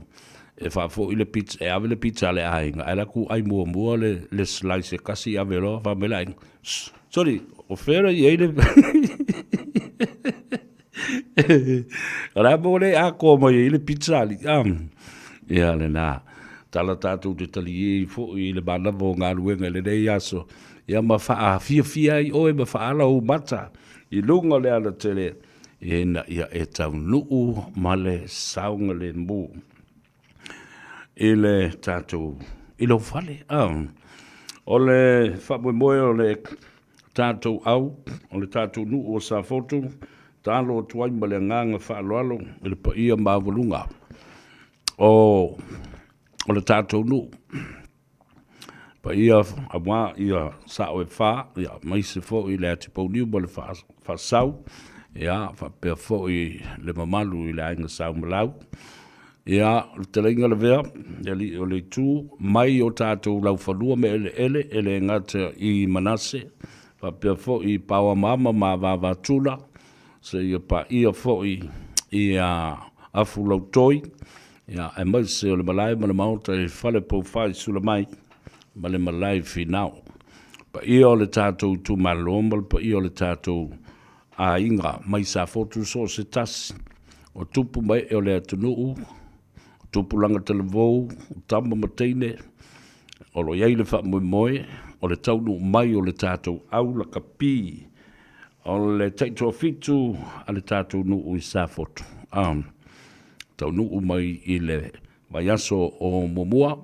e fa fo ile pizza e ave le pizza le ai ala ku ai mo le slice kasi ave lo fa me lai sorry o fera ye le ala mo le a ko mo ye le pizza li ia le na tala tatu te tali fo ile bana vo nga luenga le dei aso ia ma fa fia i o ma fa ala o mata i lunga le ala tele e na ia e tau nuu ma le saunga le mu ile tatu ilo fale o le fa mo o le tatu au o le tatu nuu o sa foto talo tuai ma le nganga fa alo le pa ia ma volunga o le tatu nuu pa ia awa ia sa o fa ia mai se fo i le tipo niu mo le fa sau ia fa pe fo i le mamalu i le ainga sau malau ia te lenga le vea ia o le tu mai o tatu lau falua me ele ngata i manase fa pe fo i pawa mama ma va tula se ia pa ia fo i afu lau toi ia e mai se o le malai ma le mauta i fale po fai sula mai ma le malai finau. Pa ia o le tātou tu maloma, pa ia o le tātou a inga, mai sa fotu so se tasi. O tupu mai e o le atunuu, o tupu langa televou, o tamba mateine, o lo iai le wha moe, o le taunu mai o le tātou au la kapi, o le taitoa fitu, a le tātou nuu i sa fotu. Taunu mai i le mai aso o momua,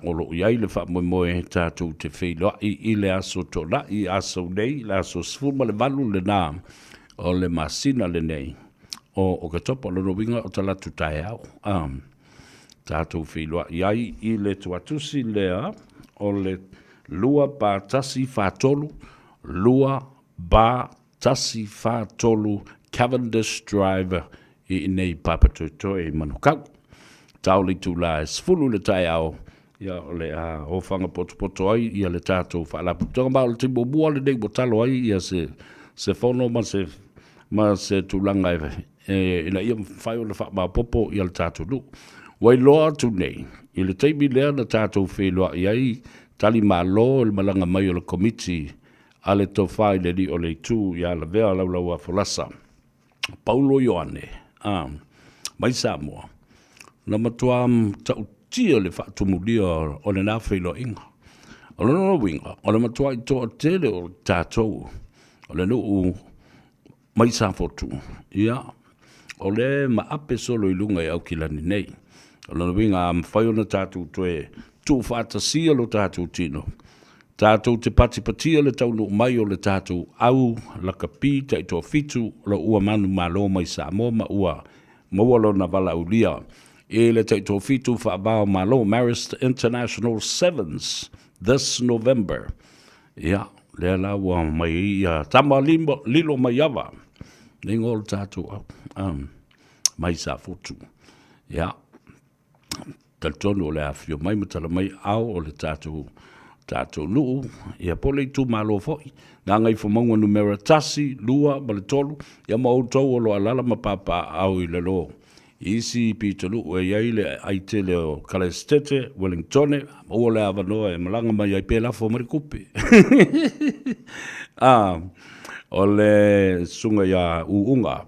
o lo iai le wha moe tātou te wheilua i le aso to la i aso nei, le aso sfuma le valu le nā o le masina le nei o ka topa lo winga o talatu tae au tātou wheilua iai i le tuatusi lea o le lua ba tasi whātolu lua ba tasi whātolu Cavendish Drive i nei papatotoe manukau tau li tu la sfulu le tae au ia o le o fanga poto ai ia le tātou whaalaputonga ma o le timbo mua le nei botalo ai ia se fono ma se tulanga ina ia whai o le wha popo ia le tātou lu wai loa tu nei i le teimi lea na tātou wheloa iai tali ma lo le malanga mai o le komiti a le to whai le li o le tu ia le vea laulau a folasa Paulo Ioane mai Samoa na matua tau tia le whaatumulia o le nā whailo inga. O le nono winga, o le matua i toa tele o tātou, o le nuu mai sa fotu. Ia, o le maape solo i lunga i au kilani nei. O le nono winga am whaio na tātou toe tū whaatasia lo tātou tino. Tātou te patipatia le tau nuu mai o le tātou au lakapi ta i toa fitu lo ua manu malo mai Samoa ma ua maua lo na vala ulia. E le taito fitu whaabao malo Marist International Sevens this November. Ia, lea lawa mai ia tama lilo mai awa. Nei ngol tātou mai sa futu. Ia, talitono o le awhio mai matala mai au o le tātou nuu. Ia pole i tū malo foi. Nā ngai whamonga numera tasi, lua, ma le tolu. Ia mautou o lo alala ma papa au i le lo. Isi pitolu e iaile aitele o Kalestete, Wellingtone, o le avanoa e malanga mai ai pēla fo marikupi. O le sunga ia uunga,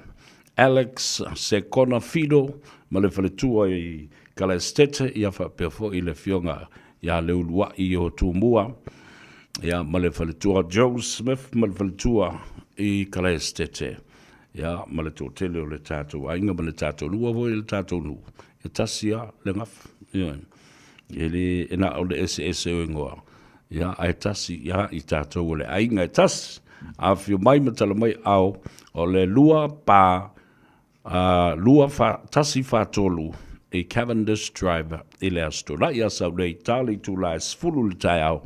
Alex Sekona Fido, ma le whaletua i Kalestete, ia whapefo i le fionga ia le ulua i o tūmua, ia ma le whaletua Joe Smith, ma le whaletua i Kalestete. Ia, ma le tōtele o le tātou, a inga ma le tātou lua voi le tātou nu. E tasia le ngaf. Ia, e na o le SS o ingoa. Ia, a e tasi, ia, i tātou o le a inga e tas. a whiu mai matala mai au, o le lua tasi whātolu, e Cavendish driver, i le astora ia sau nei tali tu la sfulu le tai au,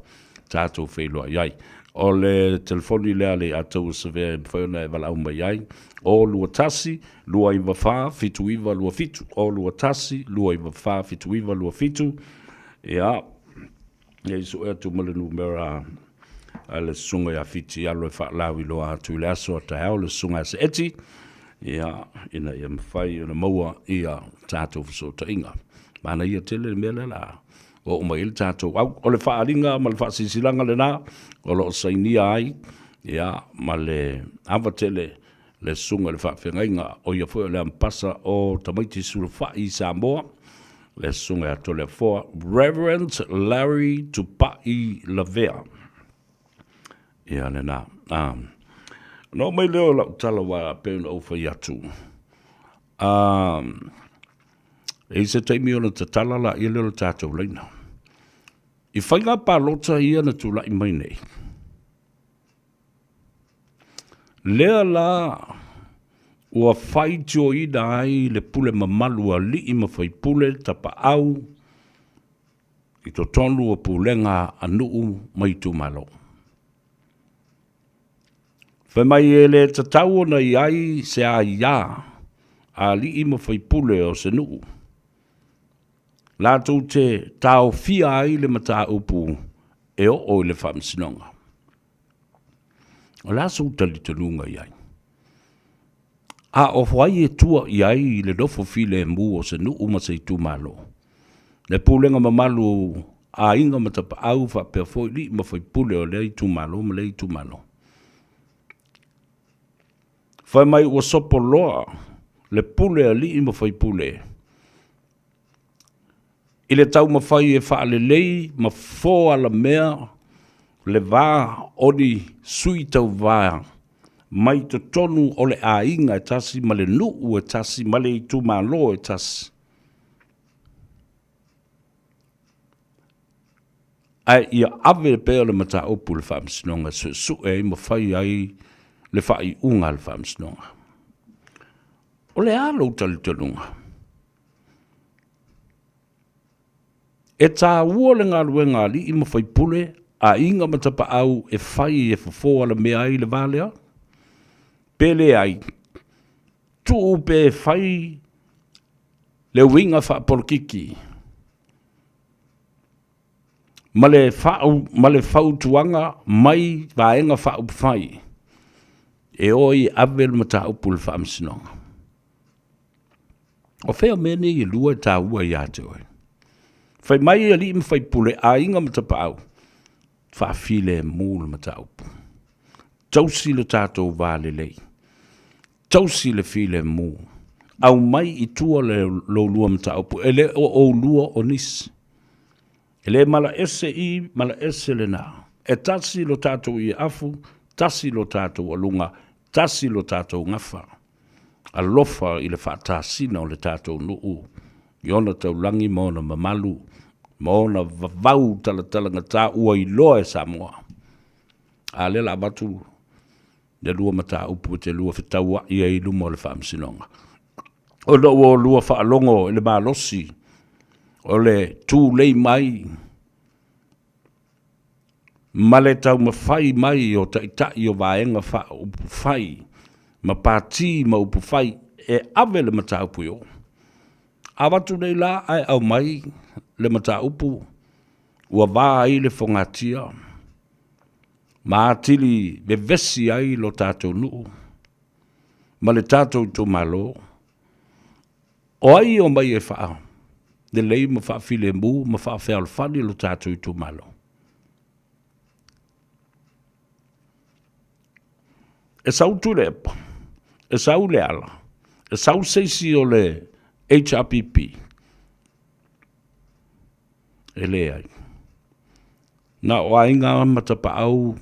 tātou whelua iai. O le telefoni lea le atou sevea mwhauna e wala umai iai, o lua tasi, lua iwa wha, fitu iwa lua fitu, o lua tasi, lua iwa wha, fitu iwa lua fitu, ia, ia iso ea tu mele numera a le sunga ia fiti alo e wha lawi loa atu le aso a tahao le sunga se eti, ia, ina ia mwhai, ina maua ia tātou fiso ta inga. Mana ia tele mele la, o umai il tātou, o le whaaringa, ma le whaasisilanga le nā, o lo sainia ai, ia, ma le awatele, le sunga le whaawhengainga, o ia fwoi le ampasa o tamaiti suru whai Samoa, le sunga ato le fua, Reverend Larry Tupai Lavea. Ia le nā. No mai leo lau tala wa peuna o whai atu. E se teimi o na te tala la ia leo tātou leina. I whainga pā lota ia na tu lai mai nei. Lea la ua whai tio ida ai le pule mamalu a li ima whai pule tapa au i to tonu o pulenga anuu mai tu malo. Whai mai e le tatau na i ai se a ia a li ima whai pule o se nuu. Lātou te tau fia ai le mata upu e o le whamsinonga. O lātou tali tanunga iai. A o whai e tua iai le nofo file mu o se nuu ma se tu malo. Le pulenga mamalu a inga matapa au wha pia fwoi li ma whai pule o le tu malo ma le tu malo. Whai mai ua sopo loa le pule a li ma whai pule. I le tau mawhai e wha le lei, ma fō ala mea, le wā odi sui tau wā, mai to tonu o le a inga e tasi, ma le nuu e tasi, ma le tu ma lo e tasi. Ai ia ave pēo le mata opu le whamsinonga, su e mawhai ai le whai unga le whamsinonga. O le alo tali tanunga. E tā ua le ngā luenga li i ma whai pule, a inga matapa au e whai e whafo ala mea ai le vālea. Pele ai, tu pe whai le winga wha porkiki. Ma le whau tuanga mai vaenga wha upwhai. E oi avel mata upul wha amsinonga. O whea mene i lua tā ua i ate oi. Whai mai ali im whai pule a inga matapa au. Wha file mūle mata upu. Tausi le tātou vāle lei. Tausi le file mū. Au mai i tua le lo lua mata upu. E le o lua o nisi. E le mala ese i, mala ese le nā. E tasi lo tātou i afu, tasi lo tātou alunga, tasi lo tātou ngafa. A lofa i le whātāsina o le tātou nuu. Iona tau langi maona mamalu, maona vavau tala ngata ua i loa e Samoa. A le la batu, le lua mata upu te lua whitaua i e iluma o le whaamsinonga. O na ua lua whaalongo i le malosi, o le tū lei mai, ma le tau mawhai mai o taitai o vaenga wha upu whai, ma pāti ma upu whai, e ave le mata upu yo. Awatu nei la ai au mai le mata upu, ua vā ai le whangatia, ma atili me vesi ai lo tātou nuu, ma le tātou tō malo, o ai o mai e wha, le lei ma wha file mū, ma wha whial whani lo tātou tō malo. E sau tu le epa, e sau le ala, e sau seisi o le HRPP. E le ai. Na o ainga matapa au,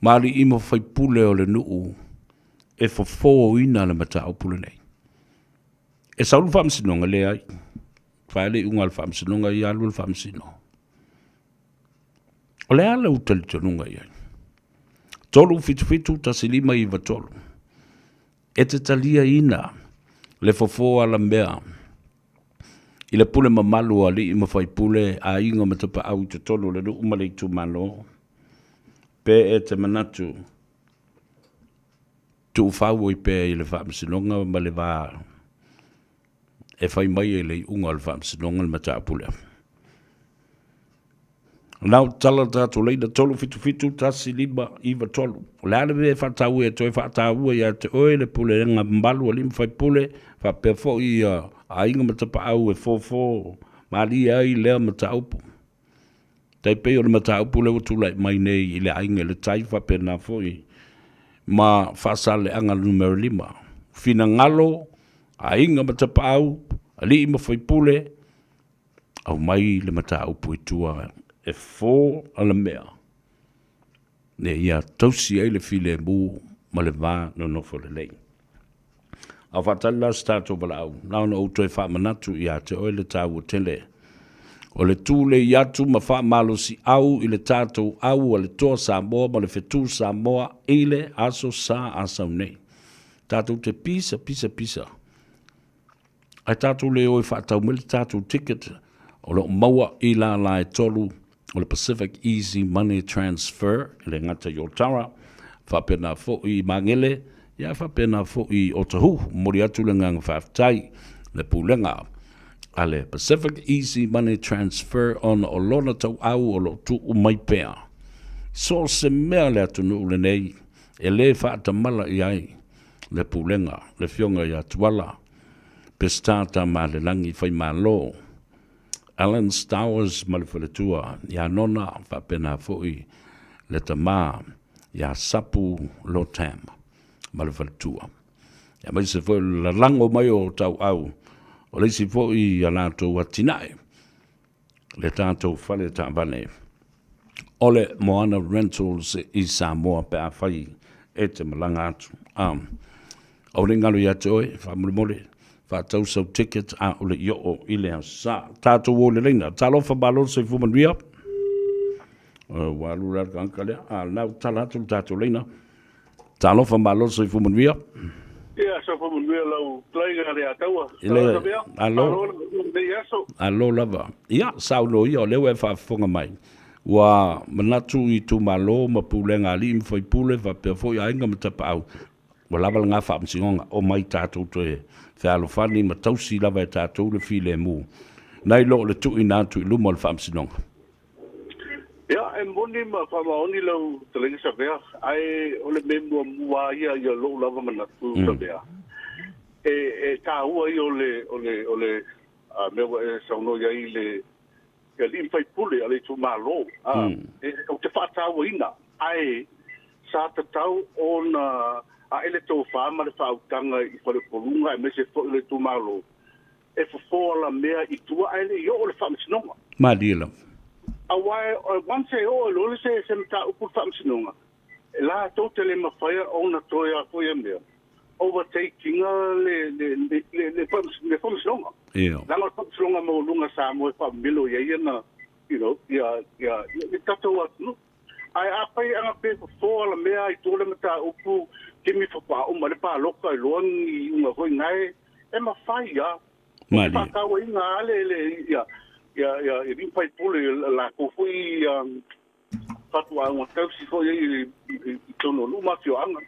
mali ima whai pule o le nuu, e whafo ina le mata au pule nei. E saulu whamsinonga le ai. Whaele unga le whamsinonga i alu le whamsino. O le ala utali tanunga i ai. Tolu fitu tasi lima iwa tolu. E te talia ina, le fofoa la mea. I le pule mamalu a li ima fai pule a inga ma tapa au te tolu le ruu male tu malo. Pe e te manatu. Tu ufau i pe i le whaamsinonga ma le vaa. E fai mai e le unga le whaamsinonga le mata pule. Nau tala tātou leida tolu fitu tasi lima iwa tolu. Le ale me whatau e toi whatau e te oe le pule renga mbalu a lima fai pule. Whapea fo i a inga matapa au e fōfō. Mali ai lea mata upu. Tai peo le mata upu le utulai mai nei i le ainga le tai whapea na fo i. Ma whasale anga numero 5. Fina ngalo a inga matapa au a li ima fai pule. Au mai le mata upu i tua e fō ala mea. Ne ia tausi ai le file mu ma le vā no nofo le lei. A whatali la stato wala au. Nau na uto e wha manatu i a te oe le tāu o tele. O le tūle i atu ma wha malo si au i le tātou au a le toa Samoa ma le whetū Samoa i le aso sa asau nei. Tātou te pisa. Ai tātou le oe whaatau mele tātou ticket o le maua i la e tolu o le Pacific Easy Money Transfer i le ngata i Otara. Whapena fo i mangele. Ia whapena fo i Otahu, mori atu le ngang whaftai, le pūlenga. A le Pacific Easy Money Transfer on o lona tau au o lo tu umai pēa. So se mea le atu nu le nei, e le whaatamala i ai, le pūlenga, le fionga i atuala, pestata ma le langi whai ma lo. Alan Stowers ma le whaletua, ia nona whapena fo i le tamā, ia sapu lo tam. Ma le whaletua. Ia mai se fo la lango mai o tau au. O le si fo i a lātou atinae. Le tātou whale tāwane. O le Moana Rentals i Samoa pe a whai e te malanga atu. Au le ngalo i atu oe, whamuremole, whatau sau ticket a o le i o i le sa. Tātou o le leina. Talo whamalo se fumanuia. Walu rata kankalea. Nau talatu tātou leina. Talo fa malo so fu munvia. Ia so fu munvia lau plaiga le ataua. Alo lava. Ia saulo ia le we fa fonga mai. Wa manatu i tu malo ma pulenga ali im foi pule fa pe foi ainga mata pau. Wa lava nga fa msingonga o mai tatu to e. Fa lo fani ma tausi lava tatu le file mu. Nai lo le tu ina tu lu mo fa msingonga. Ja, en boni ma whamaoni lau talengi sa bea. Ai ole memua mua ia lo lava manatu sa bea. E tā ua i ole mewa e sauno ia i le li mwhai pule ale tu malo. O te whaataua ina. Ai sa te tau o na a ele tau whaama le whautanga i whare porunga e me se fo ele tu malo. E whafoa mea i tua ai le i o le whaamisinonga. Madila. Awai, once o lo se mta upu famsinonga. La totale mafaya ona toya foya mea. Overtaking le famsinonga. Yeah. La famsinonga mo lunga sa mo fa milo ya na, you know, ya tato wat no. Ai apai anga pe fo la mea I tole mta upu kimi fa pa o male pa loka lo ni unha foi ngai e mafaya. Mali. Pa ka wa inga le ya. Ya rin fai pule la ko foi fatwa un tausi foi I tono luma fio anga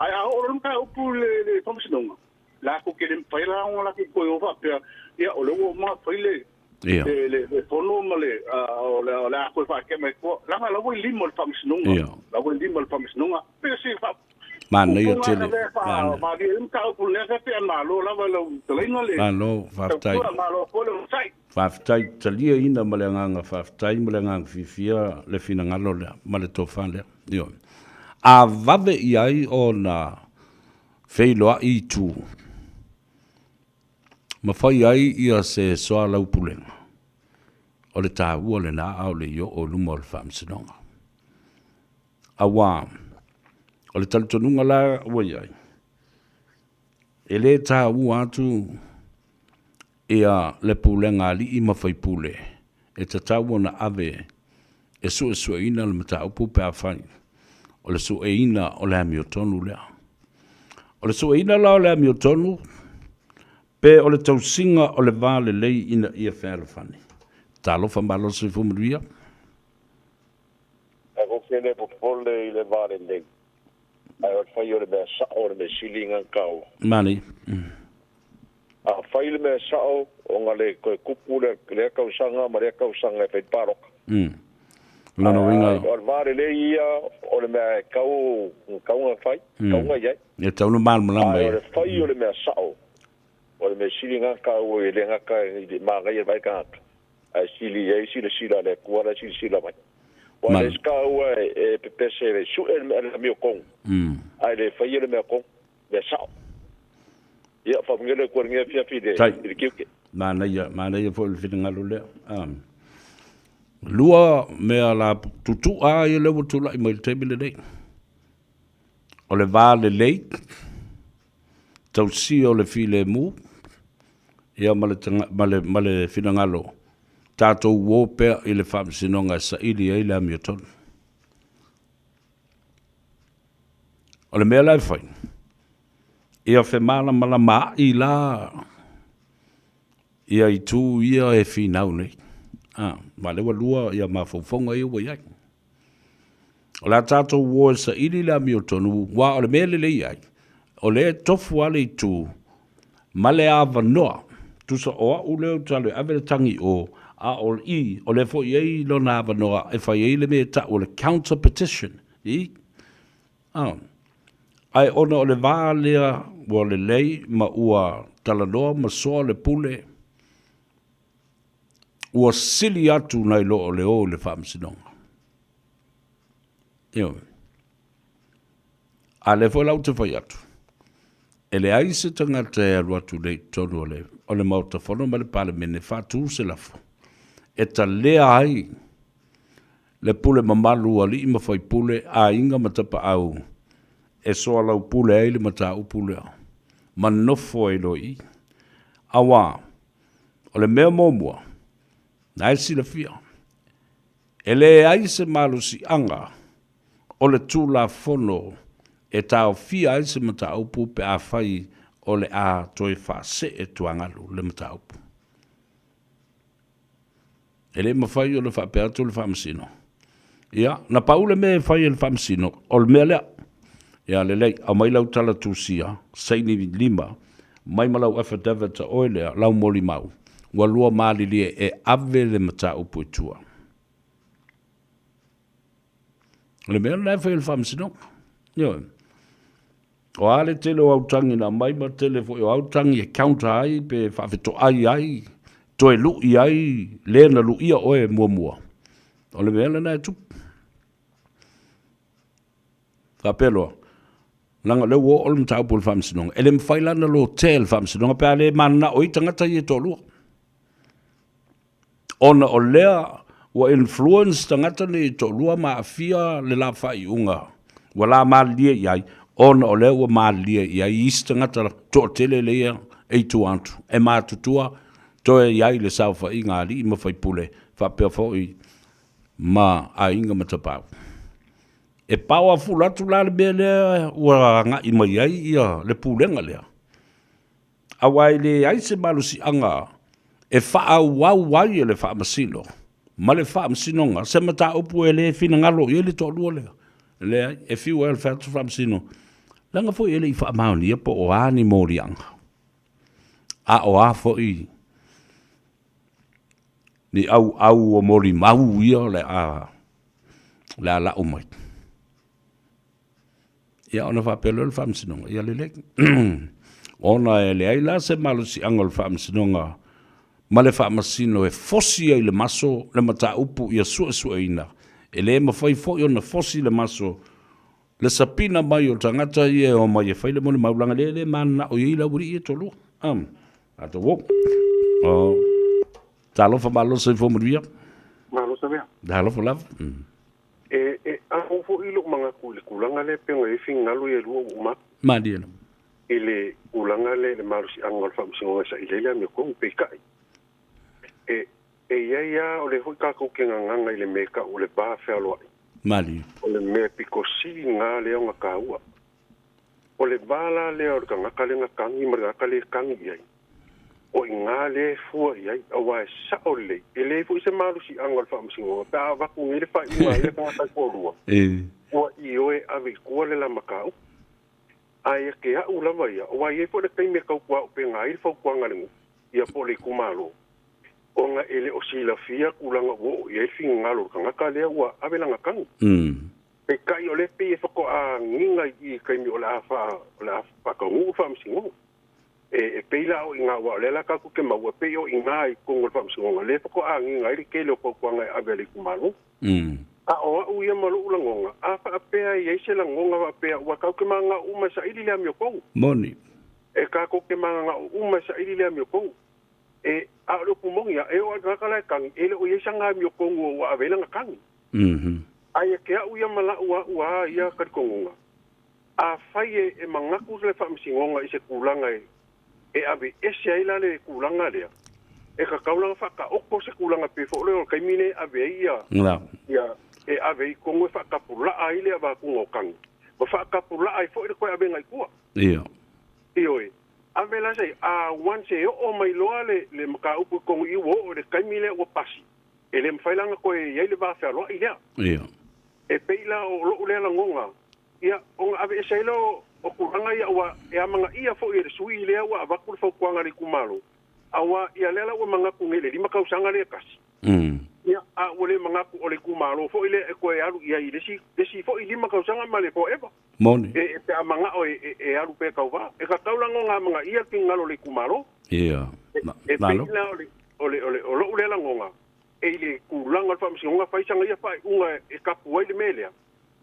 ai a ora nka pule le famsinonga la ko ke len fai la la ko va pe ya o lo ma fai le fono male o la ko fa ke me ko la la voi limo famsinonga la voi limo famsinonga pe si fa Mana ia tele. Ma di nka pule ka pe ma lo la va lo tleino le Alo, whaftai. Ma lo ko le sai Whaftai talia ina malenganga whaftai malenganga fifia le fina ngalo lea, male tofan lea. A vave I ai o na wheiloa I tu. Ma whai ai ia se soa lau pulenga. O le tā ua le nā au le io o luma o le whamsinonga. A wā, o le talitonunga la ua iai. E le tā ua atu ia le pulenga li I mawhai pule. E te tau na ave e su ina le mata upu pe a whai. o le sueina o le ami o tonu lea. O le sueina la o le ami o tonu, pe o le tausinga o le vale lei ina ia whērafani. Talofa malo se fumaruia. Ako kene po pole i le vale lei. Ai o whai o le mea sao o le mea silinga kau. Mani. A whai le mea sao o ngā le koe kupu le kausanga ma le kausanga e whaiparo. Lana winga. O le vale lei ia o le mea kaunga whai, kaunga iai. E taunu mal malamba. O le whai o le mea sao. O le mea silinga kau e le ngaka i le māgai e vai kāka. Ai sili e sila le kuara sila mai. Wa le ska ua e pepese le su e le mio kong. Ai le whai le mea kong. Le sao. Ia whamngele kua ngia fia fide. I le kiuke. Mana ia fo le whitingalu lea. Lua mea la tutu a i le watula i mai le tebile nei. O le vale lei. Tau si o le file mu. Ia ma le whitingalo. Tātou wōpea i le whamsinonga sa ili e le amiotonu. O le mea lai whai. Ia whemana malama i la. Ia i tū ia e whinau nei. Ma lewa lua ia mawhauwhonga i ua iai. O la tātou wō sa ili le amiotonu. Wa o le mea le iai. O le tofu ale i tū. Ma le awa noa. Tusa oa u leo talo ave tangi o. A o le fo iei lo na vanoa e fai ei le me ta o le counter petition ai ona o le vālea o le lei ma ua talanoa ma soa le pule ua sili atu nai lo o le o le whaamsinonga a le fo lau te fai atu e le aise tangata e alu atu le tonu o le mautafono ma le pale mene whātu se lafo e ta lea ai le pule mamalu ali ima fai pule a inga matapa au e soa lau pule ai le mata u pule au manofo e loi awa o le mea momua na e sila fia e le ai se malu si anga o le tūla fono e tau fia ai se mata upu pe a fai o le a toi fa se e tuangalu le mata upu ele mafai o le whapeatu le whamsino. Ia, na paule me fai le whamsino, o le mea lea. Ia, le lei, a mai lau tala tūsia, seini lima, mai malau affidavit ta oilea, lau moli mau, wa lua maali lia e ave le mata upu itua. Le mea lea fai le whamsino. Ia, o ale tele o autangi na mai ma tele fo o autangi e counter ai, pe whawhito ai, toe lu i ai le na lu ia oe mua. O le mea na e tup. Whapelo. Langa leo o le mtau pul whamsinonga. E le mwhaila na lo te le whamsinonga pe ale mana o i tangata i e tolua. Ona o lea wa influence tangata ni i tolua ma afia le la whai unga. Wa la maalia i ai. Ona o lea wa maalia i ai. Isi tangata to tele lea e tu antu. E maa tutua toe iai le saufa i ngā li ma whai pule, whapea fōi ma a inga matapau. E paua fulatu la le mea lea ua ngā i mai ai ia le pūlenga lea. Awai le ai se malu si anga e wha wau wai e le wha masino. Ma le wha masino nga se mata upu e le fina ngalo i le tōlua lea. Lea e fiu e le wha masino. Langa fōi e le i wha mauni e po o ani mōri anga. A o a fōi ni au o mori mau ia le la o mai. Ia ona fa pelo le whamsinonga, ia le lek. Ona e le ai la se malu si anga le whamsinonga, ma le whamasino e fosi ai le maso, le mata upu ia sua ina. E le ma fai fo ona fosi le maso, le sapina mai o tangata ia o mai e fai le moni maulanga le mana o ia wuri ia tolu. Ato wo. Talofa malo se fo muria. Malo se vea. Talofa lava. Au fo ilo mga kulanga le penga e fingalu e lua uma. Madia. Ile kulanga le malo si angol fa msingo sa ile me ko pe kai. Ya o le hoika ko kenga nganga ile meka o le ba fe alo. Mali. O le mea pikosi ngā leo ngā kāua. O le bala leo o ka ngaka le ngakangi ma ngaka le kangi iai. O i ngā le fua iai, a wae sa o le. E le fu i se maru si angol whaamasingonga. Pea a waku ngere wha i ngā ia ka ngaka i kōrua. Ua i oe ave kua le la makau. Ai ke a ulama ia. O wae e fo le kaime kau kua o pe ngā i fau kua ngaringu. Ia po le kumalo. O ngā ele o sila fia kulanga wo i e finga ngalo ka ngaka lea ua ave la ngakangi. E kai o le pe e whako a nginga i kaimi o le a kaungu whaamasingonga. E peila o i ngā wā le la kaku ke maua pe o i ngā i kongo whaamasingonga. Le whako a nginga i ke leo paukuanga e ave le kumalo. A o a uia malu ulangonga. A wha a pea i eise la ngonga wa pea ua kau ke manga uma sa ili lea mio kou. Moni. E kako ke manga uma sa ili lea mio kou. E a lo kumongia e o ngakala kangi ele o yesa nga mi kongo wa avela ngakangi ai ke a uia mala ua ia karikonga a fai e mangaku le famsingonga i se kulanga e ave ese ai la le kulanga le e ka kaulanga faka oko se kulanga pe fo le o kaimine ave ia ia e ave kongo faka pula ai le va kungo kangi ba faka pula ai fo le ko ave ngai kua io avela sei a once o mai loa le maka upu kong i wo o le kaimile o pasi ele mfailanga ko e ile ba fa lo ia e peila o lo le la ngonga ia o ave seilo o kuranga ia wa e amanga ia fo i sui le wa va ku fo kwanga le kumalo awa ia lela o manga ku ngele di maka usanga le kasi ia a ole manga ku ole kumalo fo ile e ko e alu ia ile si fo i maka usanga male fo eva Moni. E te amanga o e alu pe kauwa. E ka kaulango ngā mga ia ki ngalo le kumaro. Ia. E peina o lo ulela ngonga. E ile kulanga alfa msi ngonga faisanga ia fai unga e kapu wai le melea.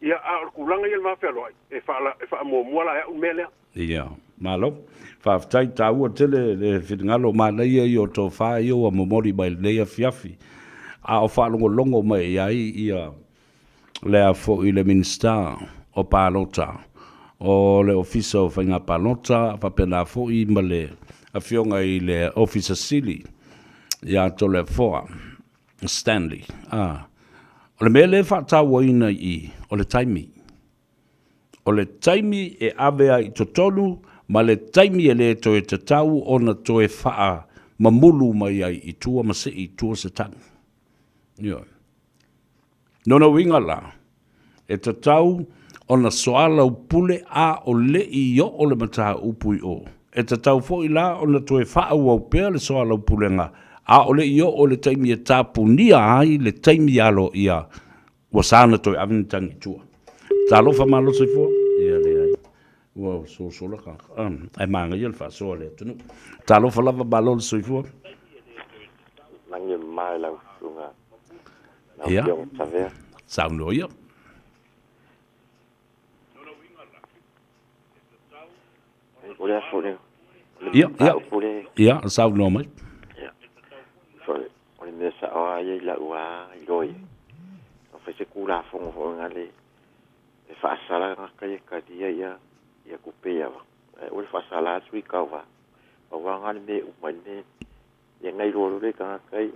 Ia a kulanga ia mawhea loai. E wha mua la ea umelea. Ia. Malo. Whaftai tā ua tele le whingalo mā leia i o tō whae o a momori mai leia fiafi. A o whalongo longo mai iai ia lea fo i le minister. O palota o le ofisa o whainga palota whapena fōi ma le a whionga i le ofisa sili ia to le foa Stanley o le mele whatau ina i o le taimi e avea i totonu ma le taimi e le to e tatau o na to e whaa mamulu mai ai i tua mase i tua se tangi nono winga la e tatau ona soala upule a o le i o le mata upui o. E ta tau fo i la ona toe wha au pēr le soala upule nga. A o le i o le taimi e tāpunia ai le taimi alo ia wasana toi avintangi tua. Tā lofa malo se fua? Ia le ai. Ua so la ka. Ai maanga ia le wha soa le tunu. Tā lofa lava malo le se fua? Mangi mai lau sunga. Ia. Sauno ia. Olha fora. Ia, sau no mai. Ia. Fora, olha nessa ai la ua loi. O fez cura fongo ngale. E fa sala ka ka dia ia ku pea. Olha fa sala sui ka va. O wa ngale me u mai ne. Ia ngai ro le ka kai.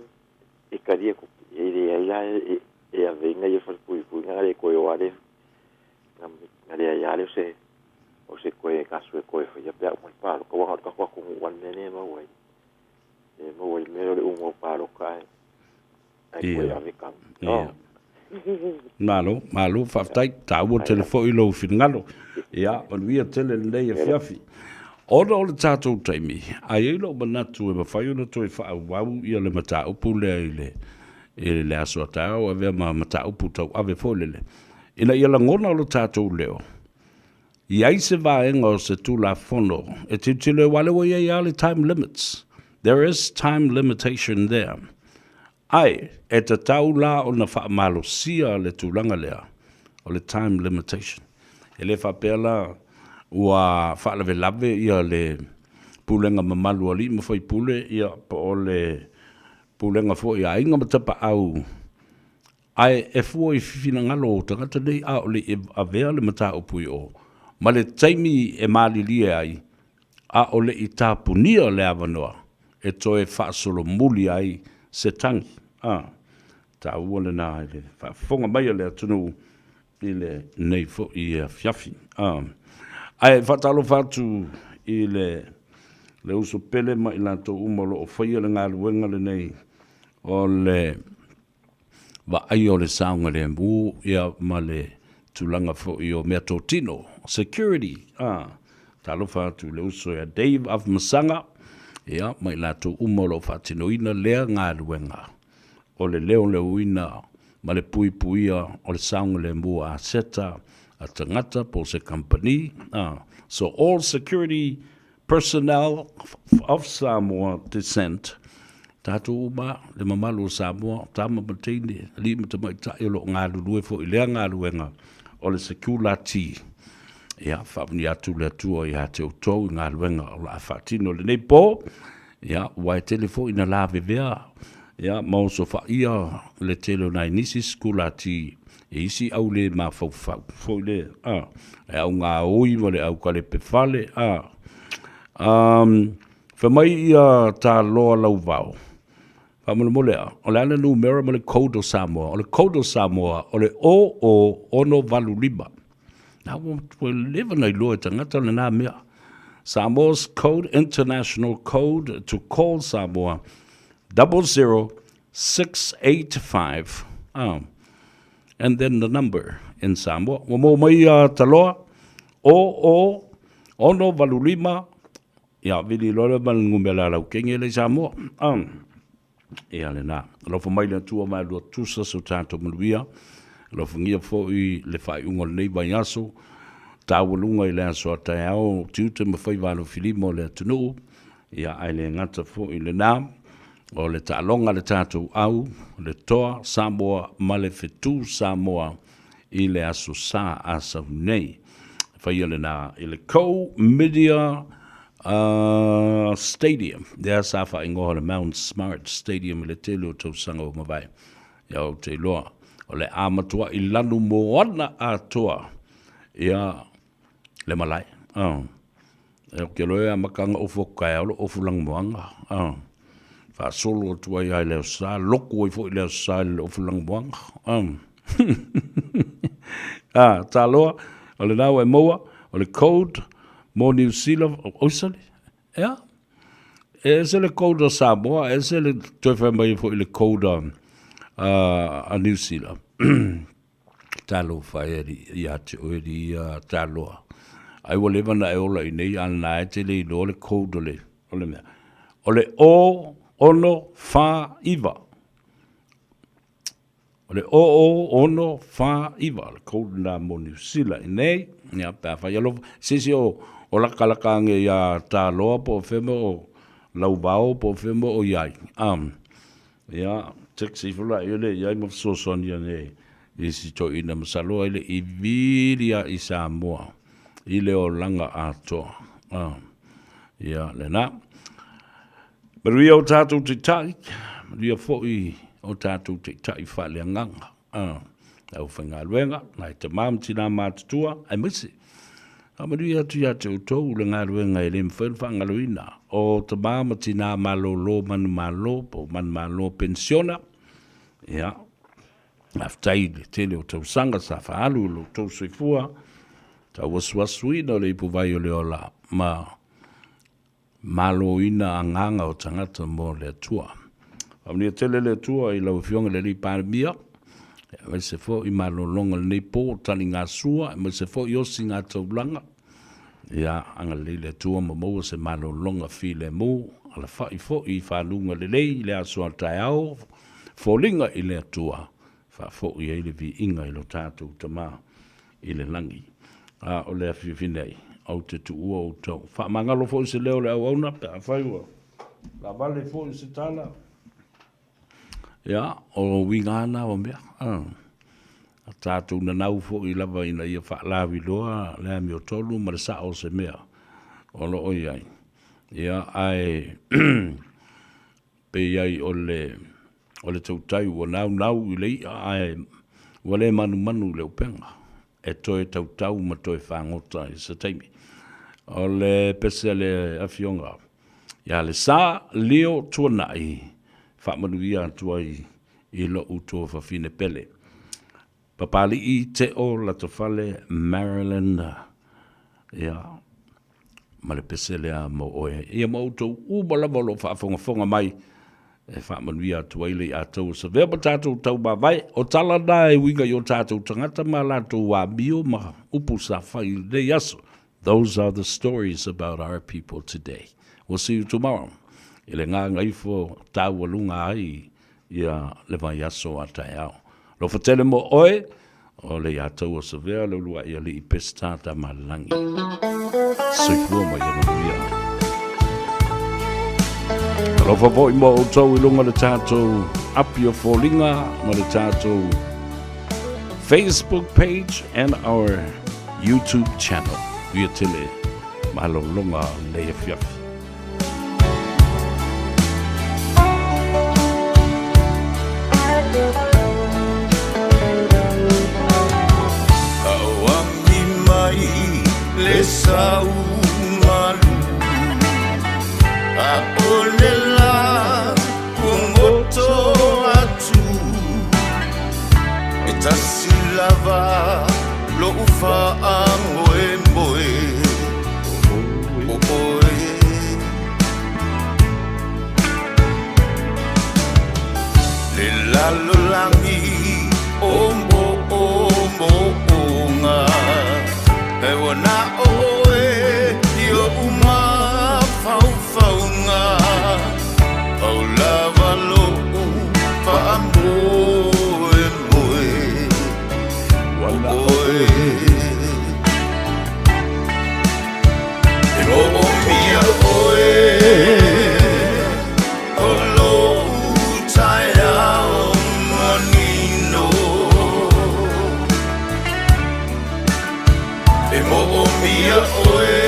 E ka dia ku e a venga ia fa pui ngale ko yo ale. Ngale ia ale se o se koe kasu e koe whaia pia umai pāro. Ka wanga ka wako wan mene mawai. E mawai mero le umau pāro kai. Ai koe ave kam. Malo, whaftai, tā ua telefo i lau whingalo. Ia, manuia tele nei e fiafi. Ora o le tātou taimi, ai e lau manatu e mawhai ona toi whaau ia le mata upu lea i le aso atao, ave ma mata upu tau ave fōlele. Ina ia la ngona o le tātou leo. Iai se vaenga o se tula fono, e titile wale wa iai ale time limits. There is time limitation there. Ai, e ta tau la o na wha malo sia le tūlanga lea, o le time limitation. E le wha pēla ua wha lave ia le pūlenga mamalu ali, ma whai pūle ia pa o le pūlenga fo ia inga matapa au. Ai, e fua i whiwhina ngalo o tangata nei a o le avea le mata upui o. Ma le taimi e mali lia ai, a o le i tāpunia le avanoa, e toe whaasolo muli ai se tangi. ta ua le nā le whaafonga mai le atunu i le nei fo i fiafi. Ai whatalo whatu i le uso pele ma i lanto umalo o whaia le ngā luenga le nei o le wa ai o le saunga le mbu ia ma le tulanga fo i o mea tōtino security talo whatu le uso ia Dave of Masanga ia ma i lanto umalo whatino ina lea ngā luenga o le leo le uina ma le pui puia o le saunga le mbu a seta a tangata po se company. So all security personnel of Samoa descent, tātou uma le mamalu Samoa, tāma mateine, li matamai tae lo ngā lulue fo i lea ngā luenga o le security. Ia, whapni atu le atua i hate o tau ngā luenga o la whatino le nei po. Ia, wai telefo ina la vevea. Ia, mauso wha ia le telo nai nisi security. E isi au le ma fau fo le e au ngā oi ma le au kale pe fale whamai ia tā loa lau vau whamana mo lea o le ana numera ma le code o Samoa o le o ono valu lima na o leva nei loa tangata le nā mea Samoa's code, international code to call Samoa 00685 and then the number in Samoa. Mo mai taloa o ono valulima ia vili lora mal ngumela lau kenge le Samoa. Ia le na. Lo fo mai le tua mai lo tusa so tanto maluia. Lo fo ngia fo i le fai ungo le nei vai aso. Tawalunga i le aso atai au tiute ma Faiva no filimo le tunu. Ia ai le ngata fo i le na. O le ta'alonga le tātou au, le toa Samoa ma le fetu Samoa i le aso sa asa nei. Whaia le nā i le Kou Media Stadium. Dea sa wha ingoha le Mount Smart Stadium i le telo tau sanga o mawai. Ia o te loa. O le amatua i lanu moana a toa. Ia le malai. E o ke loe a makanga ofo kai alo ofo lang moanga. Fa solo tua ia leo sa loko i fo i leo sa le ofulang buang taloa o le nau e moa o le code mo New Zealand o sali e se le code o Samoa e se le toi fa mai fo i le code a New Zealand talo fa e ia te o di taloa ai wo leva na e ola i nei ana e te le lo le code o le mea o le ono Faiva. O le ono Faiva. Le code na mo New Zealand. Nei, ia pa fa yalo sisi o lakalaka nge ya ta loa po femo o laubao po femo o yai. Ia, taxi fula ile yai mo so sonia ne. Isi to ina masalo ile iviria i Samoa. Ile o langa ato. Ia, le na. Maria o tātou te tai, Maria fōi o tātou te tai whale nganga. Au whainga luenga, nai te māmtina mātutua, ai misi. A Maria tu ia te utou le ngā luenga e le mwhenwhanga luina. O te māmtina malolo manu malo, po manu malo pensiona. Ia, aftai le tele o tau sanga sa whaalu lo tau soifua. Tau wasuasuina le ipu vai o le ola, malo ina anganga o tangata mo le atua. Amnia tele le atua i lau fionga le li pārmia. Me se fo i malo longa le nei po tani ngā sua. Me se fo i osi ngā taulanga. Ia anga le le atua ma moa se malo longa fi le mo. Ala whai fo i whanunga le lei le asua tai au. Fo linga i le atua. Wha fo i eile vi inga i lo tātou tama i le langi. O le afi finei. Au te tu ua o tau. Wha mangalo fo i se leo le au auna, pe a whaiua. La vale fo i se tala. Ia, o wingana o mea. A tātou na nau fo i lava ina ia wha lawi loa, lea mi o tolu, ma le sa o se mea. O lo oi ai. Ia, ai, pe iai o le tautai ua nau i lei, ai, wale manu leo penga. E toe tautau ma toe whangota i sa taimi. O le pese le awhionga. Ia le sa leo tuanai. Whamanu ia tua i I lo uto fa fine pele. Papali I te o la tofale Maryland. Ma le pesele a mo oe. Ia mo uto ubala volo fa fonga mai. E fa manuia tuaile a tau sa vea tatou tau ba vai. O tala na e winga yo tatou tangata ma lato wa bio ma upu sa fai le yaso. Those are the stories about our people today. We'll see you tomorrow. Ile ngā ngaifo tau walunga ai ia le vai yaso a tai au. Lo fatele mo oe, o le ia tau o savea le lua ia li I pestata malangi. Soifua mai ia manuia. Lo fa voi mo o tau ilunga le tātou api o fōlinga ma le tātou Facebook page and our YouTube channel. Via tele malolonga le fiafi. Awami mai le sau malu aolela kungoto atu etasilava lo ufa angoe moe oe le lalo langi ombo onga e wana oe io uma faunga au lava lo fa moe oe e o mia oe o lo taia o manino e mo mia oe